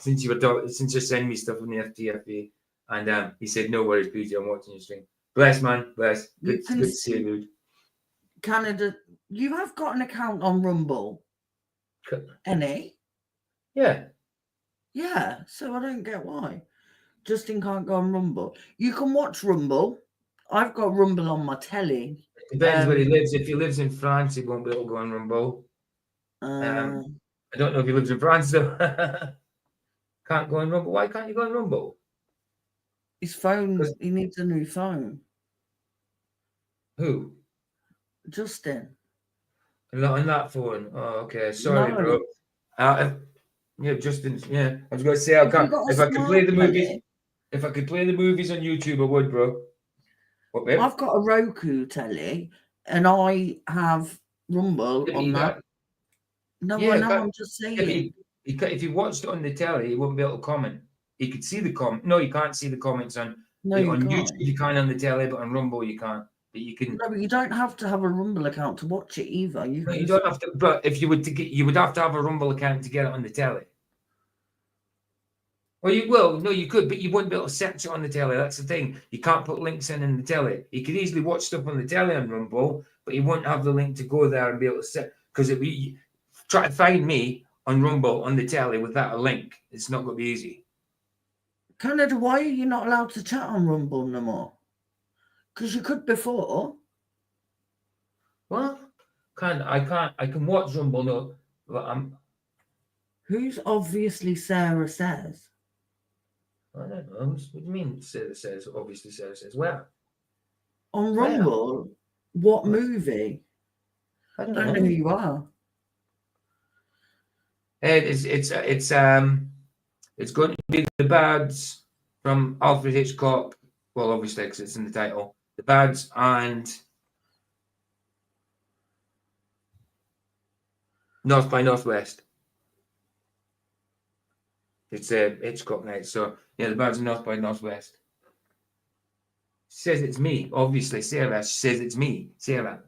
S7: since you sent me stuff from the FTFE, and he said no worries, Pooja, I'm watching your stream. Bless, man, bless. Good to see you, dude.
S6: Canada, you have got an account on Rumble, any?
S7: Yeah.
S6: So I don't get why Justin can't go on Rumble. You can watch Rumble. I've got Rumble on my telly.
S7: Depends where he lives. If he lives in France, he won't be able to go on Rumble. I don't know if he lives in France, though. Can't go on Rumble. Why can't you go on Rumble?
S6: His phone, he needs a new phone.
S7: Who?
S6: Justin.
S7: Not on that phone. Oh, okay. Sorry, bro. Justin. Yeah, I was going to say I can't. If I could play the movies, if I could play the movies on YouTube, I would, bro. What, babe?
S6: I've got a Roku telly, and I have Rumble on that. No, I'm just saying.
S7: If he watched it on the telly, he wouldn't be able to comment. He could see the comment. No, you can't see the comments on YouTube. You can on the telly, but on Rumble you can't. But you can.
S6: No, but you don't have to have a Rumble account to watch it either.
S7: You don't have to. But if you would you would have to have a Rumble account to get it on the telly. Well, you will. No, you could, but you wouldn't be able to search it on the telly. That's the thing. You can't put links in the telly. You could easily watch stuff on the telly on Rumble, but you wouldn't have the link to go there and be able to set. Because if you try to find me on Rumble on the telly without a link, it's not going to be easy.
S6: Canada, why are you not allowed to chat on Rumble no more? Because you could before.
S7: Well, I can watch Rumble, no, but
S6: Who's obviously Sarah Says?
S7: I don't know. What do you mean Sarah Says? Obviously Sarah Says. Where?
S6: On Rumble? What movie?
S7: I don't
S6: know
S7: know
S6: who you are.
S7: It's going to be The Birds from Alfred Hitchcock. Well, obviously, because it's in the title. The Birds and North by Northwest. It's a Hitchcock night. So, yeah, The Birds and North by Northwest. She says it's me. Obviously, Sarah. She says it's me, Sarah.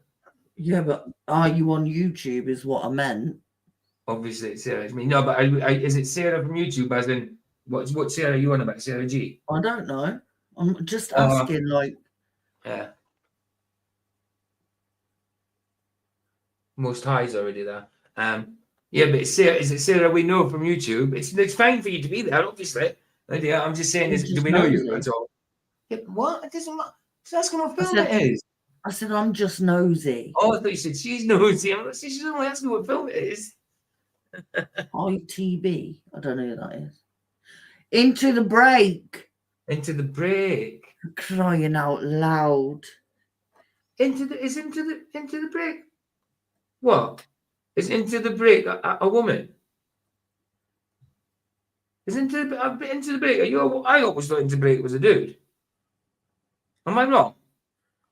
S6: Yeah, but are you on YouTube is what I meant.
S7: Obviously, it's Sarah. It's me. No, but is it Sarah from YouTube? As in, what Sarah are you on about? Sarah G?
S6: I don't know. I'm just asking, like.
S7: Yeah. Most highs already there. Yeah, but it's Sarah, is it Sarah we know from YouTube? It's fine for you to be there, obviously. Yeah, I'm just saying, do we know you at all? Yeah, what? It doesn't matter. Just asking what film it is.
S6: I said, I'm just nosy.
S7: Oh, I thought you said she's nosy. I'm like, she's only asking what film it is.
S6: ITB. I don't know who that is. Into the Break.
S7: Into the Break.
S6: Crying out loud.
S7: Into the Break. What? Is Into the Break a woman? Is Into the Break? I always thought Into the Break was a dude. Am I wrong?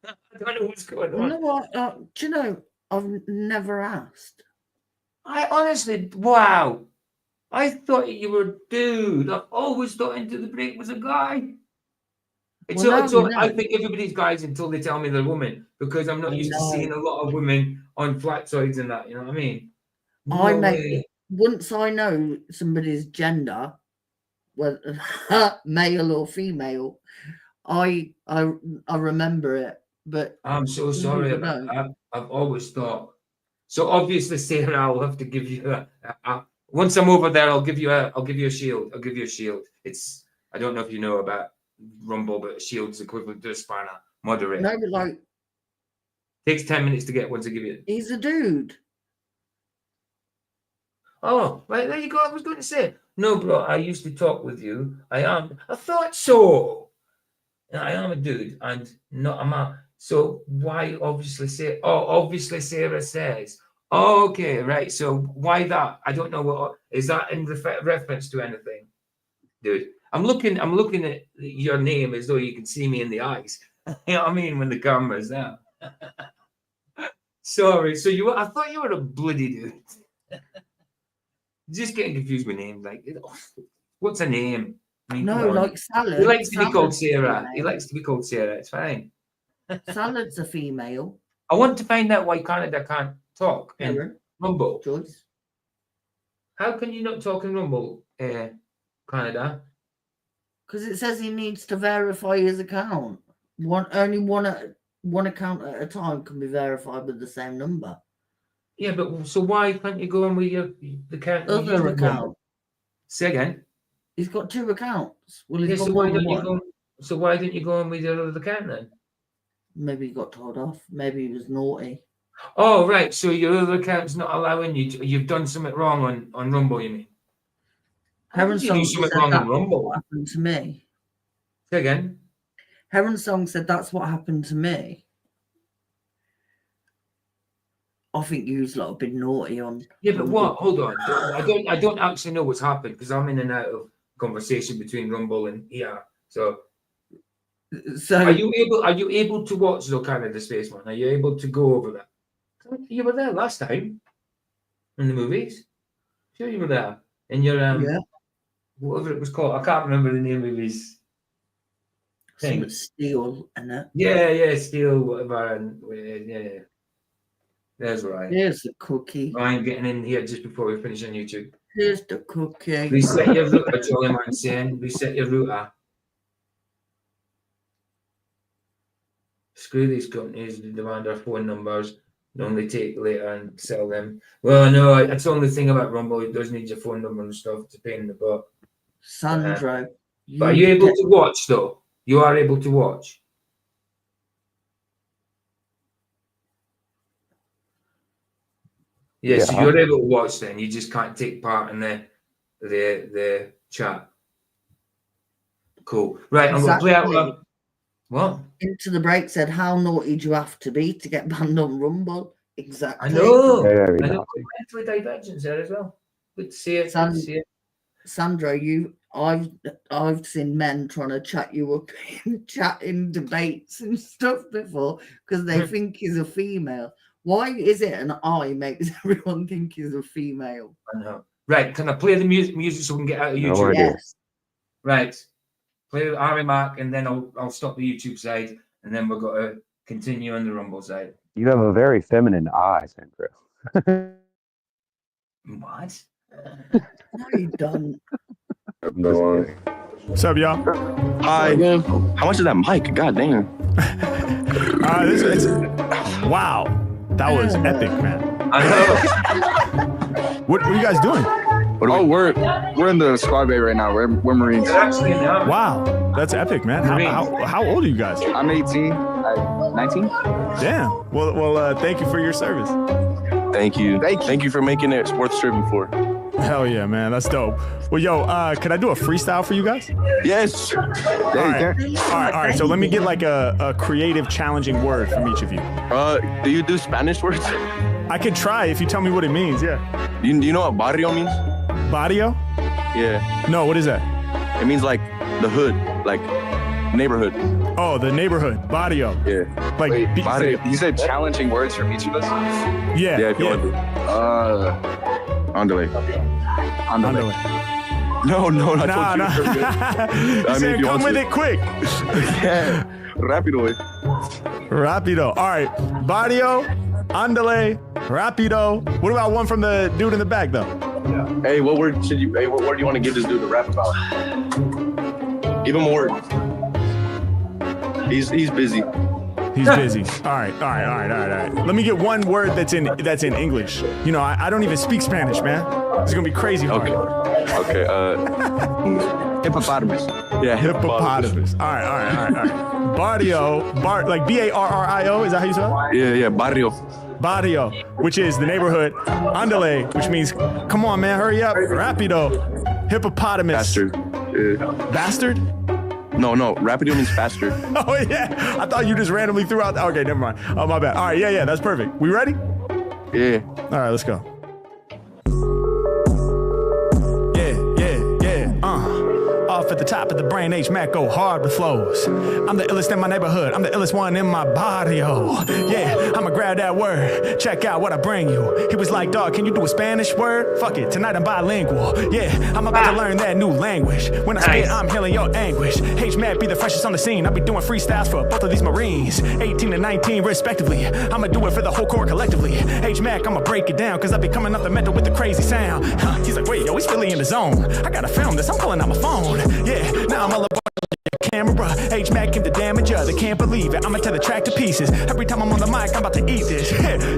S7: I don't know what's going on.
S6: You know what? Do you know? I've never asked.
S7: I honestly, wow. I thought you were a dude. I always thought Into the Break was a guy. I think everybody's guys until they tell me they're women, because I'm not used to seeing a lot of women on Flatzoids and that. You know what I mean?
S6: Once I know somebody's gender, whether male or female, I remember it. But
S7: I'm so sorry about that. I've always thought. So obviously, Sarah, I'll have to give you once I'm over there, I'll give you a shield. I'll give you a shield. I don't know if you know about Rumble, but a shield's equivalent to a spanner. Moderate.
S6: No, but like
S7: takes 10 minutes to get one to give you.
S6: He's a dude.
S7: Oh, right, there you go. I was going to say, no, bro, I used to talk with you. I thought so. I am a dude and not a man. So why obviously say, obviously Sarah Says. Oh, okay, right. So why that? I don't know what, is that in reference to anything? Dude, I'm looking at your name as though you can see me in the eyes. You know what I mean? When the camera's there. Sorry. So I thought you were a bloody dude. Just getting confused with names. Like, what's a name? I mean,
S6: no, like Salad.
S7: He likes to be called Sarah. He likes to be called Sarah. It's fine.
S6: Salad's a female.
S7: I want to find out why Canada can't talk in Rumble.
S6: Joyce.
S7: How can you not talk in Rumble, Canada?
S6: Because it says he needs to verify his account. Only one account at a time can be verified with the same number.
S7: Yeah, but so why can't you go on with the account?
S6: Other account.
S7: Say again.
S6: He's got two accounts. Well, he's got
S7: so
S6: more
S7: why
S6: than
S7: don't
S6: one.
S7: you go? So why didn't you go on with your other account then?
S6: Maybe he got told off. Maybe he was naughty.
S7: Oh, right. So your other account's not allowing you to. You've done something wrong on Rumble, you mean?
S6: Heron
S7: Song
S6: Song
S7: said
S6: said
S7: wrong on
S6: that's
S7: Rumble.
S6: what happened to me.
S7: Say again.
S6: Heron Song said that's what happened to me. I think you've lot have been naughty on.
S7: Yeah, but what? Hold on. I don't actually know what's happened because I'm in and out of conversation between Rumble and here. So are you able to watch the Canada Spaceman? Are you able to go over that? You were there last time in the movies. Sure, you were there in your whatever it was called. I can't remember the name of his thing.
S6: Some Steel in it.
S7: Yeah, Steel, whatever, and yeah. There's right.
S6: Here's the cookie.
S7: I'm getting in here just before we finish on YouTube.
S6: Here's the cookie.
S7: Reset your router, Jolly Man saying. Reset your router. Screw these companies that demand our phone numbers and only take later and sell them. Well, no, that's the only thing about Rumble. It does need your phone number and stuff. It's a pain in the butt.
S6: Sandro.
S7: But are you able to watch, though? You are able to watch. Yeah, so you're able to watch then. You just can't take part in the the chat. Cool. Right, I'm going to play out. What?
S6: Into the Break said, how naughty do you have to be to get banned on Rumble? Exactly.
S7: I know.
S6: Very
S7: I know. Mentally divergence there as well. Good to see it.
S6: Sandra, I've seen men trying to chat you up in chatting debates and stuff before because they think he's a female. Why is it an I makes everyone think he's a female?
S7: I know. Right, can I play the music so we can get out of YouTube?
S6: Yes.
S7: Right. Play with Ari Mark and then I'll stop the YouTube side and then we've got to continue on the Rumble side.
S20: You have a very feminine eye, Sandra.
S7: What?
S6: No, you don't.
S4: What's up, y'all?
S8: Hi. How much is that mic? God damn.
S4: Wow. That was epic, man.
S7: I know.
S4: What are you guys doing?
S20: We're in the squad bay right now. We're Marines.
S4: Wow, that's epic, man. How old are you guys?
S20: I'm 18. 19.
S4: Damn. Well, thank you for your service.
S8: Thank you. Thank you for making it worth serving for.
S4: Hell yeah, man. That's dope. Well, yo, can I do a freestyle for you guys?
S8: Yes.
S4: All right. So let me get like a creative, challenging word from each of you.
S8: Do you do Spanish words?
S4: I could try if you tell me what it means. Yeah.
S8: Do you know what barrio means?
S4: Barrio?
S8: Yeah.
S4: No, what is that?
S8: It means like the hood, like neighborhood.
S4: Oh, the neighborhood. Barrio.
S8: Yeah.
S4: Like
S20: barrio. You said challenging words from each of us?
S4: Yeah.
S8: Yeah, if you want to. Andale. No, not
S4: I mean, come with it quick.
S8: Yeah. Rapido.
S4: All right. Barrio, andale, rapido. What about one from the dude in the back, though?
S8: Yeah. Hey, what word do you want to give this dude to rap about? Give him a word. He's busy.
S4: He's busy. All right. Let me get one word that's in English. You know, I don't even speak Spanish, man. It's gonna be crazy hard.
S8: Okay.
S20: Hippopotamus.
S8: Yeah,
S4: hippopotamus. All right. Barrio, like Barrio, is that how you spell it?
S8: Yeah, barrio.
S4: Barrio, which is the neighborhood. Andale, which means, come on, man, hurry up. Rapido. Hippopotamus.
S8: Bastard.
S4: Bastard?
S8: No, rapido means faster.
S4: Oh, yeah. I thought you just randomly threw out. Okay, never mind. Oh, my bad. All right, yeah, that's perfect. We ready?
S8: Yeah.
S4: All right, let's go. Off at the top of the brain, H-Mac go hard with flows. I'm the illest in my neighborhood. I'm the illest one in my barrio. Yeah, I'ma grab that word. Check out what I bring you. He was like, dog, can you do a Spanish word? Fuck it, tonight I'm bilingual. Yeah, I'm about to learn that new language. When I spit, I'm healing your anguish. H-Mac be the freshest on the scene. I'll be doing freestyles for both of these Marines. 18 and 19 respectively. I'ma do it for the whole corps collectively. H-Mac, I'ma break it down, cause I be coming up the mental with the crazy sound. He's like, wait, yo, he's really in the zone. I gotta film this, I'm pulling out my phone. Yeah, now I'm all about the camera. H-Mac came to damage ya, they can't believe it. I'ma tear the track to pieces. Every time I'm on the mic, I'm about to eat this.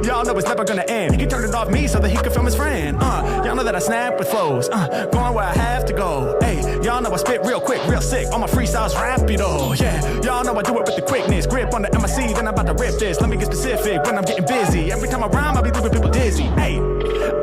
S4: Y'all know it's never gonna end. He turned it off me so that he could film his friend. Y'all know that I snap with flows. Going where I have to go. Hey, y'all know I spit real quick, real sick. All my freestyles rapido. Yeah, y'all know I do it with the quickness. Grip on the MIC, then I'm about to rip this. Let me get specific when I'm getting busy. Every time I rhyme, I be leaving people dizzy. Hey,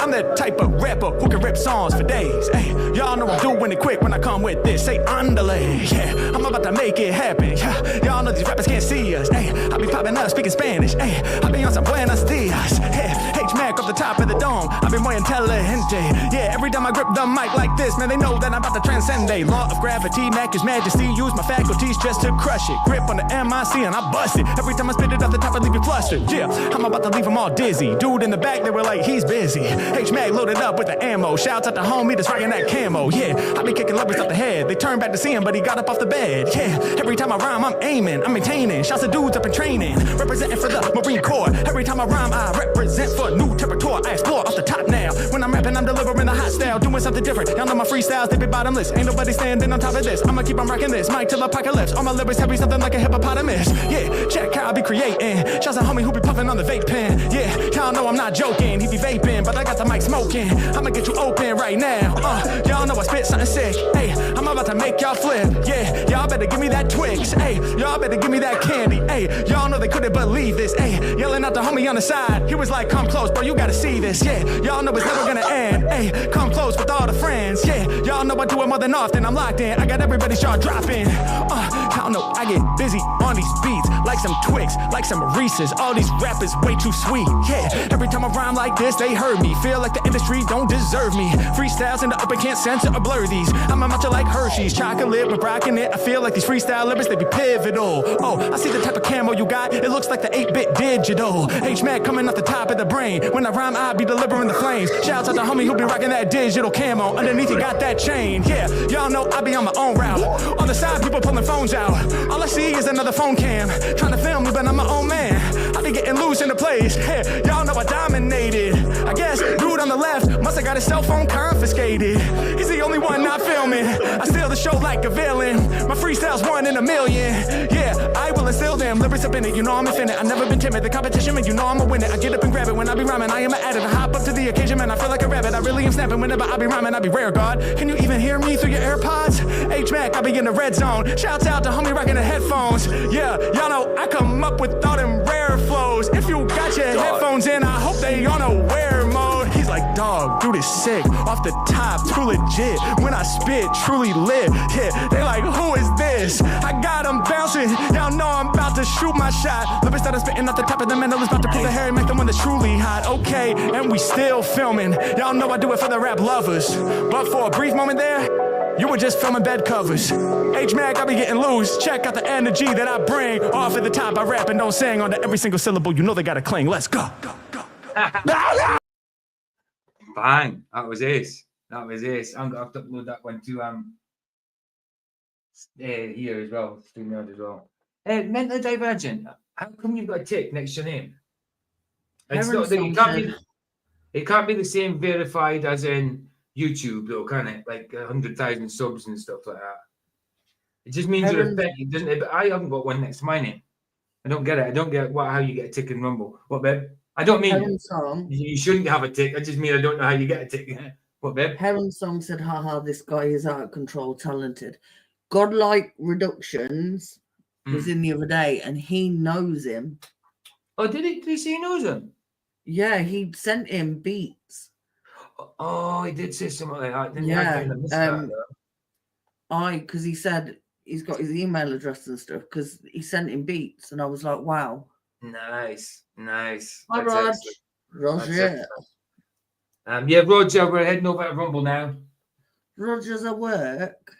S4: I'm that type of rapper who can rip songs for days. Hey, y'all know I'm doing it quick when I come with this. Say andale. Yeah, I'm about to make it happen. Yeah, y'all know these rappers can't see us. Hey, I be popping up speaking Spanish. Hey, I be on some buenos dias. Hey, H-Mac off the top of the dome. I be muy inteligente. Yeah, every time I grip the mic like this, man, they know that I'm about to transcend a law of gravity. Mac is majesty. Use my faculties just to crush it. Grip on the MIC and I bust it. Every time I spit it off the top, I leave it flustered. Yeah, I'm about to leave them all dizzy. Dude in the back, they were like, he's busy. H-Mac loaded up with the ammo. Shouts out to homie that's rocking that camo. Yeah, I be kicking lovers off the head. They turn back to see him, but he got up off the bed. Yeah, every time I rhyme, I'm aiming. I'm maintaining. Shouts to dudes up in training. Representing for the Marine Corps. Every time I rhyme, I represent for new territory. I explore off the top now. When I'm rapping, I'm delivering the hot style. Doing something different. Y'all know my freestyles, they be bottomless. Ain't nobody standing on top of this. I'ma keep on rocking this. Mic till apocalypse. All my lyrics heavy, something like a hippopotamus. Yeah, check how I be creating. Shouts to homie who be puffing on the vape pen. Yeah, y'all know I'm not joking. He be vaping, but I got the mic smoking. I'ma get you open right now. Y'all know I spit something sick. Hey, I'm about to make y'all flip. Yeah, y'all better give me that Twix. Hey, y'all better give me that candy. Hey, y'all know they couldn't believe this. Hey, yelling out the homie on the side. He was like, come close, bro, you you gotta see this, yeah. Y'all know it's never gonna end. Hey, come close with all the friends, yeah. Y'all know I do it more than often. I'm locked in. I got everybody's jaw dropping. Y'all know I get busy on these beats, like some Twix, like some Reese's. All these rappers way too sweet, yeah. Every time I rhyme like this, they hurt me. Feel like the industry don't deserve me. Freestyles in the open, can't censor or blur these. I'm a matcha like Hershey's, chocolate, but rocking it. I feel like these freestyle lyrics, they be pivotal. Oh, I see the type of camo you got. It looks like the 8-bit digital. H-Mac coming off the top of the brain. When I rhyme, I be delivering the flames. Shouts out to homie who be rocking that digital camo. Underneath you got that chain, yeah. Y'all know I be on my own route. On the side, people pulling phones out. All I see is another phone cam. Trying to film me, but I'm my own man. I be getting loose in the place. Hey, y'all know I dominated. I guess dude on the left must have got his cell phone confiscated. He's the only one not filming. I steal the show like a villain. My freestyle's 1 in a million. Yeah, I will instill them. Lyrics up in it, you know I'm infinite. I've never been timid. The competition, man, you know I'ma win it. I get up and grab it when I be rhyming. I am an addict. I hop up to the occasion, man. I feel like a rabbit. I really am snapping whenever I be rhyming. I be rare, God. Can you even hear me through your AirPods? H-Mac, I be in the red zone. Shouts out to homie rocking the headphones. Yeah, y'all know I come up with all them rare flows. If you got your headphones in, I hope they on aware mode. He's like, dog, dude is sick. Off the top, too legit. When I spit, truly lit. Yeah, they like, who is this? I got them bouncing. Y'all know I'm about to shoot my shot. Lyrics that I'm spitting off the top of the mental is about to prove the Harry Mac, the one that's truly hot. Okay, and we still filming. Y'all know I do it for the rap lovers. But for a brief moment there, you were just filming bed covers. H-Mac, I be getting loose. Check out the energy that I bring. Off at the top, I rap and don't sing. On to every single syllable, you know they gotta cling. Let's go.
S7: Bang! That was ace. That was ace. I'm gonna have to upload that one to here as well, StreamYard as well. Mentally divergent. How come you've got a tick next to your name? It's not that it can't be the same verified as in YouTube, though, can it? Like 100,000 subs and stuff like that. It just means you're affected, doesn't it? But I haven't got one next to my name. I don't get it. I don't get how you get a tick in Rumble. What, babe? I don't mean you shouldn't have a tick. I just mean I don't know how you get a tick. What, babe?
S6: Heron Song said, haha, this guy is out of control, talented. Godlike Reductions was in the other day and he knows him.
S7: Oh, did he? Did he say he knows him?
S6: Yeah, he sent him beats.
S7: Oh, he did say something like that.
S6: Yeah. Because he said he's got his email address and stuff because he sent him beats and I was like, wow.
S7: Nice.
S6: Hi, Rog. Roger.
S7: Yeah, Roger, we're heading over to Rumble now.
S6: Roger's at work.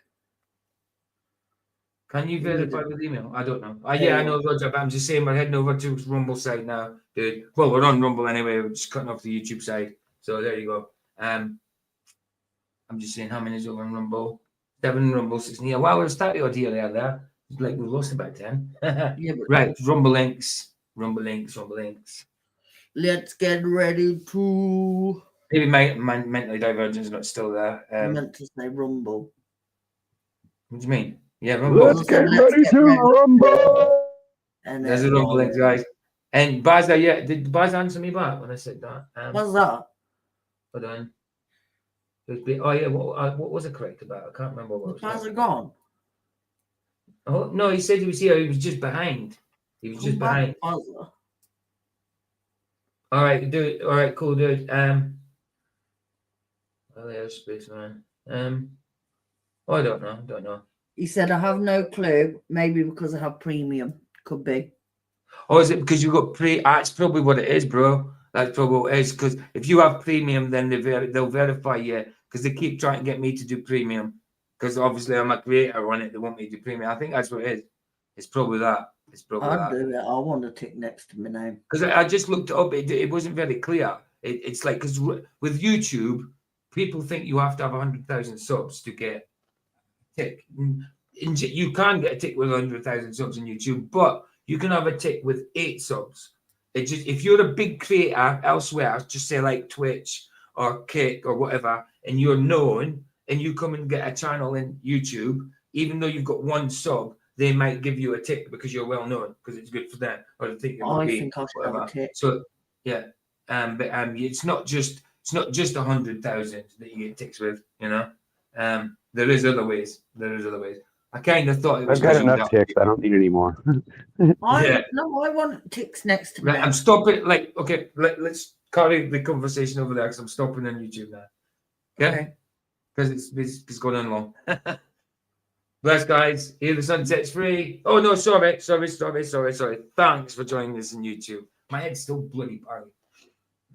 S7: Can you verify the email? I don't know. Yeah, I know, Roger, but I'm just saying we're heading over to Rumble side now, dude. Well, we're on Rumble anyway. We're just cutting off the YouTube side. So there you go. I'm just saying how many is over on Rumble. 7 Rumble, 16. Yeah, wow, we're starting your deal there. It's like we lost about 10. Right, Rumble links.
S6: Let's get ready to.
S7: Maybe my mentally divergent is not still there.
S6: I meant to say Rumble.
S7: What do you mean? Yeah, Rumble.
S17: Let's get ready to rumble.
S6: And
S7: there's a Rumble link, guys. And Bazza, yeah, did Bazza answer me back when I said that?
S6: What's that?
S7: Hold on. Oh yeah, what was it correct about? I can't remember what it was.
S6: Bazza gone?
S7: Oh no, he said he was here. He was just behind. He was just behind.
S6: Bazza.
S7: All right, dude. All right, cool, dude. Well, there's space, man. I don't know.
S6: He said, I have no clue. Maybe because I have premium. Could be.
S7: Oh, is it because you got that's probably what it is, bro. That's probably what it is. Because if you have premium, then they'll verify you. Because they keep trying to get me to do premium. Because obviously I'm a creator on it. They want me to do premium. I think that's what it is. It's probably that.
S6: I'd do it. I want a tick next to my name.
S7: Because I just looked it up. It wasn't very clear. It's like, because with YouTube, people think you have to have 100,000 subs to get a tick. You can get a tick with 100,000 subs on YouTube, but you can have a tick with 8 subs. It just, if you're a big creator elsewhere, just say like Twitch or Kick or whatever, and you're known and you come and get a channel in YouTube, even though you've got 1 sub, they might give you a tick because you're well known, because it's good for them. Or they think
S6: I think I should have a tick.
S7: So yeah, but it's not just 100,000 that you get ticks with, you know. There is other ways. I kind of thought it was.
S13: I've got enough ticks. I don't need any more.
S6: I want ticks next to me.
S7: Right, I'm stopping. Like, okay, let's carry the conversation over there because I'm stopping on YouTube now. Okay? Because it's going on long. Bless, guys. Here the sunset's free. Oh, no, sorry. Thanks for joining us on YouTube. My head's still bloody barley.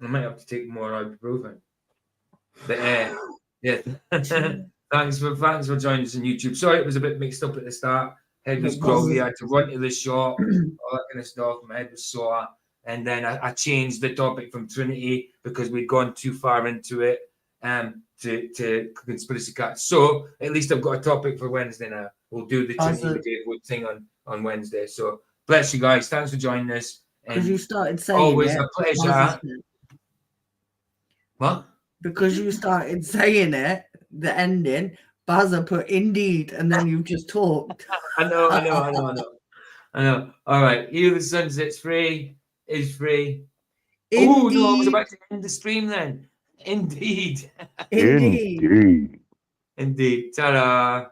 S7: I might have to take more ibuprofen. But, yeah. Thanks for joining us on YouTube. Sorry, it was a bit mixed up at the start. Head was groggy. I had to run to the shop, all that kind of stuff. My head was sore. And then I changed the topic from Trinity because we'd gone too far into it to conspiracy cats. So at least I've got a topic for Wednesday now. We'll do the Trinity thing on Wednesday. So bless you guys. Thanks for joining us.
S6: Because you started saying
S7: always
S6: it.
S7: A pleasure. What?
S6: Because you started saying it, the ending, Bazza put indeed, and then you just talked.
S7: I know. All right. Here the sunset's free. Is free. Oh, no, I was about to end the stream then. Indeed.
S6: Indeed.
S7: Ta-da.